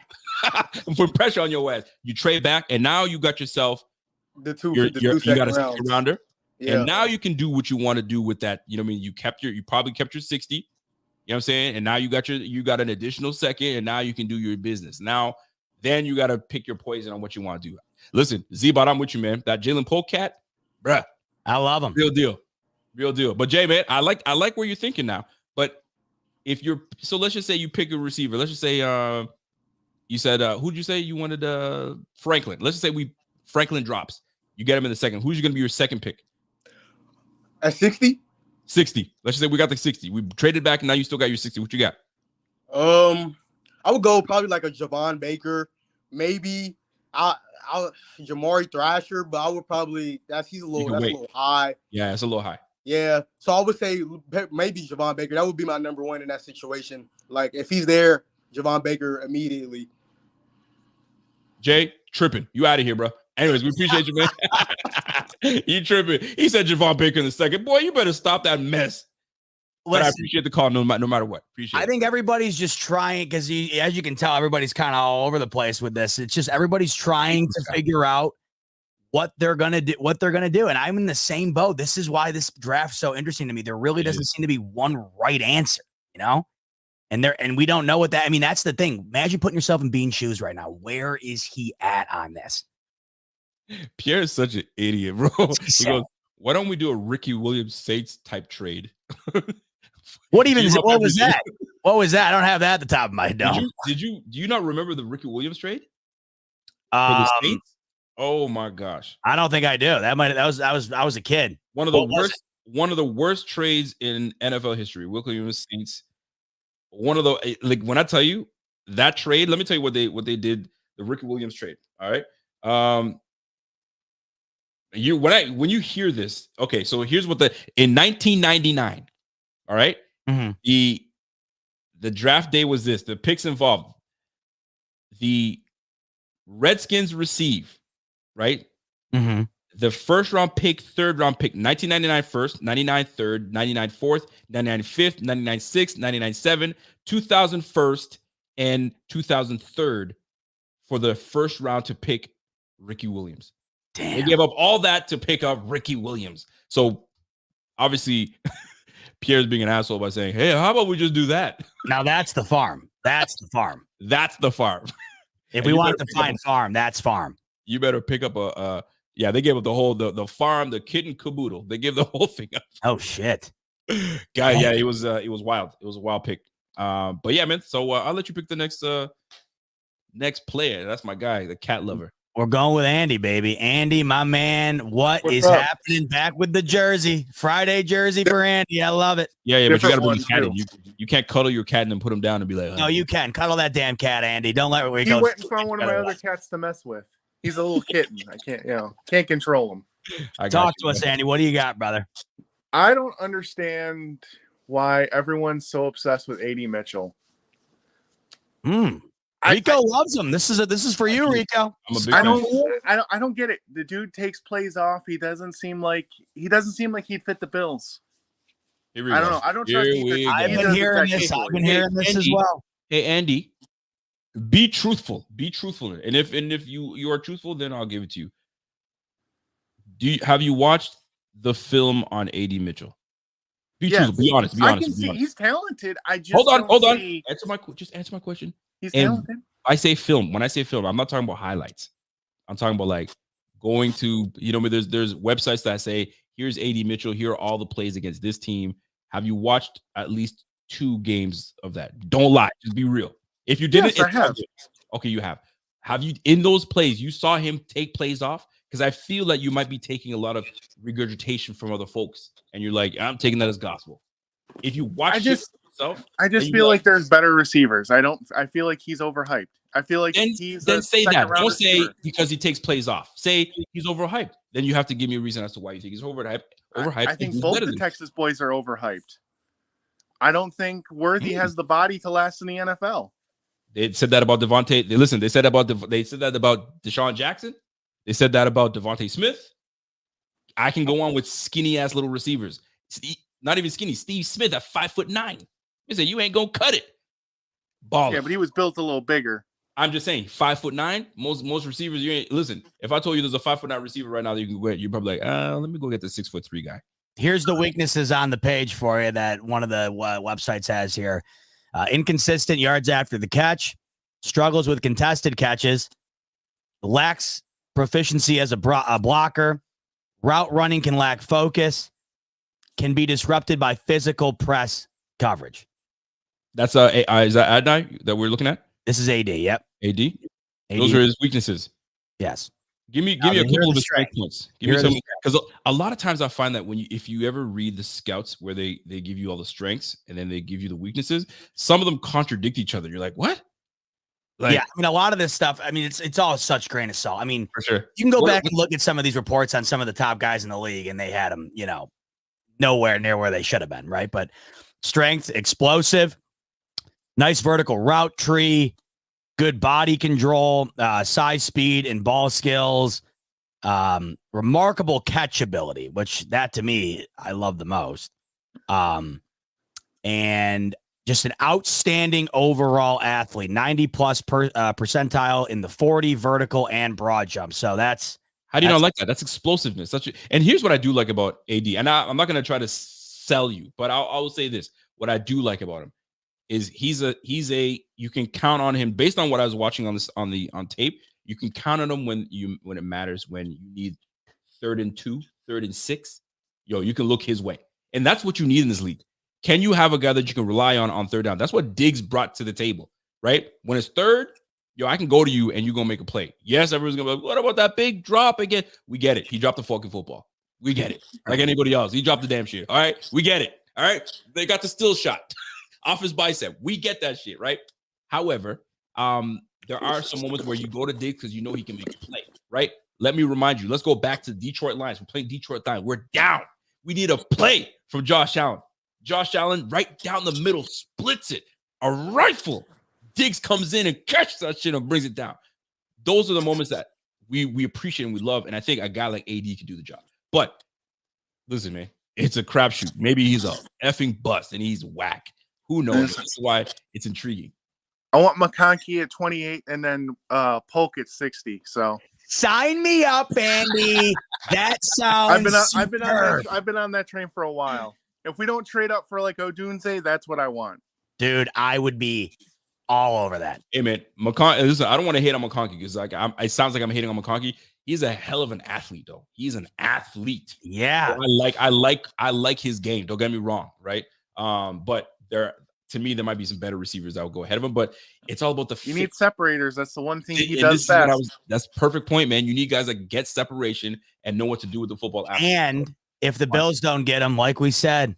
Put pressure on your ass. You trade back, and now you got yourself the two. You got a rounds. second rounder, Yeah. and now you can do what you want to do with that. You know what I mean? You probably kept your 60. You know what I'm saying? And now you got an additional second, and now you can do your business. Now, then you got to pick your poison on what you want to do. Listen, Z-Bot, I'm with you, man. That Jalen Polecat, bruh. I love him. Real deal. But Jay, man, I like where you're thinking now. But so let's just say you pick a receiver. Let's just say you said who'd you say you wanted Franklin. Let's just say Franklin drops. You get him in the second. Who's going to be your second pick? At 60? 60. Let's just say we got the 60. We traded back and now you still got your 60. What you got? I would go probably like a Javon Baker, maybe Jamari Thrasher, but I would probably he's a little high. Yeah, it's a little high. Yeah, so I would say maybe Javon Baker. That would be my number 1 in that situation. Like if he's there, Javon Baker immediately. Jay, tripping. You out of here, bro. Anyways, we appreciate you, man. You tripping. He said Javon Baker in the second. Boy, you better stop that mess. But I appreciate the call no matter what. Appreciate it. I think everybody's just trying because as you can tell, everybody's kind of all over the place with this. It's just everybody's trying to figure out what they're gonna do. And I'm in the same boat. This is why this draft's so interesting to me. There really doesn't seem to be one right answer, you know? And we don't know what that. I mean, that's the thing. Imagine putting yourself in Beane's shoes right now. Where is he at on this? Pierre is such an idiot, bro. He goes, why don't we do a Ricky Williams-Saints type trade? What was that? What was that? I don't have that at the top of my dome. Do you not remember the Ricky Williams trade? For the Saints? Oh my gosh. I don't think I do. I was a kid. One of the worst trades in NFL history. Ricky Williams Saints. One of the when I tell you that trade, let me tell you what they did, the Ricky Williams trade. All right. When you hear this, okay, so here's what in 1999, all right, the draft day was this. The picks involved. The Redskins receive, right? The first round pick, third round pick, 1999 first, 99 third, 99 fourth, 99 fifth, 99 sixth, 99 seventh, 2000 first, and 2000 third for the first round to pick Ricky Williams. Damn. They gave up all that to pick up Ricky Williams. So obviously, Pierre's being an asshole by saying, hey, how about we just do that? Now that's the farm. That's the farm. That's the farm. If we want to find farm, that's farm. You better pick up they gave up the whole, the farm, the kit and caboodle. They gave the whole thing up. Oh, shit. Guy, yeah, it was wild. It was a wild pick. But yeah, man. So I'll let you pick the next player. That's my guy, the cat lover. We're going with Andy, baby. Andy, my man, what's happening back with the jersey? Friday jersey for Andy. I love it. Yeah, but you got to bring the cat in. You can't cuddle your cat and then put him down and be like, oh. No, you can. Cuddle that damn cat, Andy. Don't let Rico. He went and found one of my other cats to mess with. He's a little kitten. I can't control him. Talk to us, Andy. What do you got, brother? I don't understand why everyone's so obsessed with AD Mitchell. Rico loves him. This is for you, Rico. I don't get it. The dude takes plays off. He doesn't seem like he'd fit the Bills. I don't know. I don't trust. I've been hearing this as well. Hey, Andy, Be truthful. Be truthful. And if you are truthful, then I'll give it to you. Have you watched the film on AD Mitchell? Be truthful. Be honest. Be I honest. can see he's talented. I just hold on. see Answer my question. He's And talented. I say film. When I say film, I'm not talking about highlights. I'm talking about like going to, there's websites that say, here's AD Mitchell, here are all the plays against this team. Have you watched at least 2 games of that? Don't lie. Just be real. If you didn't, Yes, I have. Okay, you have. Have you, in those plays, you saw him take plays off? Because I feel that you might be taking a lot of regurgitation from other folks, and you're like, I'm taking that as gospel. If you watch yourself, I just feel like there's better receivers. I feel like he's overhyped. I feel like then he's say that. Don't receiver. say because he takes plays off. Say he's overhyped. Then you have to give me a reason as to why you think he's overhyped. I think both the Texas boys are overhyped. I don't think Worthy has the body to last in the NFL. They said that about Devontae. They said that about Deshaun Jackson. They said that about Devontae Smith. I can go on with skinny ass little receivers. Not even skinny. Steve Smith at 5'9". They said you ain't gonna cut it. Baller. Yeah, but he was built a little bigger. I'm just saying, 5'9". Most receivers, you ain't listen. If I told you there's a 5'9" receiver right now that you can get, you're probably like, let me go get the 6'3" guy. Here's the weaknesses on the page for you that one of the websites has here. Inconsistent yards after the catch, struggles with contested catches, lacks proficiency as a blocker, route running can lack focus, can be disrupted by physical press coverage. That's is that Adnai that we're looking at? This is AD. Yep. AD. Those are his weaknesses. Yes. Give me a couple of the strength points. Give me some, because a lot of times I find that if you ever read the scouts where they give you all the strengths and then they give you the weaknesses, some of them contradict each other. You're like, what? Like, yeah, I mean, a lot of this stuff, I mean, it's all such grain of salt. I mean, for sure. You can go back and look at some of these reports on some of the top guys in the league, and they had them, nowhere near where they should have been, right? But strength, explosive, nice vertical route tree, good body control, size, speed, and ball skills, remarkable catchability, which that to me, I love the most. And just an outstanding overall athlete, 90 plus percentile in the 40 vertical and broad jump. So how do you not like that? That's explosiveness. And here's what I do like about AD. And I'm not going to try to sell you, but I will say this. What I do like about him is he's a you can count on him based on what I was watching on tape. You can count on him when it matters, when you need 3rd and 2, 3rd and 6. You can look his way. And that's what you need in this league. Can you have a guy that you can rely on 3rd down? That's what Diggs brought to the table, right? When it's 3rd, I can go to you and you're going to make a play. Yes, everyone's going to be like, what about that big drop again? We get it. He dropped the fucking football. We get it. Like anybody else. He dropped the damn shit. All right? We get it. All right? They got the still shot off his bicep. We get that shit, right? However, there are some moments where you go to Diggs because you know he can make a play, right? Let me remind you. Let's go back to Detroit Lions. We're playing Detroit Lions. We're down. We need a play from Josh Allen. Josh Allen right down the middle, splits it. A rifle. Diggs comes in and catches that shit and brings it down. Those are the moments that we appreciate and we love. And I think a guy like AD can do the job. But listen, man, it's a crapshoot. Maybe he's a effing bust and he's whack. Who knows? That's why it's intriguing. I want McConkey at 28 and then Polk at 60. So sign me up, Andy. That sounds. I've been on that train for a while. If we don't trade up for like Odunze, that's what I want. Dude, I would be all over that. Hey man, listen, I don't want to hate on McConkey because it sounds like I'm hating on McConkey. He's a hell of an athlete, though. He's an athlete. Yeah. So I like his game. Don't get me wrong, right? But to me, there might be some better receivers that will go ahead of him. But it's all about the fit. You need separators. That's the one thing he does best. That's perfect point, man. You need guys that get separation and know what to do with the football. And if the Bills don't get him, like we said,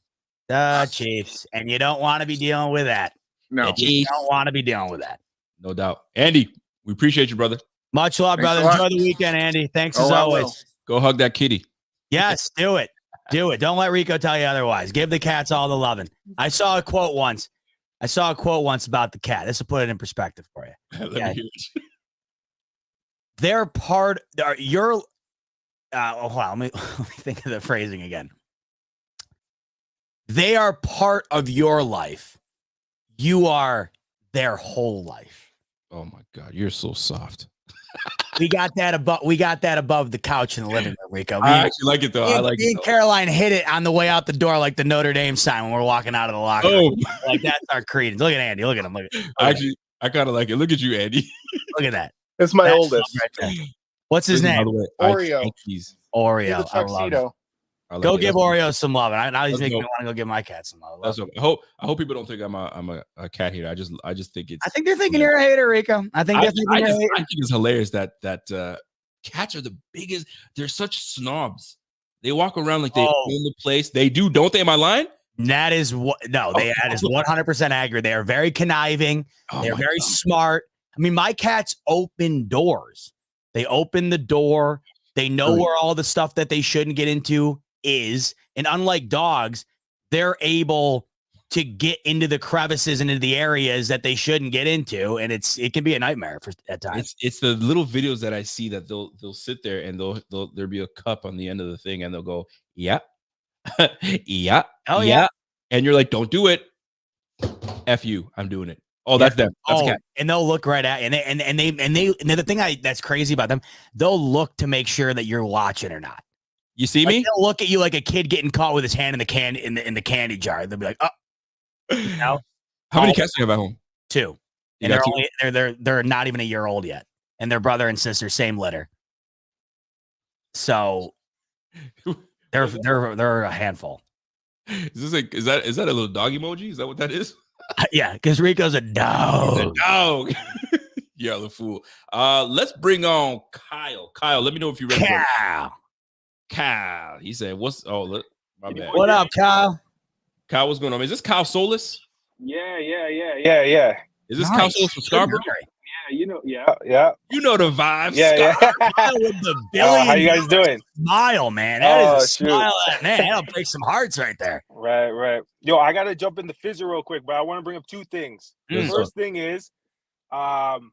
the Chiefs, and you don't want to be dealing with that. No, you don't want to be dealing with that. No doubt. Andy, we appreciate you, brother. Much love, brother. Enjoy the weekend, Andy. Thanks as always. Go hug that kitty. Yes, do it. Do it. Don't let Rico tell you otherwise. Give the cats all the loving. I saw a quote once about the cat. This will put it in perspective for you. Let me hear it. They're part. You're. Hold on. Let me think of the phrasing again. They are part of your life. You are their whole life. Oh my God, you're so soft. We got that above the couch in the living room, Rico. I actually like it though. I like me it. and Caroline hit it on the way out the door like the Notre Dame sign when we're walking out of the locker room. Like that's our credence. Look at Andy. Look at him. Actually, I kind of like it. Look at you, Andy. Look at that. It's my That's oldest. right there. What's his name? Oreo. Oreo. The tuxedo. Go give Oreo some love. Now he's making me want to go give my cat some love. That's what, I hope people don't think I'm a cat hater. I just think it's. I think they're thinking you're a hater, Rico. I think I think it's hilarious that cats are the biggest. They're such snobs. They walk around like they own the place. They do, don't they? Am I lying? That is what. No, that is 100% accurate. They are very conniving. They're very smart. I mean, my cats open doors. They open the door. They know where all the stuff that they shouldn't get into is. And unlike dogs, they're able to get into the crevices and into the areas that they shouldn't get into. And it can be a nightmare at times. It's the little videos that I see that they'll sit there and there'll be a cup on the end of the thing and they'll go, yeah, yeah, oh yeah. And you're like, don't do it. F you, I'm doing it. Oh, that's them. That's a cat. And they'll look right at you. And the thing that's crazy about them, they'll look to make sure that you're watching or not. You see me? They'll look at you like a kid getting caught with his hand in the candy jar. They'll be like, oh, you know? How many cats do you have at home? 2. And they're not even a year old yet. And their brother and sister, same litter. So they're a handful. Is that a little dog emoji? Is that what that is? Yeah, because Rico's a dog. He's a dog. Yeah, the fool. Let's bring on Kyle. Kyle, let me know if you're ready. Kyle. He said, look, my bad. What up, Kyle? Kyle, what's going on? Is this Kyle Solis? Yeah. Is this Kyle Solis from Scarborough? Yeah, yeah. You know the vibes. Yeah. With the billion how you guys doing? Smile, man. That is a shoot. smile. Man, that'll break some hearts right there. Right. Yo, I gotta jump in the fizzer real quick, but I want to bring up 2 things. The first thing is, if I'm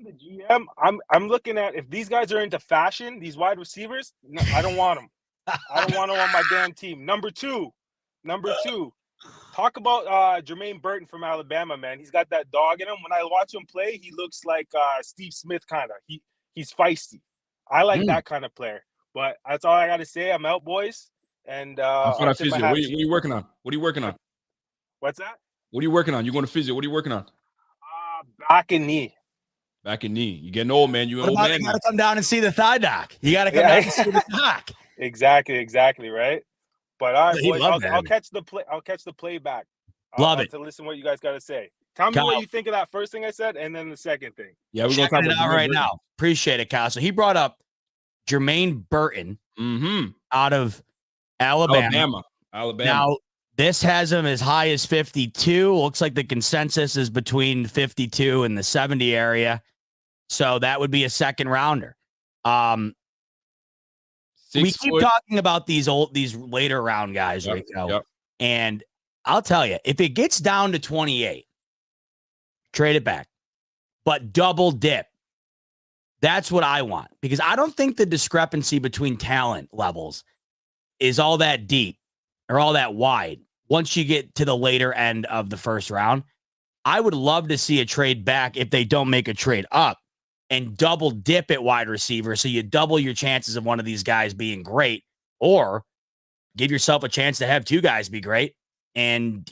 the GM, I'm looking at if these guys are into fashion, these wide receivers. No, I don't want them. I don't want them on my damn team. Number two. Talk about Jermaine Burton from Alabama, man. He's got that dog in him. When I watch him play, he looks like Steve Smith kind of. He's feisty. I like that kind of player. But that's all I got to say. I'm out, boys. And what are you working on? What are you working on? What's that? What are you working on? You going to physio? What are you working on? Back and knee. Back and knee. You getting old, man. You You got to come down and see the thigh doc. You got to come down and see the doc. Exactly, right? But all right, boys, I'll catch the play. I'll catch the playback. Love it. To listen to what you guys got to say. Tell me what you think of that first thing I said, and then the second thing. Yeah, we're going to talk about it out right now. Appreciate it, Kyle. So he brought up Jermaine Burton out of Alabama. Now, this has him as high as 52. Looks like the consensus is between 52 and the 70 area. So that would be a second rounder. We keep talking about these later round guys, Rico. And I'll tell you, if it gets down to 28, trade it back, but double dip. That's what I want, because I don't think the discrepancy between talent levels is all that deep or all that wide. Once you get to the later end of the first round, I would love to see a trade back if they don't make a trade up and double dip at wide receiver. So you double your chances of one of these guys being great, or give yourself a chance to have 2 guys be great. And,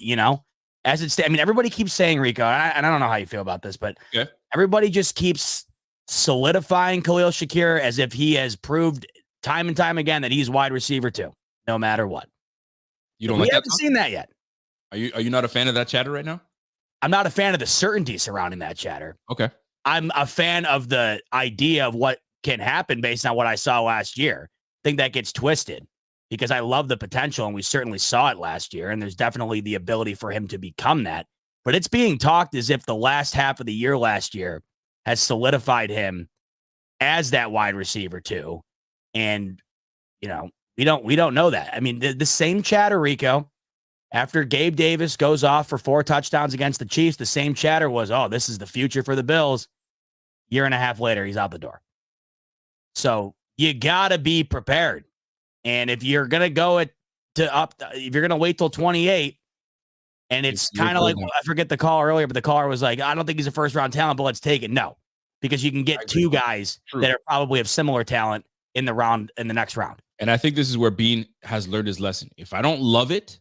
as it's, everybody keeps saying, Rico, and I don't know how you feel about this, but everybody just keeps solidifying Khalil Shakir as if he has proved time and time again that he's wide receiver 2, no matter what. You don't we like haven't seen that yet. Are you not a fan of that chatter right now? I'm not a fan of the certainty surrounding that chatter. Okay. I'm a fan of the idea of what can happen based on what I saw last year. I think that gets twisted because I love the potential, and we certainly saw it last year, and there's definitely the ability for him to become that. But it's being talked as if the last half of the year last year has solidified him as that wide receiver too. And, we don't know that. I mean, the same chatter, Rico, after Gabe Davis goes off for 4 touchdowns against the Chiefs, the same chatter was, this is the future for the Bills. Year and a half later, he's out the door. So you got to be prepared. And if you're going to go if you're going to wait till 28, And it's kind of like, I forget the call earlier, but the caller was like, I don't think he's a first round talent, but let's take it. No, because you can get two guys that are probably of similar talent in the next round. And I think this is where Beane has learned his lesson. If I don't love it,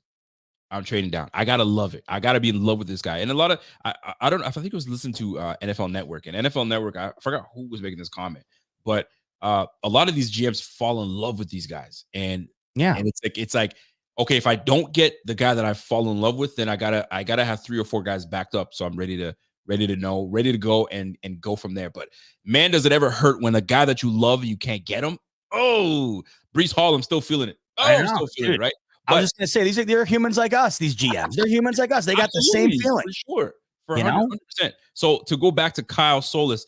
I'm trading down. I got to love it. I got to be in love with this guy. And a lot of, I think it was listening to NFL Network, and NFL Network, I forgot who was making this comment, but a lot of these GMs fall in love with these guys. And it's like, okay, if I don't get the guy that I fall in love with, then I gotta have 3 or 4 guys backed up. So I'm ready to go and go from there. But man, does it ever hurt when a guy that you love, you can't get him? Oh, Breece Hall, I'm still feeling it. I'm still feeling it, right? But I was just gonna say they're humans like us. These GMs, they're humans like us. They got the same feeling, for sure, for 100%. So to go back to Kyle Solis,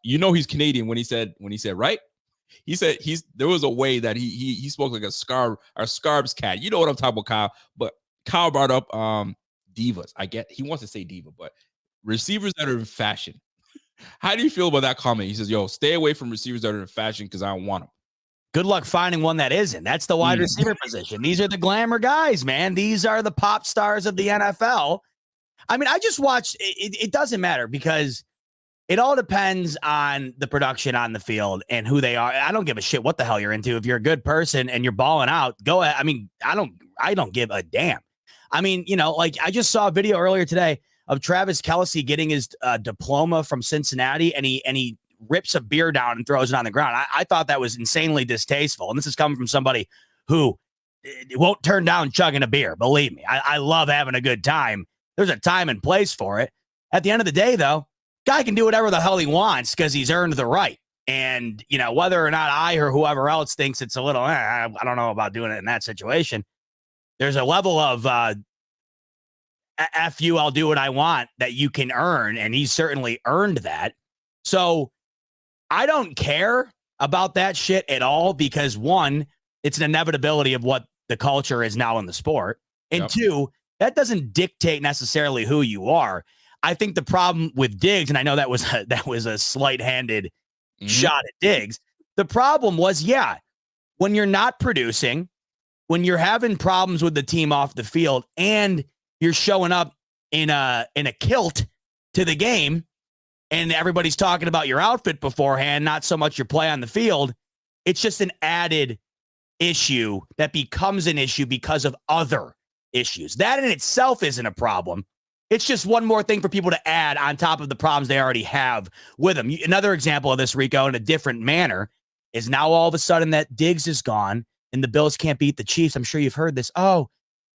he's Canadian when he said right. He said there was a way that he spoke like a Scarb's cat. You know what I'm talking about, Kyle. But Kyle brought up divas. I get he wants to say diva, but receivers that are in fashion. How do you feel about that comment? He says, "Yo, stay away from receivers that are in fashion because I don't want them." Good luck finding one that isn't. That's the wide receiver position. These are the glamour guys, man. These are the pop stars of the NFL. I mean, I just watched. It doesn't matter because it all depends on the production on the field and who they are. I don't give a shit what the hell you're into. If you're a good person and you're balling out, go ahead. I mean, I don't give a damn. I mean, like I just saw a video earlier today of Travis Kelce getting his diploma from Cincinnati, and he rips a beer down and throws it on the ground. I thought that was insanely distasteful. And this is coming from somebody who won't turn down chugging a beer. Believe me, I love having a good time. There's a time and place for it. At the end of the day, though, guy can do whatever the hell he wants because he's earned the right. And, whether or not I or whoever else thinks it's a little, I don't know about doing it in that situation. There's a level of F you, I'll do what I want that you can earn. And he's certainly earned that. So I don't care about that shit at all because, one, it's an inevitability of what the culture is now in the sport. And two, that doesn't dictate necessarily who you are. I think the problem with Diggs, and I know that was a slight-handed shot at Diggs. The problem was, when you're not producing, when you're having problems with the team off the field, and you're showing up in a kilt to the game, and everybody's talking about your outfit beforehand, not so much your play on the field. It's just an added issue that becomes an issue because of other issues. That in itself isn't a problem. It's just one more thing for people to add on top of the problems they already have with them. Another example of this, Rico, in a different manner, is now all of a sudden that Diggs is gone and the Bills can't beat the Chiefs. I'm sure you've heard this. Oh,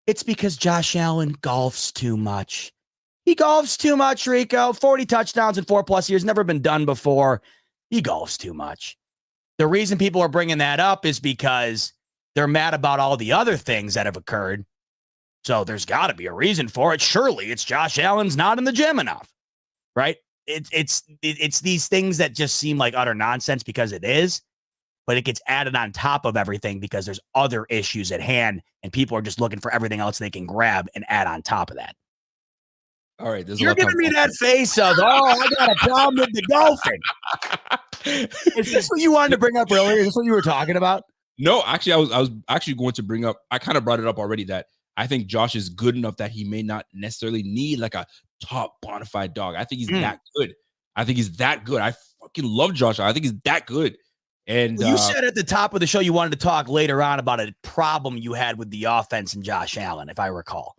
it's because Josh Allen golfs too much. He golfs too much, Rico. 40 touchdowns in 4+ years, never been done before. He golfs too much. The reason people are bringing that up is because they're mad about all the other things that have occurred. So there's got to be a reason for it. Surely it's Josh Allen's not in the gym enough, right? It's these things that just seem like utter nonsense because it is, but it gets added on top of everything because there's other issues at hand, and people are just looking for everything else they can grab and add on top of that. All right, you're giving me that face of, I got a problem with the golfing. Is this what you wanted to bring up earlier? Is this what you were talking about? No, actually, I was actually going to bring up. I kind of brought it up already that I think Josh is good enough that he may not necessarily need like a top bona fide dog. I think he's that good. I think he's that good. I fucking love Josh. I think he's that good. And you said at the top of the show you wanted to talk later on about a problem you had with the offense and Josh Allen, if I recall.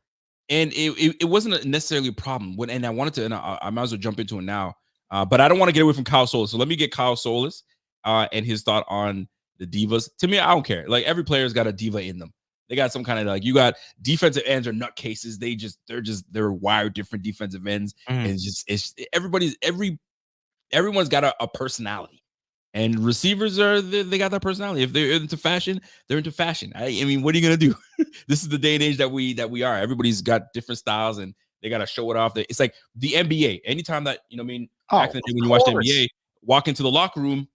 And it wasn't necessarily a problem. And I wanted to, and I might as well jump into it now. But I don't want to get away from Kyle Solis. So let me get Kyle Solis and his thought on the divas. To me, I don't care. Like every player's got a diva in them. They got some kind of like, you got defensive ends or nutcases. They're wired different defensive ends. And everyone's got a personality. And receivers they got that personality. If they're into fashion, they're into fashion. I mean, what are you gonna do? This is the day and age that we are. Everybody's got different styles and they gotta show it off. It's like the NBA. Anytime that back in the day when you watched the NBA, walk into the locker room,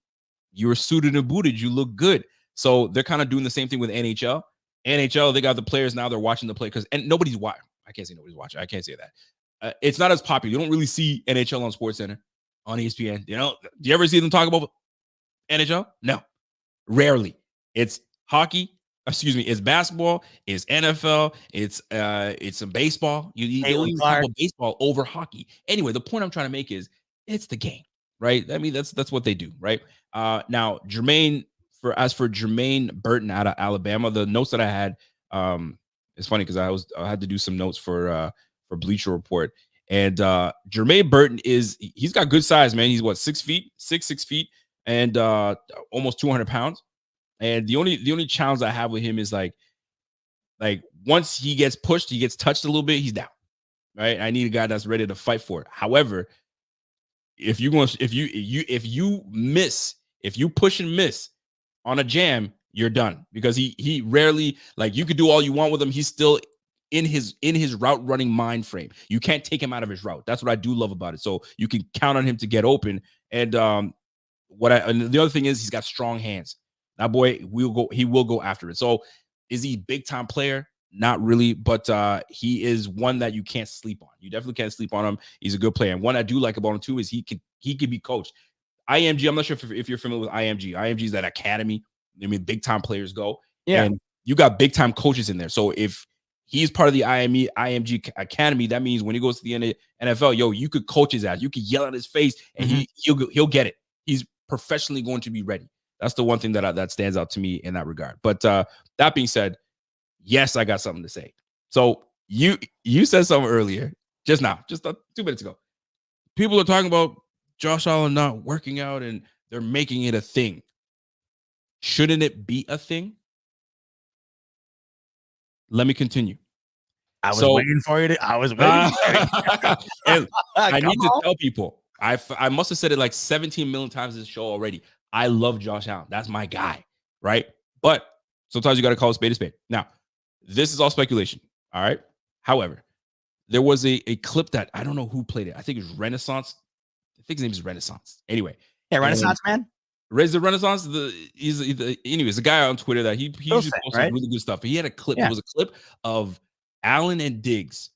you were suited and booted, you look good. So they're kind of doing the same thing with NHL. NHL, they got the players now. They're watching the play and nobody's watching. I can't say nobody's watching. I can't say that. It's not as popular. You don't really see NHL on SportsCenter, on ESPN. Do you ever see them talk about NHL? No, rarely. It's hockey excuse me, it's basketball, it's NFL, it's some baseball. You don't even talk about baseball over hockey. Anyway, the point I'm trying to make is it's the game, right? I mean, that's what they do, right? Now Jermaine, as for Jermaine Burton out of Alabama, the notes that I had, it's funny because I had to do some notes for Bleacher Report. And Jermaine Burton he's got good size, man. He's what, 6 feet, 6 feet, and almost 200 pounds. And the only challenge I have with him is like once he gets pushed, he gets touched a little bit, he's down. Right? I need a guy that's ready to fight for it. However, if you push and miss on a jam, you're done, because he rarely, like, you could do all you want with him, he's still in his route running mind frame. You can't take him out of his route. That's what I do love about it. So you can count on him to get open. And and the other thing is he's got strong hands. That boy he will go after it. So is he big time player? Not really, but he is one that you can't sleep on. You definitely can't sleep on him. He's a good player. And one I do like about him too is he could be coached. IMG, I'm not sure if you're familiar with IMG. IMG is that academy. I mean, big time players go. Yeah. And you got big time coaches in there. So if he's part of the IMG academy, that means when he goes to the NFL, you could coach his ass. You could yell at his face, and he'll get it. He's professionally going to be ready. That's the one thing that stands out to me in that regard. But that being said, yes, I got something to say. So you said something earlier, just 2 minutes ago. People are talking about Josh Allen not working out, and they're making it a thing. Shouldn't it be a thing? Let me continue. I was waiting for you to. I was waiting. And I need to tell people. I must have said it like 17 million times this show already. I love Josh Allen. That's my guy, right? But sometimes you got to call a spade a spade. Now, this is all speculation, all right? However, there was a clip that I don't know who played it. I think it was Renaissance. I think his name is Renaissance. Anyway. Yeah, Renaissance Man? Raise the Renaissance. Anyways, a guy on Twitter that he usually posts really good stuff. But he had a clip. Yeah. It was a clip of Allen and Diggs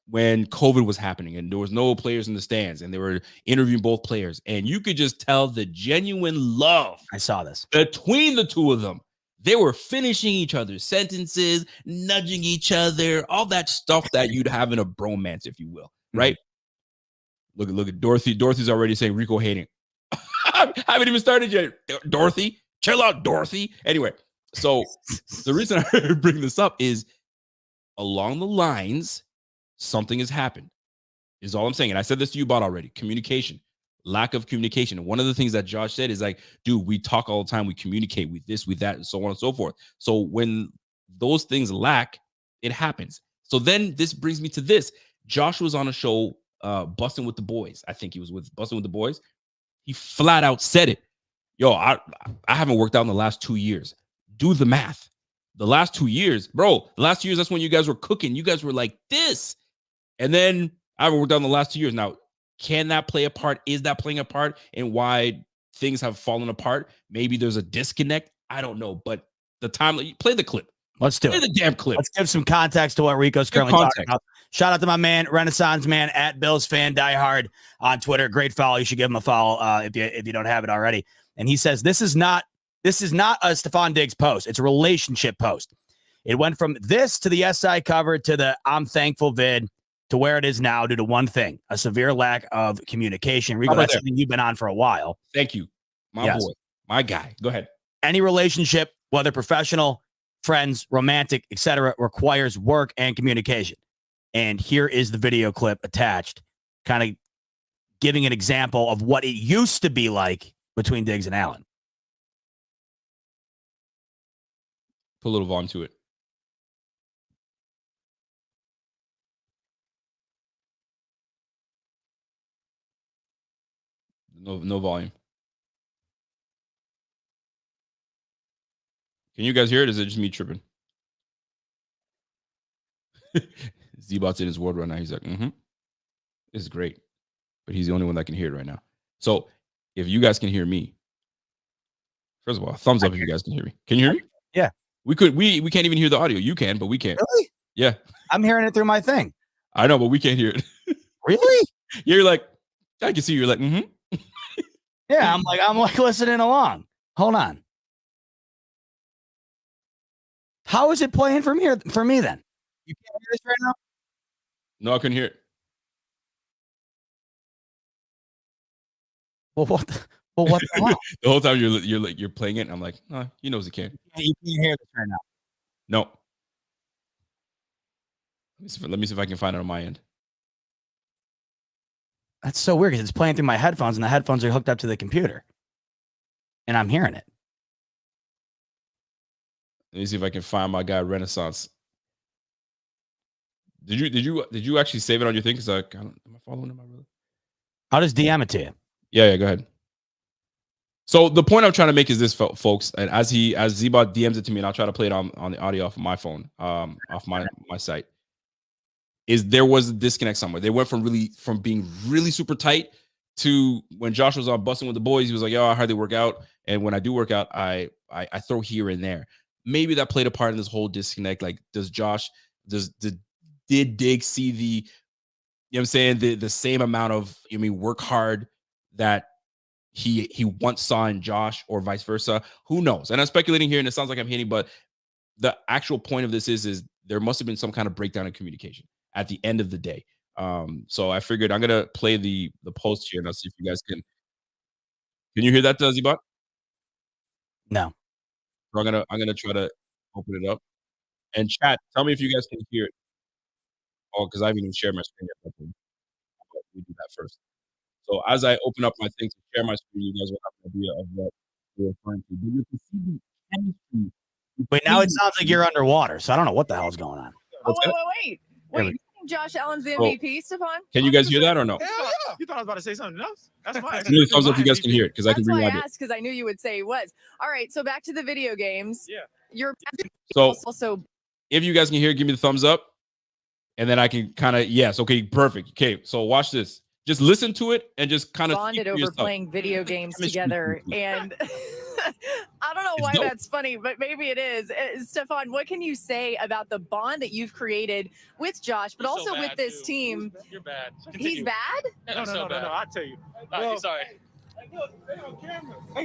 when COVID was happening and there was no players in the stands, and they were interviewing both players, and you could just tell the genuine love. I saw this between the two of them. They were finishing each other's sentences, nudging each other, all that stuff that you'd have in a bromance, if you will, right? Look at Dorothy. Dorothy's already saying Rico hating. I haven't even started yet. Dorothy, chill out, Dorothy. Anyway, so the reason I bring this up is along the lines, something has happened, is all I'm saying. And I said this to you about already. Communication, lack of communication. And one of the things that Josh said is like, dude, we talk all the time. We communicate with this, with that, and so on and so forth. So when those things lack, it happens. So then this brings me to this. Josh was on a show, Busting with the Boys. I think he was with Busting with the Boys. He flat out said it. Yo, I haven't worked out in the last 2 years. Do the math. The last 2 years, bro, the last 2 years, that's when you guys were cooking. You guys were like this. And then I haven't worked out in the last 2 years. Now, can that play a part? Is that playing a part in why things have fallen apart? Maybe there's a disconnect. I don't know. But the time, play the clip. Let's do it. Play the damn clip. Let's give some context to what Rico's currently talking about. Shout out to my man, Renaissance Man at Bills Fan Diehard on Twitter. Great follow. You should give him a follow if you don't have it already. And he says this is not a Stefon Diggs post. It's a relationship post. It went from this to the SI cover to the I'm thankful vid to where it is now due to one thing, a severe lack of communication. Rico, that's something you've been on for a while. Thank you. My boy, my guy. Go ahead. Any relationship, whether professional, friends, romantic, etc., requires work and communication. And here is the video clip attached, kind of giving an example of what it used to be like between Diggs and Allen. Put a little volume to it. No volume. Can you guys hear it? Or is it just me tripping? Z-Bot's in his world right now. He's like, this is great. But he's the only one that can hear it right now. So if you guys can hear me, first of all, thumbs up if you guys can hear me. Can you hear me? Yeah. We can't even hear the audio. You can, but we can't. Really? Yeah. I'm hearing it through my thing. I know, but we can't hear it. Really? You're like, I can see you're like, Yeah, I'm like listening along. Hold on. How is it playing from here for me then? You can't hear this right now? No, I couldn't hear it. Well, what the hell? The whole time you're playing it, and I'm like, oh, he knows he can. You can't hear this right now. No. Let me see if I can find it on my end. That's so weird because it's playing through my headphones, and the headphones are hooked up to the computer, and I'm hearing it. Let me see if I can find my guy Renaissance. Did you actually save it on your thing? Because am I following him? Really? I'll just DM it to you. Yeah, go ahead. So the point I'm trying to make is this, folks, and as Zebot DMs it to me, and I'll try to play it on the audio off of my phone, off my site, is there was a disconnect somewhere. They went from being really super tight to when Josh was on busting with the boys, he was like, yo, I hardly work out. And when I do work out, I throw here and there. Maybe that played a part in this whole disconnect. Like, did Diggs see the, you know what I'm saying, the same amount of, work hard that he once saw in Josh, or vice versa? Who knows? And I'm speculating here, and it sounds like I'm hitting, but the actual point of this is there must have been some kind of breakdown in communication at the end of the day. So I figured I'm gonna play the post here, and I'll see if you guys can you hear that, Zebot? No. So I'm gonna try to open it up. And chat, tell me if you guys can hear it. Oh, because I haven't even shared my screen yet. We do that first. So as I open up my thing to share my screen, you guys will have an idea of what we're referring to. But you can see the chemistry. Wait, now it sounds like you're underwater, so I don't know what the hell's going on. Wait. You think Josh Allen's the MVP, Stefon? Can you guys hear that or no? Yeah. You thought I was about to say something else? That's fine. Give me the thumbs up if you guys can hear it, because I can That's why rewind I it. asked, because I knew you would say he was. All right, so back to the video games. Yeah. You're So also, if you guys can hear it, give me the thumbs up. And then I can kind of, yes, okay, perfect. Okay, so watch this. Just listen to it and just kind of bonded over playing video games together. And I don't know why that's funny, but maybe it is. Stefon, what can you say about the bond that you've created with Josh, but also with this team? You're bad. He's bad? No, I'll tell you. Well, sorry.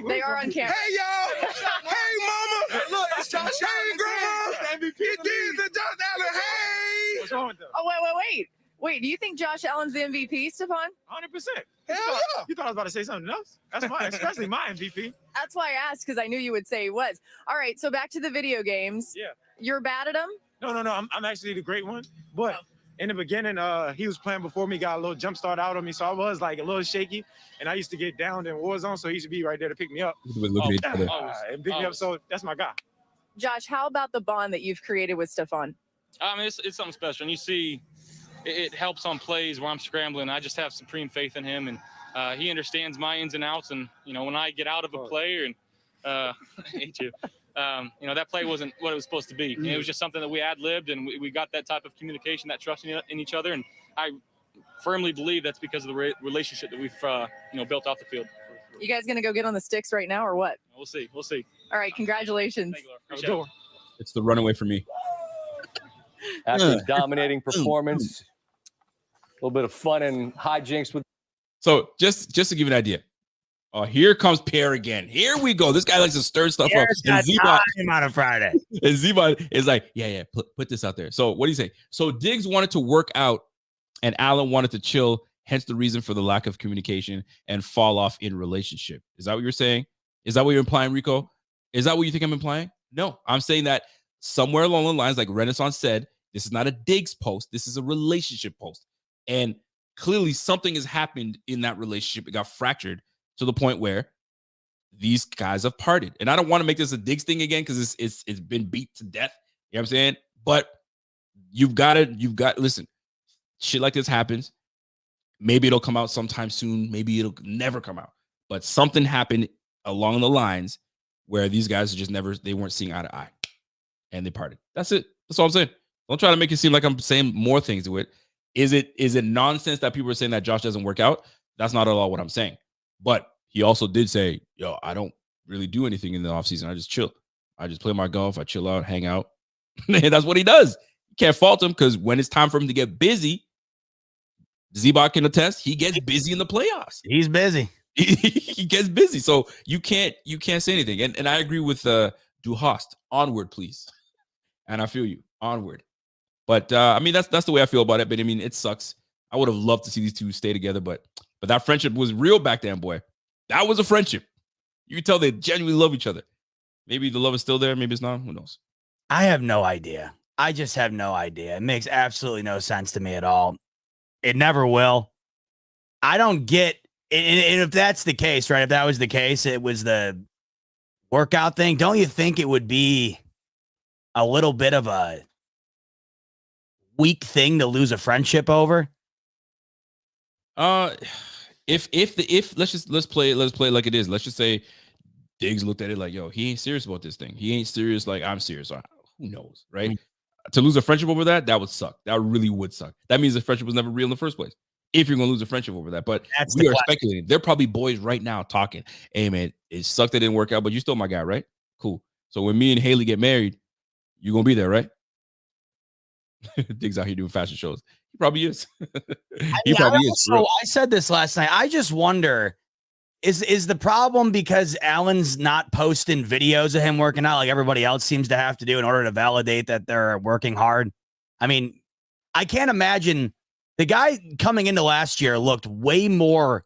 They are on camera. Hey, y'all. Hey, mama. Look, it's Josh Allen, grandma. It is the Josh Allen. Hey. What's wrong with them? Oh, wait. Do you think Josh Allen's the MVP, Stefon? 100%. Hell yeah. You thought I was about to say something else? That's fine, especially my MVP. That's why I asked, because I knew you would say he was. All right, so back to the video games. Yeah. You're bad at them? No. I'm actually the great one. But in the beginning, he was playing before me, got a little jump start out on me, so I was like a little shaky. And I used to get downed in Warzone, so he should be right there to pick me up. And pick me up, so that's my guy. Josh, how about the bond that you've created with Stefon? I mean, it's something special. And you see, it helps on plays where I'm scrambling. I just have supreme faith in him, and he understands my ins and outs. And, when I get out of a play, and I hate you, that play wasn't what it was supposed to be. It was just something that we ad-libbed, and we got that type of communication, that trust in each other. And I firmly believe that's because of the relationship that we've, built off the field. You guys going to go get on the sticks right now or what? We'll see. All right, congratulations. Thank you, It's the runaway for me. After a dominating performance, a little bit of fun and hijinks with. So just to give you an idea. Oh, here comes Pierre again. Here we go. This guy likes to stir stuff up. And Zebot on a Friday. And Zebot is like, yeah, put this out there. So what do you say? So Diggs wanted to work out and Allen wanted to chill, hence the reason for the lack of communication and fall off in relationship. Is that what you're saying? Is that what you're implying, Rico? Is that what you think I'm implying? No, I'm saying that somewhere along the lines, like Renaissance said, this is not a Diggs post. This is a relationship post. And clearly something has happened in that relationship. It got fractured to the point where these guys have parted. And I don't want to make this a Diggs thing again because it's been beat to death. You know what I'm saying? But listen, shit like this happens. Maybe it'll come out sometime soon. Maybe it'll never come out. But something happened along the lines where these guys are just they weren't seeing eye to eye. And they parted. That's it. That's all I'm saying. Don't try to make it seem like I'm saying more things to it. Is it nonsense that people are saying that Josh doesn't work out? That's not at all what I'm saying. But he also did say, yo, I don't really do anything in the offseason. I just chill. I just play my golf. I chill out, hang out. And that's what he does. You can't fault him because when it's time for him to get busy, Zebot can attest, he gets busy in the playoffs. He's busy. He gets busy. So you can't say anything. And I agree with Duhast. Onward, please. And I feel you. Onward. But I mean, that's the way I feel about it. But I mean, it sucks. I would have loved to see these two stay together, but that friendship was real back then, boy. That was a friendship. You can tell they genuinely love each other. Maybe the love is still there. Maybe it's not. Who knows? I have no idea. I just have no idea. It makes absolutely no sense to me at all. It never will. I don't get, and if that's the case, right? If that was the case, it was the workout thing. Don't you think it would be a little bit of a weak thing to lose a friendship over? If let's play it like it is. Let's just say Diggs looked at it like, yo, he ain't serious about this thing. He ain't serious like I'm serious. Or who knows, right? Mm-hmm. To lose a friendship over that would suck. That really would suck. That means the friendship was never real in the first place. If you're gonna lose a friendship over that, but we are speculating. They're probably boys right now talking. Hey man, it sucked that it didn't work out, but you're still my guy, right? Cool. So when me and Haley get married, you're gonna be there, right? Diggs out here doing fashion shows. He probably is. I said this last night. I just wonder, is the problem because Allen's not posting videos of him working out like everybody else seems to have to do in order to validate that they're working hard? I mean, I can't imagine. The guy coming into last year looked way more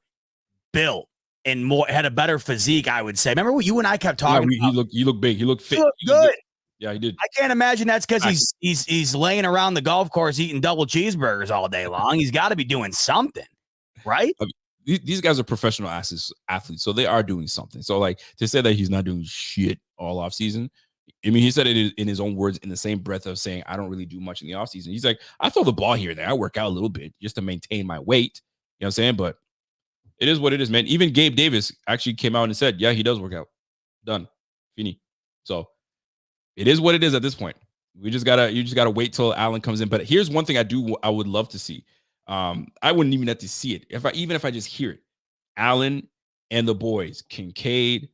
built and had a better physique, I would say. Remember what you and I kept talking about? He looked big. He looked fit. He looked good. Yeah, he did. I can't imagine that's because he's laying around the golf course eating double cheeseburgers all day long. He's got to be doing something, right? These guys are professional athletes, so they are doing something. So, like, to say that he's not doing shit all off season, I mean, he said it in his own words in the same breath of saying, I don't really do much in the offseason. He's like, I throw the ball here and there. I work out a little bit just to maintain my weight. You know what I'm saying? But it is what it is, man. Even Gabe Davis actually came out and said, yeah, he does work out. Done. Fini. So it is what it is at this point. You just gotta wait till Allen comes in. But here's one thing I would love to see. I wouldn't even have to see it. If I just hear it. Allen and the boys, Kincaid,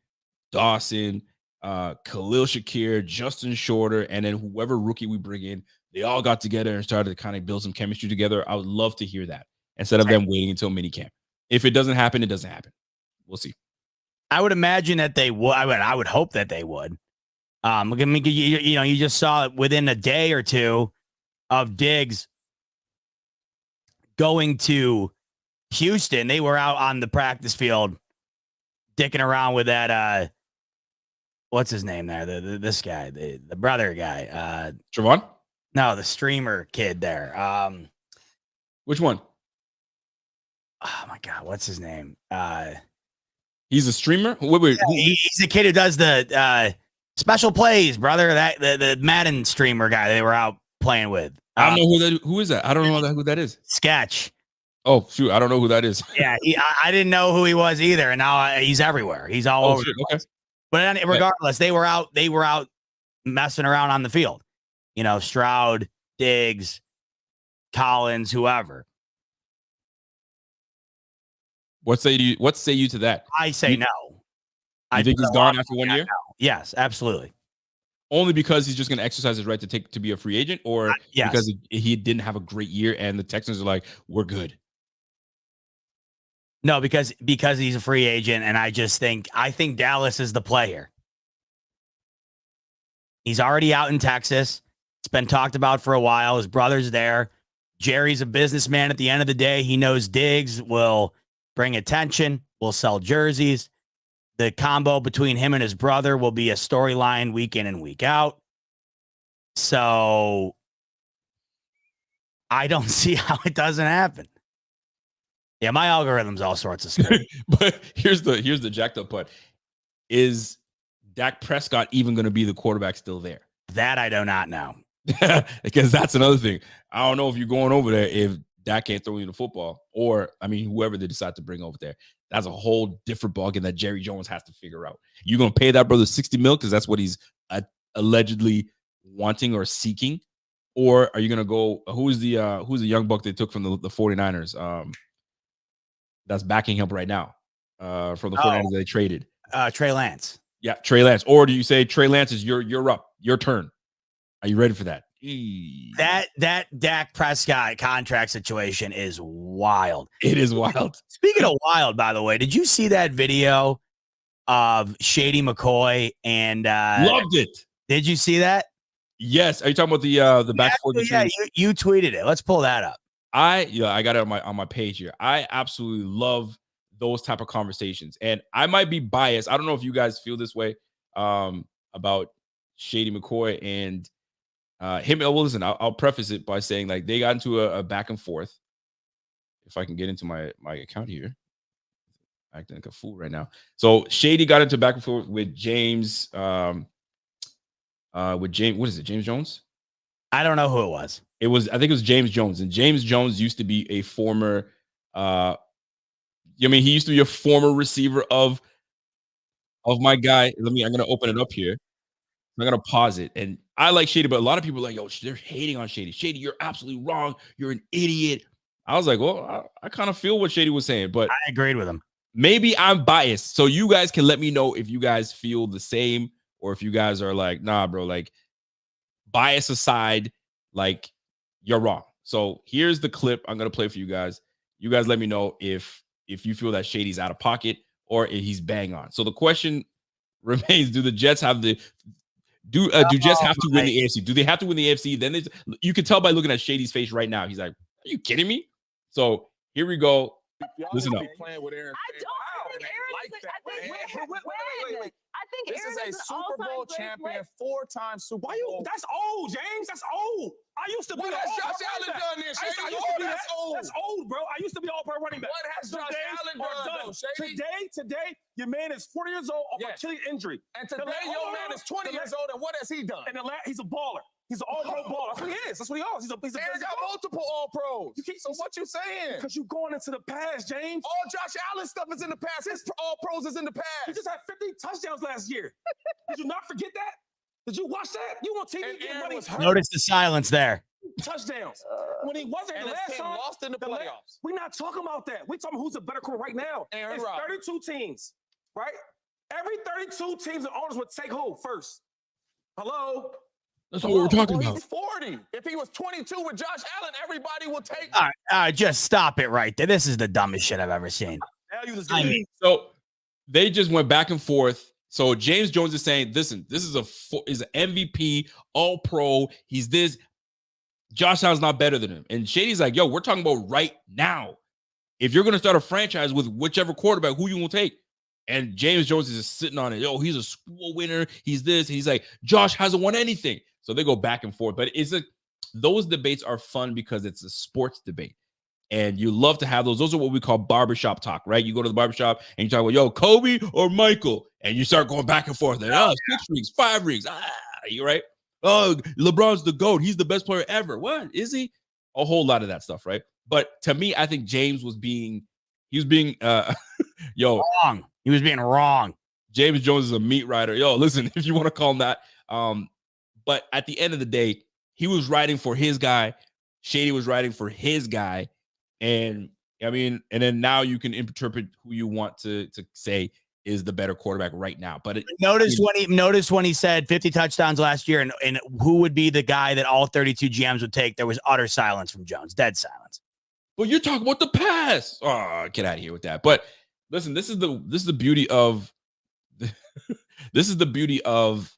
Dawson, Khalil Shakir, Justin Shorter, and then whoever rookie we bring in, they all got together and started to kind of build some chemistry together. I would love to hear that instead of them waiting until minicamp. If it doesn't happen, it doesn't happen. We'll see. I would imagine that they would. I would hope that they would. You just saw it within a day or two of Diggs going to Houston. They were out on the practice field dicking around with that what's his name there? This guy, the brother guy. Trevon? No, the streamer kid there. Which one? Oh my God, what's his name? He's a streamer? Wait. He's the kid who does the special plays, brother. That the Madden streamer guy they were out playing with. I don't know who is that. I don't know who that is. Sketch. Oh shoot, I don't know who that is. Yeah, I didn't know who he was either, and now he's everywhere. He's all over. Shit, okay. But regardless, they were out messing around on the field. You know, Stroud, Diggs, Collins, whoever. What say you to that? I say no. I think he's gone after 1 year? No. Yes, absolutely. Only because he's just going to exercise his right to be a free agent, or yes. Because he didn't have a great year and the Texans are like, we're good. No, because he's a free agent, and I think Dallas is the player. He's already out in Texas. It's been talked about for a while. His brother's there. Jerry's a businessman at the end of the day. He knows Diggs will bring attention, will sell jerseys. The combo between him and his brother will be a storyline week in and week out. So I don't see how it doesn't happen. Yeah, my algorithm's all sorts of stuff. But here's the jacked up part. Is Dak Prescott even going to be the quarterback still there? That I do not know. Because that's another thing. I don't know if you're going over there if Dak can't throw you the football, or whoever they decide to bring over there. That's a whole different ballgame that Jerry Jones has to figure out. You're gonna pay that brother $60 million because that's what he's allegedly wanting or seeking, or are you gonna go? Who's the young buck they took from the 49ers? That's backing him right now. From the 49ers they traded. Trey Lance. Yeah, Trey Lance. Or do you say Trey Lance is you're up, your turn? Are you ready for that? That Dak Prescott contract situation is wild. It is wild. Speaking of wild, by the way, did you see that video of Shady McCoy and loved it? Did you see that? Yes. Are you talking about the back and forth? Yeah, you tweeted it. Let's pull that up. I got it on my page here. I absolutely love those type of conversations, and I might be biased. I don't know if you guys feel this way about Shady McCoy and him. Well, listen, I'll preface it by saying like they got into a back and forth. If I can get into my account here, acting like a fool right now. So Shady got into back and forth with James. What is it? James Jones? I don't know who it was. I think it was James Jones, and James Jones used to be a former. He used to be a former receiver of my guy. I'm going to open it up here. I'm going to pause it. And I like Shady, but a lot of people are like, yo, they're hating on Shady. Shady, you're absolutely wrong. You're an idiot. I was like, well, I kind of feel what Shady was saying, but I agreed with him. Maybe I'm biased. So you guys can let me know if you guys feel the same or if you guys are like, nah, bro, like bias aside, like you're wrong. So here's the clip I'm going to play for you guys. You guys let me know if you feel that Shady's out of pocket or if he's bang on. So the question remains, do the Jets have the do Jets have to win the AFC? Do they have to win the AFC? Then you can tell by looking at Shady's face right now. He's like, are you kidding me? So here we go. Listen up. Playing with Aaron. I don't think Aaron like is. that. Wait. I think This Aaron is a Super Bowl champion, 4-time Super Bowl. That's old, James. That's old. I used to be. What has Josh Allen done there, Shady? That's old. That's old, bro. I used to be all-pro running back. What has Josh Allen done, though, Shady? Today, your man is 40 years old off Achilles injury. And today, your man is 20 years old, and what has he done? And he's a baller. He's an all-pro baller. That's what he is. That's what he is. Aaron got multiple all-pros. So what you saying? Because you're going into the past, James. All Josh Allen stuff is in the past. His all-pros is in the past. He just had 50 touchdowns last year. Did you not forget that? Did you watch that? You on TV getting money. Notice the silence there. Touchdowns. When he wasn't And the his last team time, lost in the playoffs. We're not talking about that. We're talking who's a better quarterback right now. Aaron It's Rodgers. 32 teams, right? Every 32 teams and owners would take who first? Hello? That's what we're talking about. He's 40. If he was 22 with Josh Allen, everybody would take. All right, just stop it right there. This is the dumbest shit I've ever seen. So they just went back and forth. So James Jones is saying, listen, this is an MVP, all pro. He's this. Josh Allen's not better than him. And Shady's like, yo, we're talking about right now. If you're going to start a franchise with whichever quarterback, who you will take? And James Jones is just sitting on it. Yo, he's a Super Bowl winner. He's this. He's like, Josh hasn't won anything. So they go back and forth. But those debates are fun because it's a sports debate. And you love to have those. Those are what we call barbershop talk, right? You go to the barbershop and you talk about, yo, Kobe or Michael. And you start going back and forth. And, 6 rings, 5 rings. You right? Oh, LeBron's the GOAT. He's the best player ever. What? Is he? A whole lot of that stuff, right? But to me, I think James was being wrong. He was being wrong. James Jones is a meat rider. Yo, listen, if you want to call him that. But at the end of the day, he was riding for his guy. Shady was riding for his guy. And I mean, and then now you can interpret who you want to say is the better quarterback right now. But notice when he said 50 touchdowns last year and who would be the guy that all 32 GMs would take, there was utter silence from Jones, dead silence. But you're talking about the past. Oh, get out of here with that. But listen, this is the beauty of this is the beauty of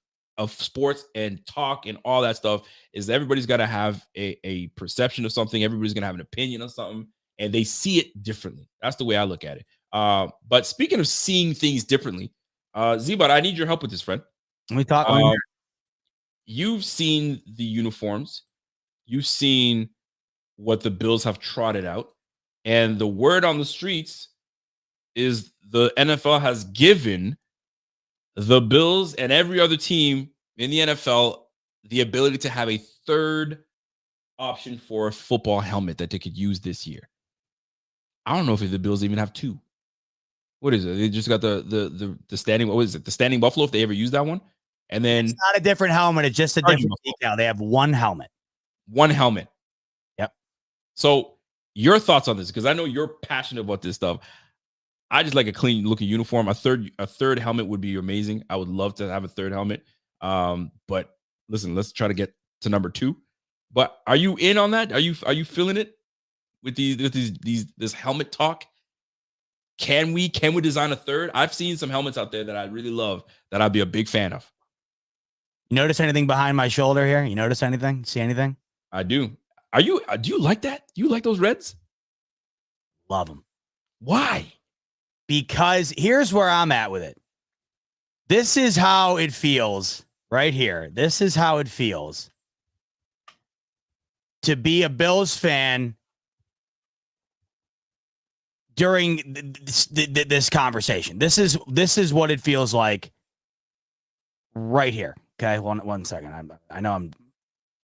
sports and talk and all that stuff is everybody's got to have a perception of something. Everybody's going to have an opinion on something and they see it differently. That's the way I look at it. But speaking of seeing things differently, Zebot, I need your help with this, friend. We talk. You've seen the uniforms. You've seen what the Bills have trotted out. And the word on the streets is the NFL has given the Bills and every other team in the NFL the ability to have a third option for a football helmet that they could use this year. I don't know if the Bills even have two. What is it? They just got the standing. What is it? The standing buffalo. If they ever use that one, and then it's not a different helmet. It's just a different decal. They have one helmet. One helmet. Yep. So your thoughts on this? Because I know you're passionate about this stuff. I just like a clean looking uniform. A third helmet would be amazing. I would love to have a third helmet. But listen, let's try to get to number 2. But are you in on that? Are you feeling it with this helmet talk? Can we design a third? I've seen some helmets out there that I really love that I'd be a big fan of. You notice anything behind my shoulder here? You notice anything? See anything? I do. Do you like that? Do you like those Reds? Love them. Why? Because here's where I'm at with it. This is how it feels right here. This is how it feels to be a Bills fan during this conversation. This is what it feels like right here. Okay, one second. I know I'm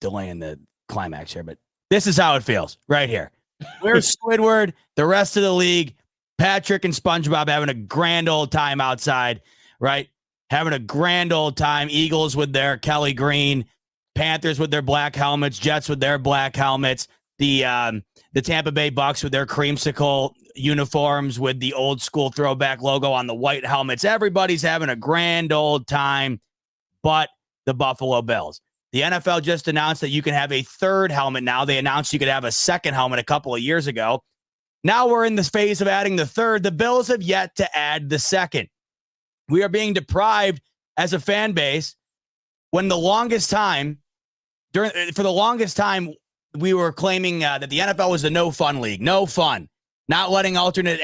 delaying the climax here, but this is how it feels right here. Where's Squidward? The rest of the league, Patrick and SpongeBob having a grand old time outside, right? Having a grand old time. Eagles with their Kelly green, Panthers with their black helmets, Jets with their black helmets, the Tampa Bay Bucks with their creamsicle uniforms with the old school throwback logo on the white helmets. Everybody's having a grand old time, but the Buffalo Bills. The NFL just announced that you can have a third helmet now. They announced you could have a second helmet a couple of years ago. Now we're in this phase of adding the third. The Bills have yet to add the second. We are being deprived as a fan base when for the longest time, we were claiming that the NFL was the no fun league. No fun. Not letting alternate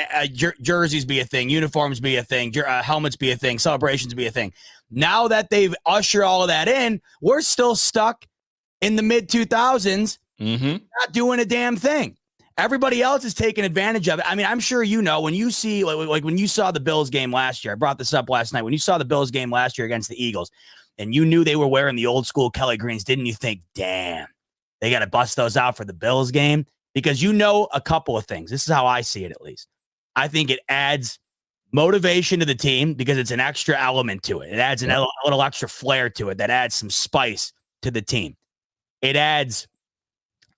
jerseys be a thing, uniforms be a thing, helmets be a thing, celebrations be a thing. Now that they've ushered all of that in, we're still stuck in the mid-2000s, not doing a damn thing. Everybody else is taking advantage of it. I mean, I'm sure you know when you see, like when you saw the Bills game last year, I brought this up last night, when you saw the Bills game last year against the Eagles, and you knew they were wearing the old school Kelly greens, didn't you think, damn, they got to bust those out for the Bills game? Because you know a couple of things. This is how I see it, at least. I think it adds motivation to the team because it's an extra element to it. It adds a little extra flair to it that adds some spice to the team. It adds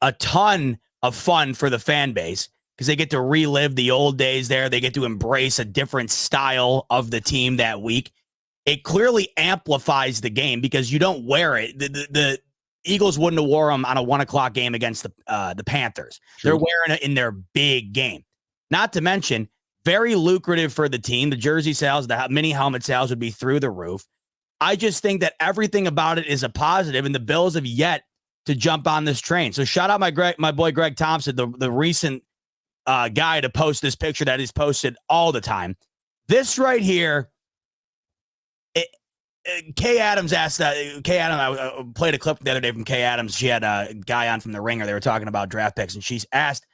a ton of fun for the fan base because they get to relive the old days there. They get to embrace a different style of the team that week. It clearly amplifies the game because you don't wear it. The Eagles wouldn't have wore them on a 1:00 game against the Panthers. True. They're wearing it in their big game. Not to mention, very lucrative for the team. The jersey sales, the mini helmet sales would be through the roof. I just think that everything about it is a positive, and the Bills have yet to jump on this train. So shout out my boy Greg Thompson, the recent guy to post this picture that is posted all the time. This right here, Kay Adams asked Kay Adams, I played a clip the other day from Kay Adams. She had a guy on from The Ringer. They were talking about draft picks, and she's asked,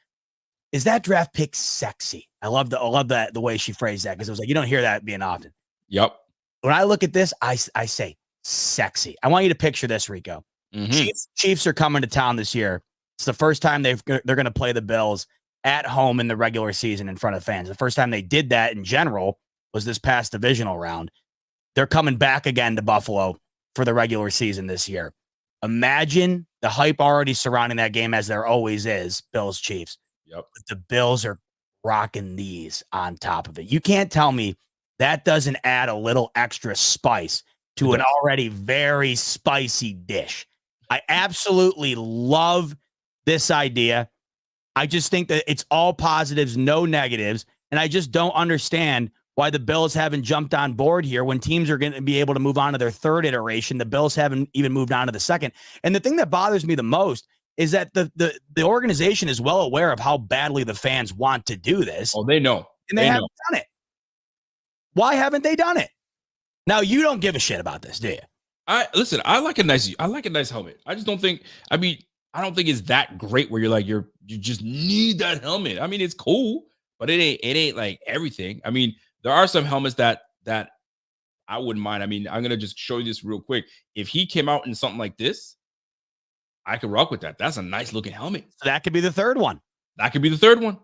is that draft pick sexy? I love that the way she phrased that because it was like, you don't hear that being often. Yep. When I look at this, I say sexy. I want you to picture this, Rico. Chiefs are coming to town this year. It's the first time they're going to play the Bills at home in the regular season in front of fans. The first time they did that in general was this past divisional round. They're coming back again to Buffalo for the regular season this year. Imagine the hype already surrounding that game, as there always is, Bills Chiefs. Yep. But the Bills are rocking these on top of it. You can't tell me that doesn't add a little extra spice to an already very spicy dish. I absolutely love this idea. I just think that it's all positives, no negatives. And I just don't understand why the Bills haven't jumped on board here when teams are going to be able to move on to their third iteration. The Bills haven't even moved on to the second. And the thing that bothers me the most is that the organization is well aware of how badly the fans want to do this. Oh, they know. And they haven't done it. Why haven't they done it? Now, you don't give a shit about this, do you? I like a nice helmet. I just don't think, I don't think it's that great where you're like, you just need that helmet. I mean, it's cool, but it ain't like everything. I mean, there are some helmets that I wouldn't mind. I mean, I'm going to just show you this real quick. If he came out in something like this, I could rock with that. That's a nice looking helmet. So that could be the third one. That could be the third one.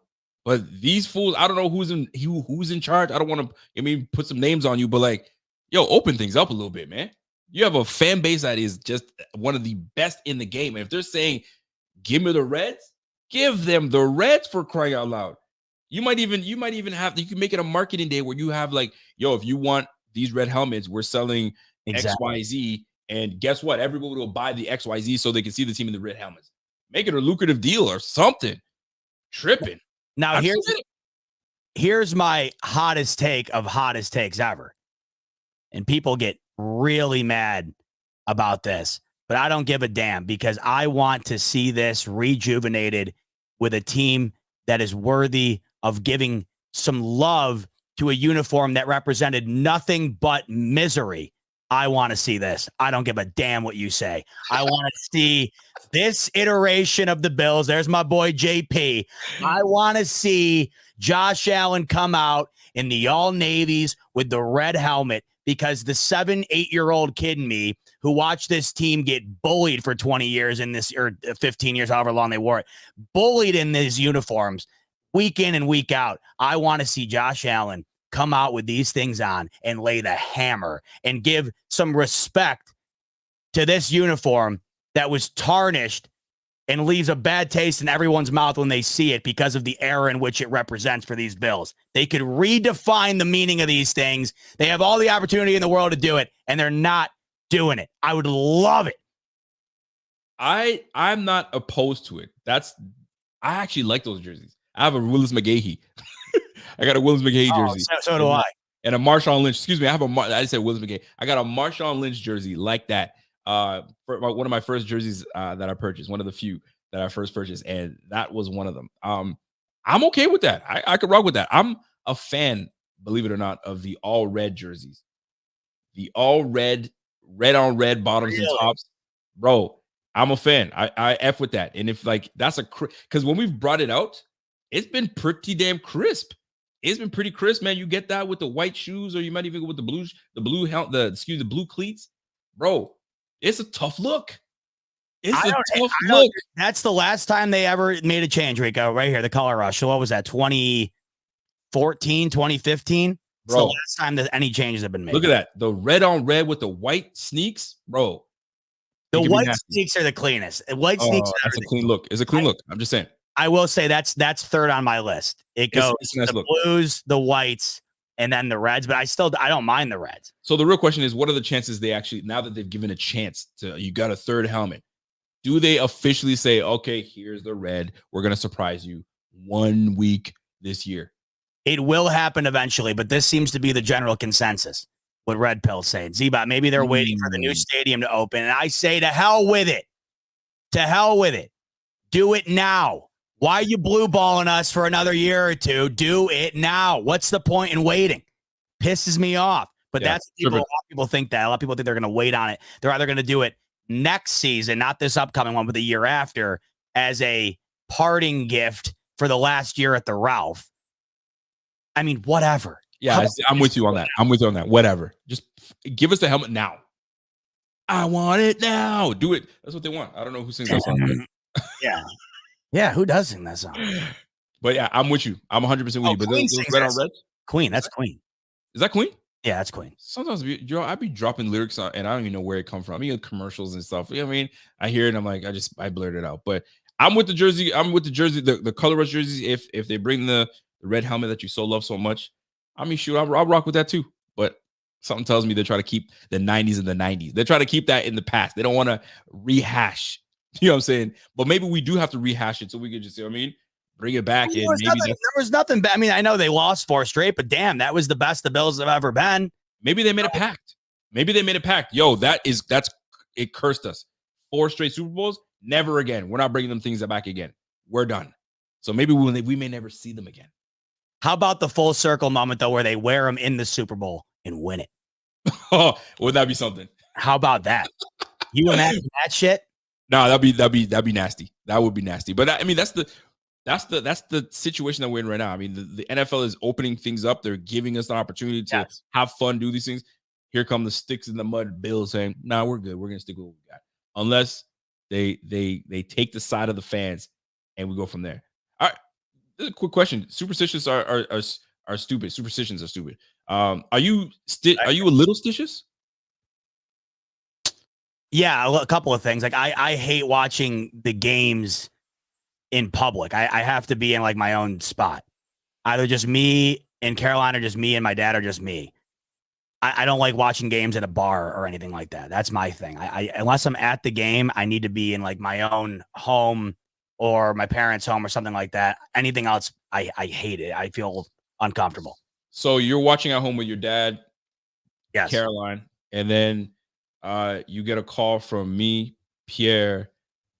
But these fools, I don't know who's in charge. I don't want to, put some names on you, but like, yo, open things up a little bit, man. You have a fan base that is just one of the best in the game. And if they're saying, give me the Reds, give them the Reds, for crying out loud. You might even have, you can make it a marketing day where you have like, yo, if you want these red helmets, we're selling XYZ. And guess what? Everybody will buy the XYZ so they can see the team in the red helmets. Make it a lucrative deal or something. Tripping. Now, here's my hottest take of hottest takes ever. And people get really mad about this, but I don't give a damn because I want to see this rejuvenated with a team that is worthy of giving some love to a uniform that represented nothing but misery. I want to see this. I don't give a damn what you say. I want to see this iteration of the Bills. There's my boy JP. I want to see Josh Allen come out in the all navies with the red helmet because the 7-8-year-old kid in me who watched this team get bullied for 20 years in this, or 15 years, however long they wore it, bullied in these uniforms week in and week out. I want to see Josh Allen come out with these things on and lay the hammer and give some respect to this uniform that was tarnished and leaves a bad taste in everyone's mouth when they see it because of the era in which it represents for these Bills. They could redefine the meaning of these things. They have all the opportunity in the world to do it, and they're not doing it. I would love it. I'm not opposed to it. I actually like those jerseys. I have a Willis McGahee. I got a Willis McGahee jersey. So do I. And a Marshawn Lynch. Excuse me. I just said Willis McGahee. I got a Marshawn Lynch jersey like that. For one of my first jerseys that I purchased, one of the few that I first purchased, and that was one of them. I'm okay with that. I could rock with that. I'm a fan, believe it or not, of the all red jerseys. The all red on red bottoms and tops. Bro, I'm a fan. I F with that. And if like that's because when we've brought it out, it's been pretty damn crisp. It's been pretty crisp, man. You get that with the white shoes, or you might even go with the blue cleats. Bro, it's a tough look. It's a tough look. That's the last time they ever made a change, Rico, right here. The color rush. So what was that? 2014, 2015? It's the last time that any changes have been made. Look at that. The red on red with the white sneaks, bro. The white sneaks are the cleanest. White sneaks. That's a clean look. It's a clean look. I'm just saying. I will say that's third on my list. It goes the blues, the whites, and then the reds, but I don't mind the reds. So the real question is, what are the chances they actually, now that they've given a chance to, you got a third helmet, do they officially say, okay, here's the red, we're going to surprise you 1 week this year? It will happen eventually, but this seems to be the general consensus. What Red Pill's saying. Z-Bot, maybe they're waiting for the new stadium to open, and I say to hell with it. To hell with it. Do it now. Why are you blue balling us for another year or two? Do it now. What's the point in waiting? Pisses me off. But that's a lot of people think that. A lot of people think they're going to wait on it. They're either going to do it next season, not this upcoming one, but the year after, as a parting gift for the last year at the Ralph. I mean, whatever. Yeah, I'm with you on that. Whatever. Just give us the helmet now. I want it now. Do it. That's what they want. I don't know who sings that song. Yeah. Yeah, who does sing that song? But yeah, I'm with you. I'm 100% with you. But those red on red? Queen. That's Queen. Is that Queen? Yeah, that's Queen. Sometimes I be dropping lyrics on, and I don't even know where it come from. I mean, commercials and stuff. You know what I mean? I hear it and I'm like, I blurt it out. But I'm with the jersey. The color rush jerseys. If they bring the red helmet that you so love so much, I mean, shoot, I'll rock with that too. But something tells me they're trying to keep the 90s in the 90s. They're trying to keep that in the past. They don't want to rehash. You know what I'm saying? But maybe we do have to rehash it so we could just, you know what I mean, bring it back. There was nothing bad. I mean, I know they lost 4 straight, but damn, that was the best the Bills have ever been. Maybe they made a pact. Yo, it cursed us. 4 straight Super Bowls, never again. We're not bringing them things back again. We're done. So maybe we may never see them again. How about the full circle moment, though, where they wear them in the Super Bowl and win it? Oh, would that be something? How about that? You imagine that shit? No, that'd be nasty. That would be nasty. But I mean, that's the situation that we're in right now. I mean, the NFL is opening things up. They're giving us an opportunity to have fun, do these things. Here come the sticks in the mud Bills saying, "Nah, we're good. We're gonna stick with what we got." Unless they take the side of the fans and we go from there. All right. This is a quick question. Superstitions are stupid. Superstitions are stupid. Are you a little stitious? Yeah, a couple of things. Like I hate watching the games in public. I have to be in like my own spot. Either just me in Carolina, or just me and my dad, or just me. I don't like watching games at a bar or anything like that. That's my thing. I unless I'm at the game, I need to be in like my own home or my parents' home or something like that. Anything else, I hate it. I feel uncomfortable. So you're watching at home with your dad, yes, Caroline, and then you get a call from me, Pierre,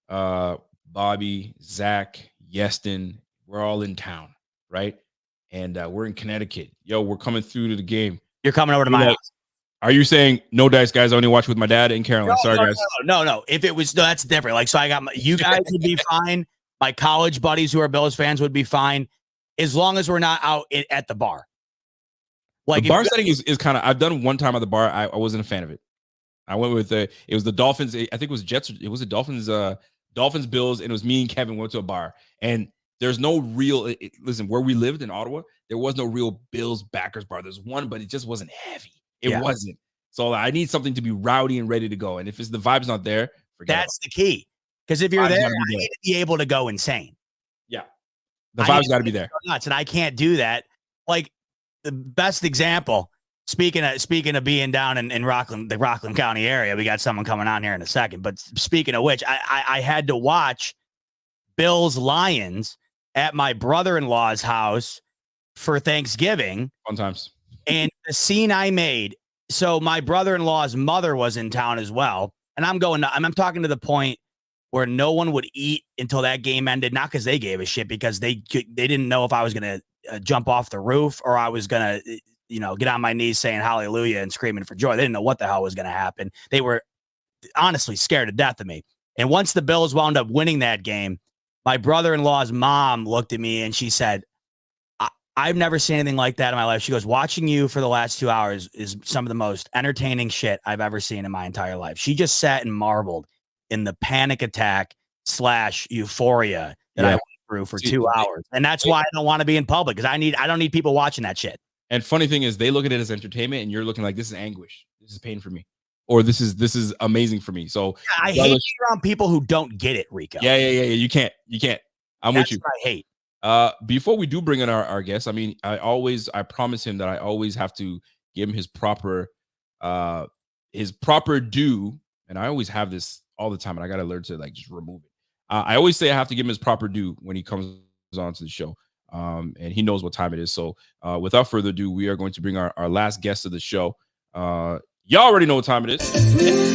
Bobby, Zach, Yeston. We're all in town, right? And we're in Connecticut. Yo, we're coming through to the game. You're coming over to my house. Are you saying no dice, guys? I only watch with my dad in Carolina. Sorry, guys. No. If it was, that's different. Like, so I got you guys would be fine. My college buddies who are Bills fans would be fine, as long as we're not out at the bar. Like the bar setting is kind of. I've done one time at the bar. I wasn't a fan of it. I went with it was the Dolphins. I think it was Jets. It was the Dolphins. Dolphins Bills, and it was me and Kevin went to a bar. And there's no real. Listen, where we lived in Ottawa, there was no real Bills backers bar. There's one, but it just wasn't heavy. It wasn't. So I need something to be rowdy and ready to go. And if the vibe's not there, that's the key. Because if you're there, I need to be able to go insane. Yeah, the vibe's got to be there. Nuts, and I can't do that. Like the best example. Speaking of being down in Rockland, the Rockland County area, we got someone coming on here in a second. But speaking of which, I had to watch Bills Lions at my brother-in-law's house for Thanksgiving. Fun times. And the scene I made. So my brother-in-law's mother was in town as well. And I'm talking to the point where no one would eat until that game ended. Not because they gave a shit, because they didn't know if I was going to jump off the roof or I was going to, get on my knees saying hallelujah and screaming for joy. They didn't know what the hell was going to happen. They were honestly scared to death of me. And once the Bills wound up winning that game, my brother-in-law's mom looked at me and she said, I've never seen anything like that in my life. She goes, watching you for the last 2 hours is some of the most entertaining shit I've ever seen in my entire life. She just sat and marveled in the panic attack / euphoria that I went through for 2 hours. And that's why I don't want to be in public, because I don't need people watching that shit. And funny thing is, they look at it as entertainment and you're looking like, this is anguish. This is pain for me. Or this is amazing for me. So I hate being around people who don't get it, Rico. Yeah. You can't. I'm with you. What I hate. Before we do bring in our guest, I mean, I promise him that I always have to give him his proper due. And I always have this all the time, and I got to learn to just remove it. I always say I have to give him his proper due when he comes on to the show. And he knows what time it is. So without further ado, we are going to bring our last guest of the show. Y'all already know what time it is.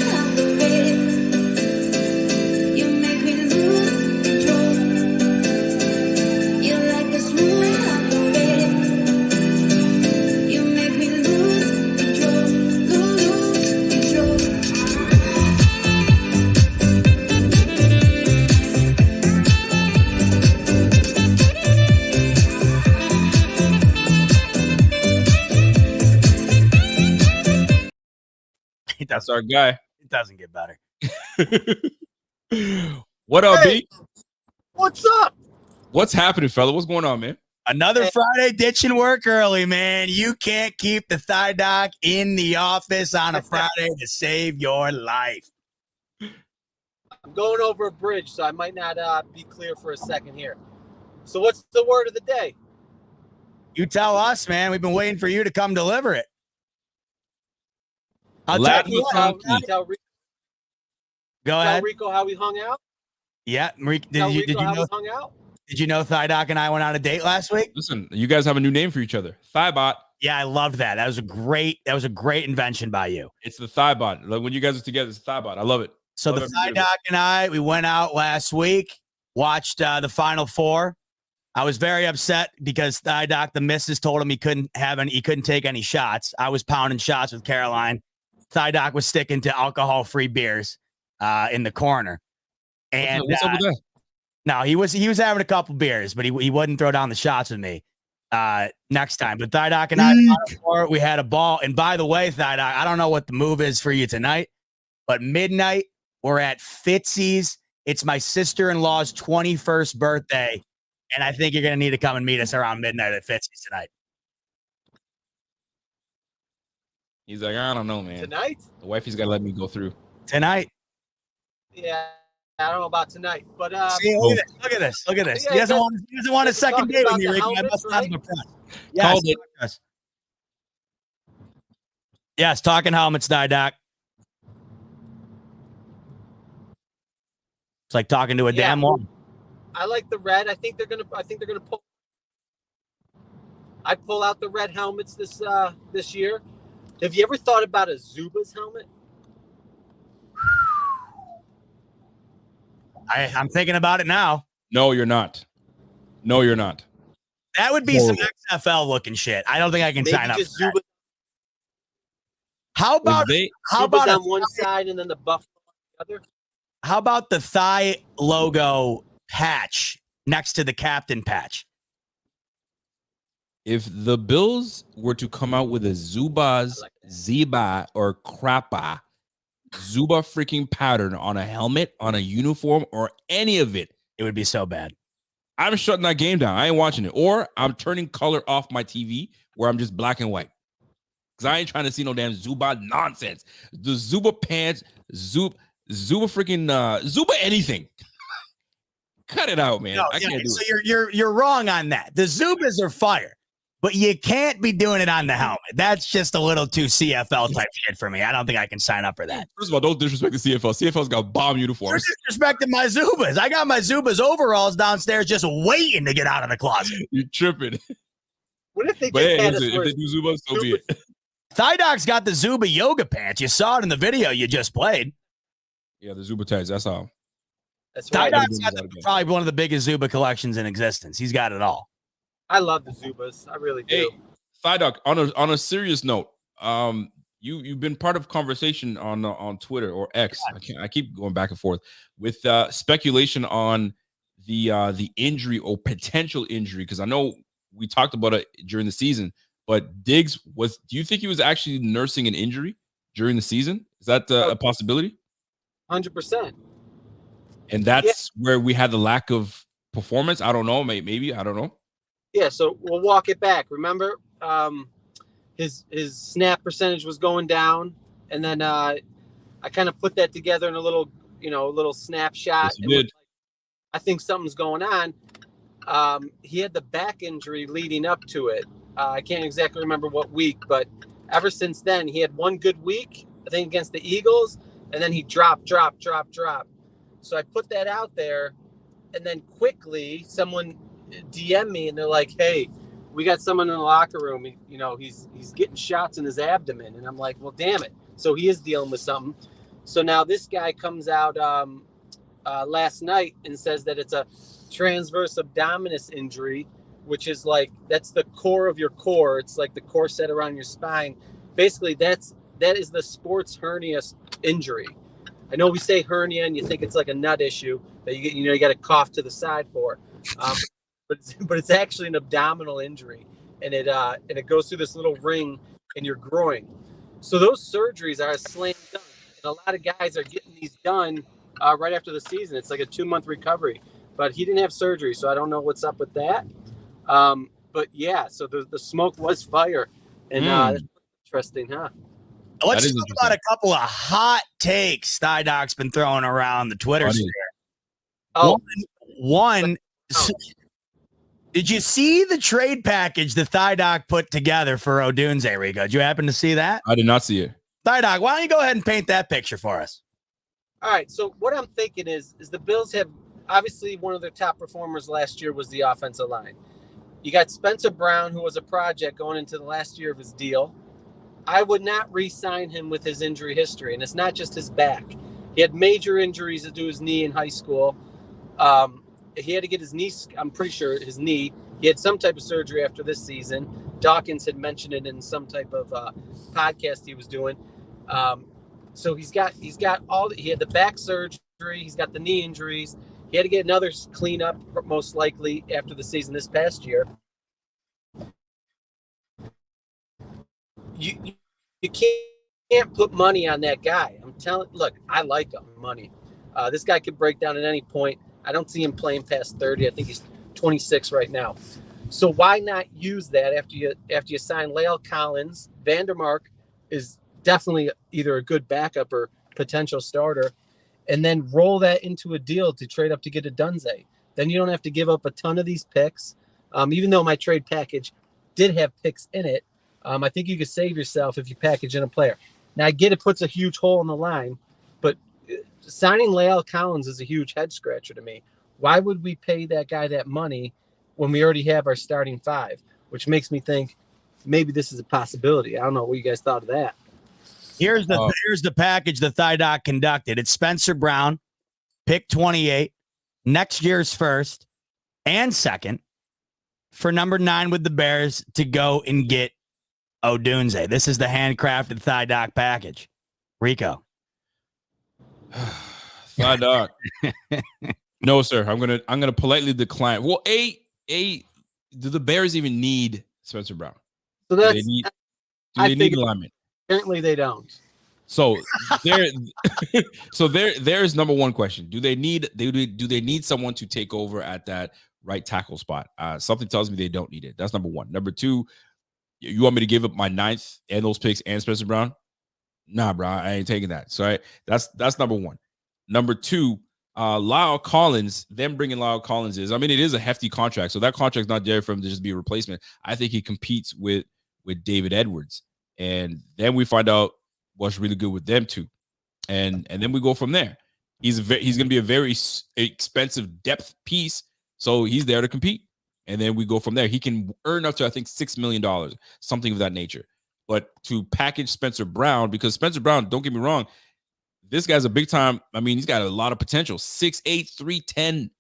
That's our guy. It doesn't get better. What up, B? What's up? What's happening, fella? What's going on, man? Another Friday ditching work early, man. You can't keep the thigh doc in the office on a Friday to save your life. I'm going over a bridge, so I might not be clear for a second here. So what's the word of the day? You tell us, man. We've been waiting for you to come deliver it. Go ahead. Rico, how we hung out? Yeah, did you know Thigh Doc and I went on a date last week? Listen, you guys have a new name for each other. Thighbot. Yeah, I loved that. That was a great invention by you. It's the Thighbot. Like when you guys are together, it's Thighbot. I love it. So the Thigh Doc and we went out last week, watched the Final Four. I was very upset because Thigh Doc, the missus, told him he couldn't take any shots. I was pounding shots with Caroline. Thigh Doc was sticking to alcohol-free beers in the corner. And what's up with that? No, he was having a couple beers, but he wouldn't throw down the shots with me next time. But Thigh Doc and I, we had a ball. And by the way, Thigh Doc, I don't know what the move is for you tonight, but midnight, we're at Fitzy's. It's my sister-in-law's 21st birthday, and I think you're going to need to come and meet us around midnight at Fitzy's tonight. He's like, I don't know, man. Tonight? The wifey's got to let me go through. Tonight? Yeah, I don't know about tonight, but see, look at this. Yeah, he doesn't want a second date with me, Rico. I must have him Called it. Yes, talking helmets, Thigh Doc. It's like talking to a damn wall. I like the red. I think they're gonna pull. I'd pull out the red helmets this year. Have you ever thought about a Zubaz helmet? I'm thinking about it now. No, you're not. No, you're not. That would be Horrible. some XFL looking shit. I don't think I can Maybe sign up. just For that. Zuba. How about Zuba's on one side and then the Buffalo on the other? how about the thigh logo patch next to the captain patch? If the Bills were to come out with a Zubaz, Ziba, or Krappa Zuba freaking pattern on a helmet, on a uniform, or any of it, it would be so bad. I'm shutting that game down. I ain't watching it. Or I'm turning color off my TV where I'm just black and white. Because I ain't trying to see no damn Zuba nonsense. The Zuba pants, Zuba freaking Zuba anything. Cut it out, man. No, I can't do so it. you're wrong on that. The Zubas are fire, but you can't be doing it on the helmet. That's just a little too CFL type shit for me. I don't think I can sign up for that. First of all, don't disrespect the CFL. CFL's got bomb uniforms. You're disrespecting my Zubas. I got my Zubas overalls downstairs just waiting to get out of the closet. You're tripping. What if they But just hey, had listen, us if wear they do Zuba, so be it. Thigh Dog's got the Zuba yoga pants. You saw it in the video you just played. Yeah, the Zuba tags. That's all. That's Thigh right. Dog's got probably one of the biggest Zuba collections in existence. He's got it all. I love the Zubas. I really do. Hey, Thigh Dog, on a serious note, you've been part of conversation on Twitter or X. I keep going back and forth with speculation on the injury or potential injury, because I know we talked about it during the season, but Diggs do you think he was actually nursing an injury during the season? Is that a possibility? 100%. And that's where we had the lack of performance. I don't know. Maybe I don't know. Yeah, so we'll walk it back. Remember, his snap percentage was going down, and then I kind of put that together in a little snapshot. Yes, you did. I think something's going on. He had the back injury leading up to it. I can't exactly remember what week, but ever since then, he had one good week, I think, against the Eagles, and then he dropped. So I put that out there, and then quickly someone DM me, and they're like, "Hey, we got someone in the locker room. He's getting shots in his abdomen," and I'm like, "Well, damn it!" So he is dealing with something. So now this guy comes out last night and says that it's a transverse abdominis injury, which is like that's the core of your core. It's like the corset around your spine. Basically, that is the sports hernia injury. I know we say hernia and you think it's like a nut issue that you got to cough to the side for, but it's actually an abdominal injury, and it goes through this little ring in your groin. So those surgeries are a slam dunk, and a lot of guys are getting these done right after the season. It's like a 2-month recovery, but he didn't have surgery, so I don't know what's up with that. But yeah, so the smoke was fire, and that's interesting, huh? Let's talk about a couple of hot takes Thigh Doc's been throwing around the Twitter sphere. One, did you see the trade package the Thigh Doc put together for Odunze, Rico? Did you happen to see that? I did not see it. Thigh Doc, why don't you go ahead and paint that picture for us? All right, so what I'm thinking is the Bills have obviously one of their top performers last year was the offensive line. You got Spencer Brown, who was a project going into the last year of his deal. I would not re-sign him with his injury history, and it's not just his back. He had major injuries to his knee in high school. He had to get his knee, I'm pretty sure his knee. He had some type of surgery after this season. Dawkins had mentioned it in some type of podcast he was doing. So he had the back surgery. He's got the knee injuries. He had to get another cleanup, most likely after the season this past year. You can't put money on that guy. Look, I like him, money. This guy could break down at any point. I don't see him playing past 30. I think he's 26 right now. So why not use that after you sign La'el Collins? Vandermark is definitely either a good backup or potential starter, and then roll that into a deal to trade up to get a Dunze. Then you don't have to give up a ton of these picks. Even though my trade package did have picks in it, I think you could save yourself if you package in a player. Now, I get it puts a huge hole in the line, but signing La'el Collins is a huge head scratcher to me. Why would we pay that guy that money when we already have our starting 5? Which makes me think maybe this is a possibility. I don't know what you guys thought of that. Here's the package the Thigh Doc conducted. It's Spencer Brown, pick 28, next year's first and second for number 9 with the Bears to go and get Odunze. This is the handcrafted thigh doc package. Rico. Thigh doc. No, sir. I'm gonna politely decline. Well, do the Bears even need Spencer Brown? So that's do they need alignment? Apparently they don't. So there's number one question. Do they need someone to take over at that right tackle spot? Something tells me they don't need it. That's number one. Number two, you want me to give up my 9th and those picks and Spencer Brown? Nah, bro, I ain't taking that. So that's number one. Number two, Lyle Collins, them bringing Lyle Collins it is a hefty contract. So that contract's not there for him to just be a replacement. I think he competes with David Edwards. And then we find out what's really good with them too. And then we go from there. He's going to be a very expensive depth piece. So he's there to compete. And then we go from there. He can earn up to, I think, $6 million, something of that nature. But to package Spencer Brown, because Spencer Brown, don't get me wrong, this guy's a big time. He's got a lot of potential. 6'8", 310,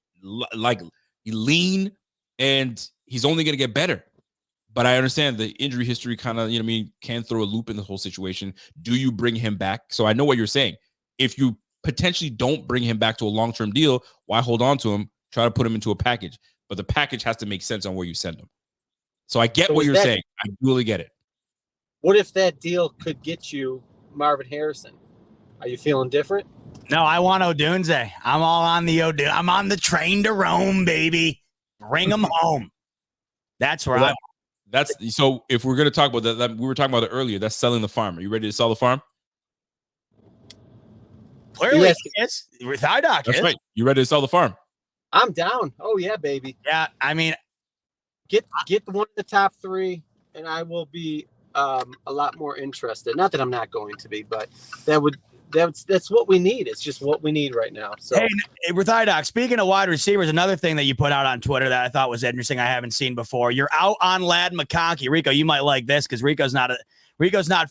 like lean, and he's only going to get better. But I understand the injury history kind of, can throw a loop in the whole situation. Do you bring him back? So I know what you're saying. If you potentially don't bring him back to a long-term deal, why hold on to him? Try to put him into a package. But the package has to make sense on where you send him. So I get what you're saying. I really get it. What if that deal could get you Marvin Harrison? Are you feeling different? No, I want Odunze. I'm all on the Odunze. I'm on the train to Rome, baby. Bring him home. That's where I'm. That's so. If we're going to talk about that, we were talking about it earlier. That's selling the farm. Are you ready to sell the farm? Clearly, yes. Thigh doc. That's right. You ready to sell the farm? I'm down. Oh yeah, baby. Yeah, get one of the top 3, and I will be a lot more interested. Not that I'm not going to be, but that's what we need. It's just what we need right now. So hey, with Thigh Doc, speaking of wide receivers, another thing that you put out on Twitter that I thought was interesting, I haven't seen before. You're out on Ladd McConkey. Rico, you might like this because Rico's not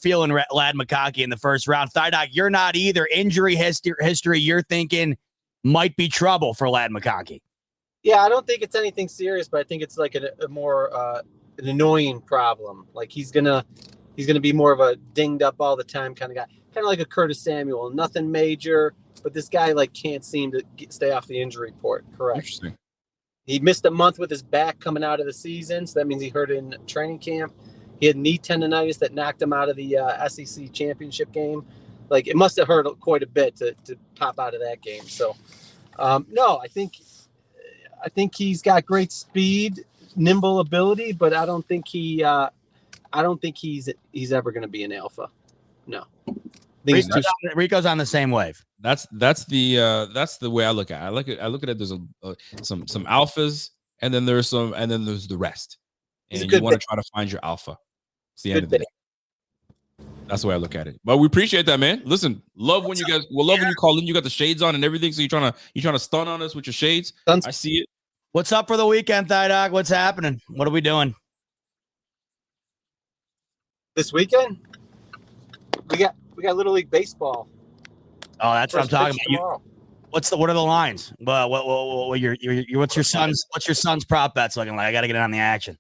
feeling Ladd McConkey in the first round. Thigh Doc, you're not either. Injury history, you're thinking might be trouble for Ladd McConkey. Yeah, I don't think it's anything serious, but I think it's like a more an annoying problem. Like he's gonna be more of a dinged up all the time kind of guy, kind of like a Curtis Samuel. Nothing major, but this guy can't seem to stay off the injury report. Correct. Interesting. He missed a month with his back coming out of the season, so that means he hurt it in training camp. He had knee tendonitis that knocked him out of the SEC championship game. It must have hurt quite a bit to pop out of that game. So, no, I think he's got great speed, nimble ability, but I don't think he's ever going to be an alpha. No. Rico's on the same wave. That's the way I look at it. I look at it. There's some alphas, and then there's the rest, and you want to try to find your alpha. It's the end of the day. That's the way I look at it. But we appreciate that, man. Listen, love when you call in. You got the shades on and everything, so you're trying to stun on us with your shades. I see it. What's up for the weekend, Thigh Doc? What's happening? What are we doing this weekend? We got Little League baseball. Oh, that's what I'm talking about. What are the lines? What's your son's prop bets looking like? I got to get on the action.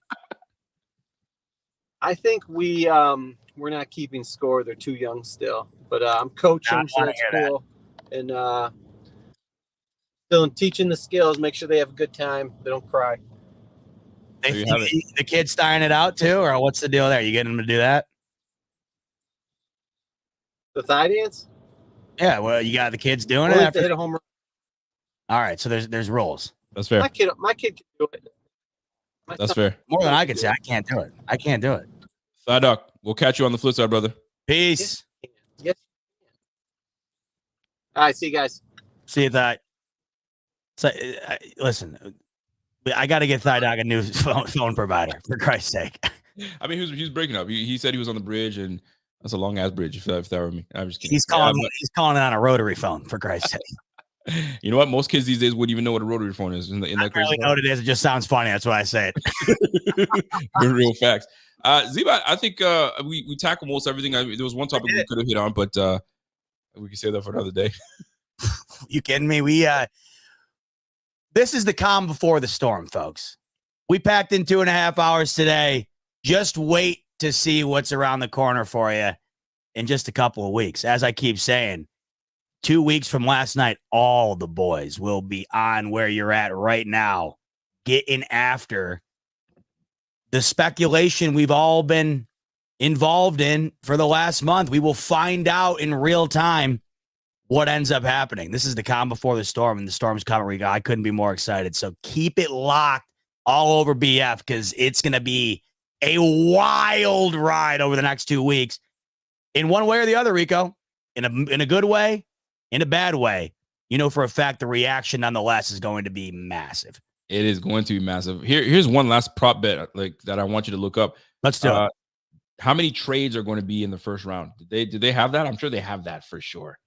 I think we're not keeping score. They're too young still, but I'm coaching, so it's cool. And still teaching the skills. Make sure they have a good time. They don't cry. The kids starting it out too, or what's the deal there? You getting them to do that? The thigh dance? Yeah, well, you got the kids doing it. After hit a home run. All right, so there's rules. That's fair. My kid can do it. That's fair. More than I can say. I can't do it. Thigh Doc, we'll catch you on the flip side, brother. Peace. Yes. All right, see you guys. See you, Thigh. So, listen, I got to get Thigh Doc a new phone provider, for Christ's sake. He was breaking up. He said he was on the bridge, and that's a long ass bridge. If that were me, I'm just kidding. He's calling it on a rotary phone, for Christ's sake. You know what? Most kids these days wouldn't even know what a rotary phone is. In that I really know what it is. It just sounds funny. That's why I say it. Real facts. Ziba, I think we tackled most everything. There was one topic we could have hit on, but we can save that for another day. You kidding me? We this is the calm before the storm, folks. We packed in 2.5 hours today. Just wait to see what's around the corner for you in just a couple of weeks. As I keep saying, 2 weeks from last night, all the boys will be on where you're at right now, getting after the speculation we've all been involved in for the last month. We will find out in real time what ends up happening. This is the calm before the storm, and the storm's coming, Rico. I couldn't be more excited. So keep it locked all over BF because it's going to be a wild ride over the next 2 weeks in one way or the other, Rico, in a good way, in a bad way. You know for a fact the reaction nonetheless is going to be massive. It is going to be massive. Here's one last prop bet that I want you to look up. Let's do it. How many trades are going to be in the first round? Did they have that? I'm sure they have that for sure.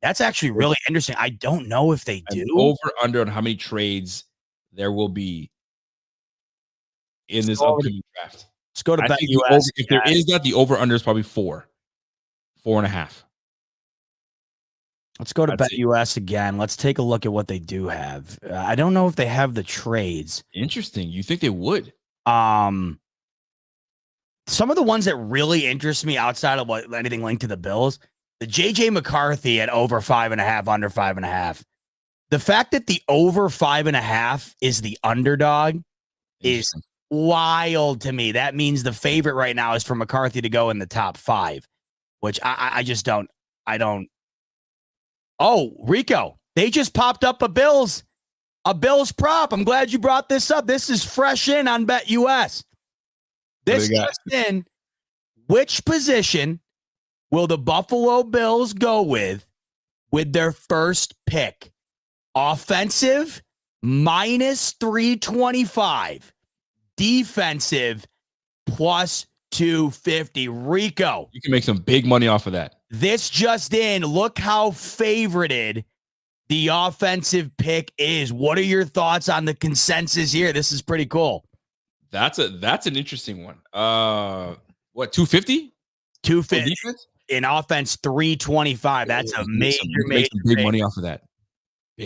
That's actually really interesting. I don't know if they do. Over under on how many trades there will be in this upcoming draft. Let's go to BetUS. If there is that, the over under is probably 4.5. Let's go to BetUS again. Let's take a look at what they do have. I don't know if they have the trades. Interesting. You think they would? Some of the ones that really interest me outside of anything linked to the Bills, the JJ McCarthy at over 5.5, under 5.5. The fact that the over 5.5 is the underdog is wild to me. That means the favorite right now is for McCarthy to go in the top 5, which I just don't. I don't. Oh, Rico, they just popped up a Bills prop. I'm glad you brought this up. This is fresh in on BetUS. This just in, which position will the Buffalo Bills go with their first pick? Offensive, minus 325. Defensive, plus 250. Rico. You can make some big money off of that. This just in, look how favorited the offensive pick is. What are your thoughts on the consensus here? This is pretty cool. That's an interesting one. What, 250? 250. In offense, 325. That's a major big money off of that.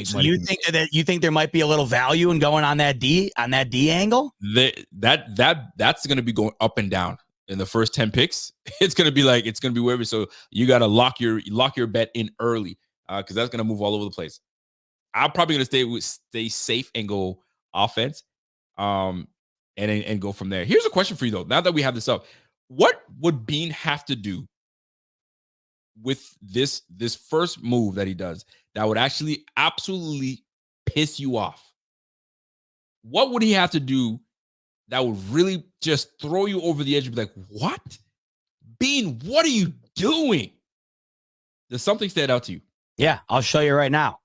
So you think there might be a little value in going on that D angle? That's going to be going up and down in the first 10 picks. It's going to be wherever. So you got to lock your bet in early because that's going to move all over the place. I'm probably going to stay safe and go offense, and go from there. Here's a question for you though. Now that we have this up, what would Beane have to do with this first move that he does that would actually absolutely piss you off? What would he have to do that would really just throw you over the edge and be like, what? Beane, what are you doing? Does something stand out to you? Yeah, I'll show you right now.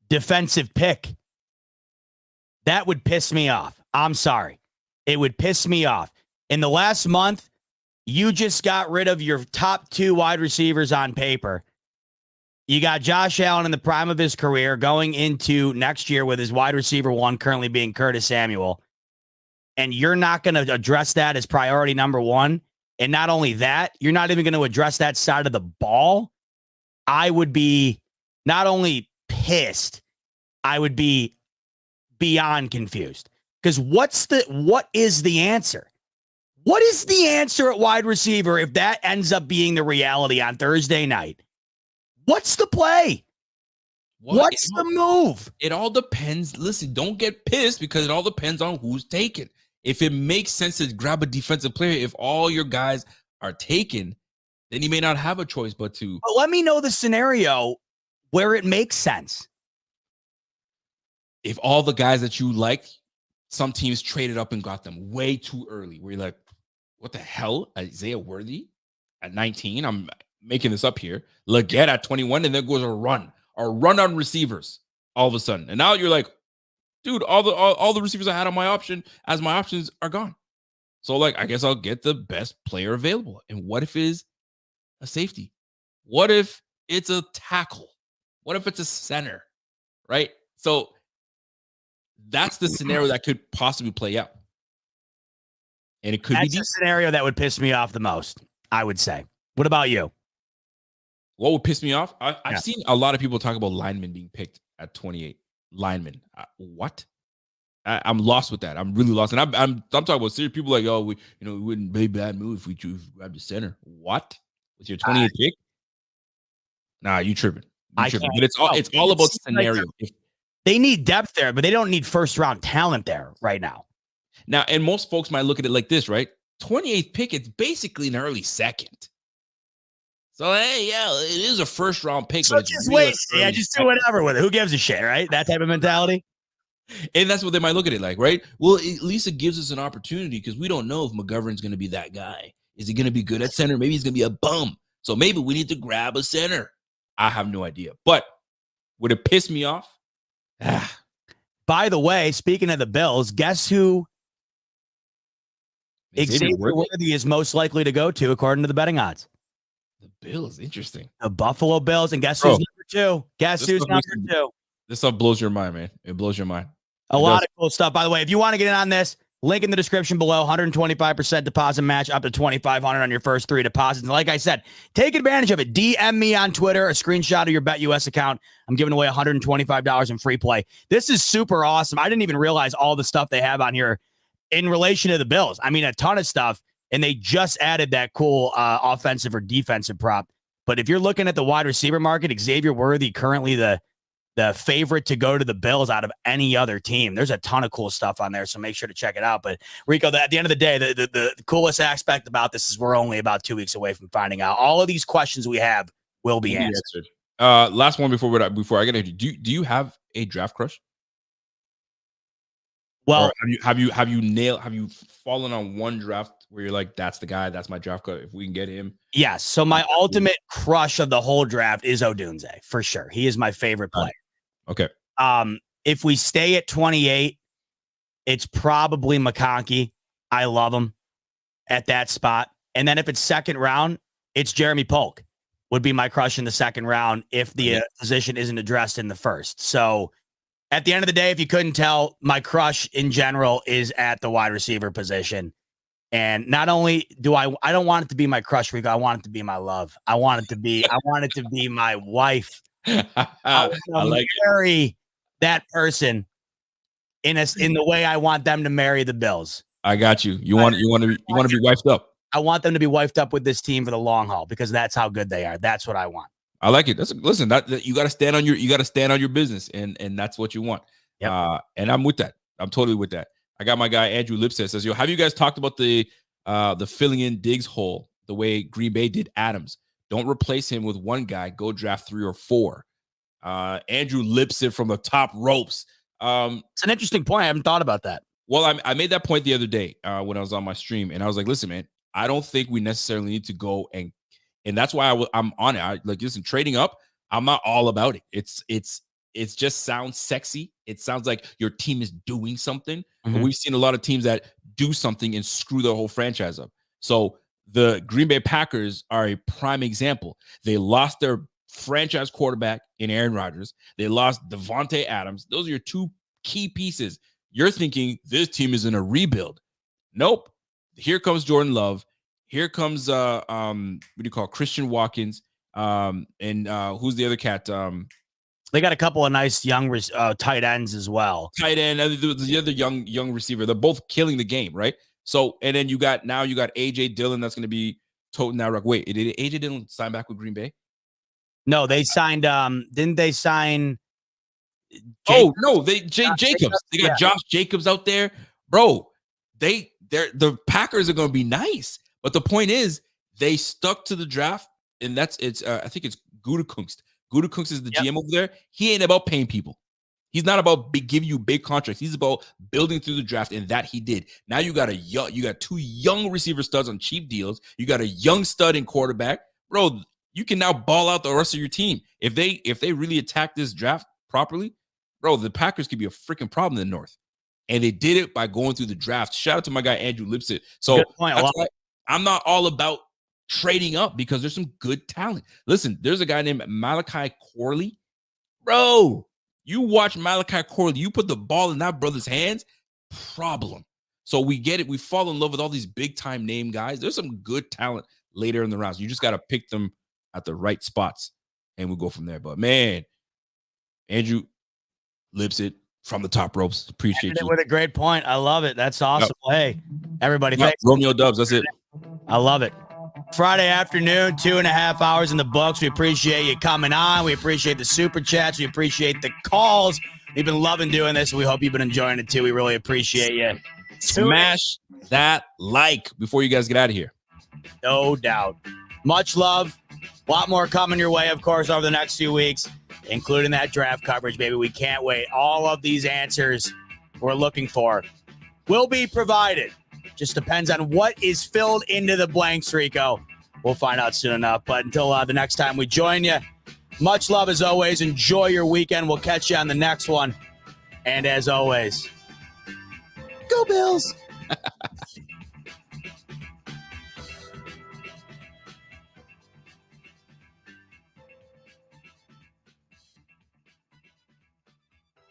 Defensive pick. That would piss me off. I'm sorry. It would piss me off. In the last month, you just got rid of your top 2 wide receivers on paper. You got Josh Allen in the prime of his career going into next year with his wide receiver 1 currently being Curtis Samuel. And you're not going to address that as priority number 1. And not only that, you're not even going to address that side of the ball. I would be not only pissed, I would be beyond confused. Because what is the answer? What is the answer at wide receiver if that ends up being the reality on Thursday night? What's the play? What's the move? It all depends. Listen, don't get pissed because it all depends on who's taken. If it makes sense to grab a defensive player, if all your guys are taken, then you may not have a choice but to. But let me know the scenario where it makes sense. If all the guys that you like, some teams traded up and got them way too early, where you're like, what the hell? Isaiah Worthy at 19? I'm making this up here. Leggett at 21, and then goes a run on receivers all of a sudden. And now you're like, dude, all the receivers I had on my options are gone. So like, I guess I'll get the best player available. And what if it's a safety? What if it's a tackle? What if it's a center? Right? So that's the scenario that could possibly play out. And it could be the scenario that would piss me off the most, I would say. What about you? What would piss me off? I've seen a lot of people talk about linemen being picked at 28. lineman. What? I'm lost with that. I'm really lost. And I'm talking about serious people like, we wouldn't be a bad move if we grabbed the center. What? With your 28th pick? Nah, you tripping. But it's all about scenario. They need depth there, but they don't need first round talent there right now. Now, and most folks might look at it like this, right? 28th pick, it's basically an early second. So, hey, yeah, it is a first round pick. So just wait. Yeah, just do whatever with it. Who gives a shit, right? That type of mentality. And that's what they might look at it like, right? Well, at least it gives us an opportunity because we don't know if McGovern's going to be that guy. Is he going to be good at center? Maybe he's going to be a bum. So maybe we need to grab a center. I have no idea. But would it piss me off? By the way, speaking of the Bills, guess who Xavier Worthy is most likely to go to according to the betting odds? The Bills. Interesting. The Buffalo Bills. And guess who's number 2? Guess who's number 2? This stuff blows your mind, man. It blows your mind. A lot of cool stuff. By the way, if you want to get in on this, link in the description below. 125% deposit match up to $2,500 on your first 3 deposits. And like I said, take advantage of it. DM me on Twitter a screenshot of your BetUS account. I'm giving away $125 in free play. This is super awesome. I didn't even realize all the stuff they have on here in relation to the Bills. I mean, a ton of stuff. And they just added that cool offensive or defensive prop. But if you're looking at the wide receiver market, Xavier Worthy currently the favorite to go to the Bills out of any other team. There's a ton of cool stuff on there, so make sure to check it out. But Rico, at the end of the day, the coolest aspect about this is we're only about 2 weeks away from finding out. All of these questions we have will be answered. Last one before I get into do you have a draft crush? Well, or have you fallen on one draft where you're like, that's the guy, that's my draft crush, if we can get him? Yes. So my ultimate crush of the whole draft is Odunze, for sure. He is my favorite player. Okay. If we stay at 28, it's probably McConkey. I love him at that spot. And then if it's second round, it's Jeremy Polk would be my crush in the second round if the position isn't addressed in the first. So at the end of the day, if you couldn't tell, my crush in general is at the wide receiver position. And not only do I don't want it to be my crush, Rico, I want it to be my love. I want it to be my wife. I like marry that person in the way I want them to marry the Bills. I got you. You want to be wifed up. I want them to be wifed up with this team for the long haul because that's how good they are. That's what I want. I like it. Listen, you got to stand on your business, and that's what you want. Yep. And I'm with that. I'm totally with that. I got my guy Andrew Lipset says, "Yo, have you guys talked about the filling in Diggs hole the way Green Bay did Adams? Don't replace him with one guy. Go draft 3 or 4." Andrew Lipset from the top ropes. It's an interesting point. I haven't thought about that. Well, I made that point the other day when I was on my stream, and I was like, "Listen, man, I don't think we necessarily need to go and that's why I'm on it. Listen, trading up, I'm not all about it. It's just sounds sexy. It sounds like your team is doing something. Mm-hmm. But we've seen a lot of teams that do something and screw their whole franchise up. So the Green Bay Packers are a prime example. They lost their franchise quarterback in Aaron Rodgers. They lost Devontae Adams. Those are your 2 key pieces. You're thinking this team is in a rebuild. Nope. Here comes Jordan Love. Here comes what do you call Christian Watkins? And who's the other cat? They got a couple of nice young tight ends as well. Tight end, the other young receiver. They're both killing the game, right? So, and then you got AJ Dillon that's going to be toting that rock. Wait, did AJ Dillon sign back with Green Bay? No, they signed. Didn't they sign? Jacobs? Oh no, Jacobs. They got Josh Jacobs out there, bro. The Packers are going to be nice, but the point is they stuck to the draft, and I think it's Gutekunst. Gutekunst is the GM over there. He ain't about paying people. He's not about giving you big contracts. He's about building through the draft, and that he did. Now you got 2 young receiver studs on cheap deals. You got a young stud in quarterback, bro. You can now ball out the rest of your team if they really attack this draft properly, bro. The Packers could be a freaking problem in the North, and they did it by going through the draft. Shout out to my guy Andrew Lipset. So that's why I'm not all about trading up because there's some good talent. Listen, there's a guy named Malachi Corley. Bro, you watch Malachi Corley, you put the ball in that brother's hands, problem. So we get it. We fall in love with all these big-time name guys. There's some good talent later in the rounds. You just got to pick them at the right spots, and we'll go from there. But, man, Andrew, lips it from the top ropes. Appreciate you. With a great point. I love it. That's awesome. Yep. Well, hey, everybody, Yep, thanks. Romeo Dubs. That's it. I love it. Friday afternoon, 2.5 hours in the books. We appreciate you coming on. We appreciate the super chats. We appreciate the calls. We've been loving doing this. We hope you've been enjoying it too. We really appreciate you. Smash that like before you guys get out of here. No doubt. Much love. A lot more coming your way, of course, over the next few weeks, including that draft coverage, baby. We can't wait. All of these answers we're looking for will be provided. Just depends on what is filled into the blanks, Rico. We'll find out soon enough. But until the next time we join you, much love as always. Enjoy your weekend. We'll catch you on the next one. And as always, go Bills.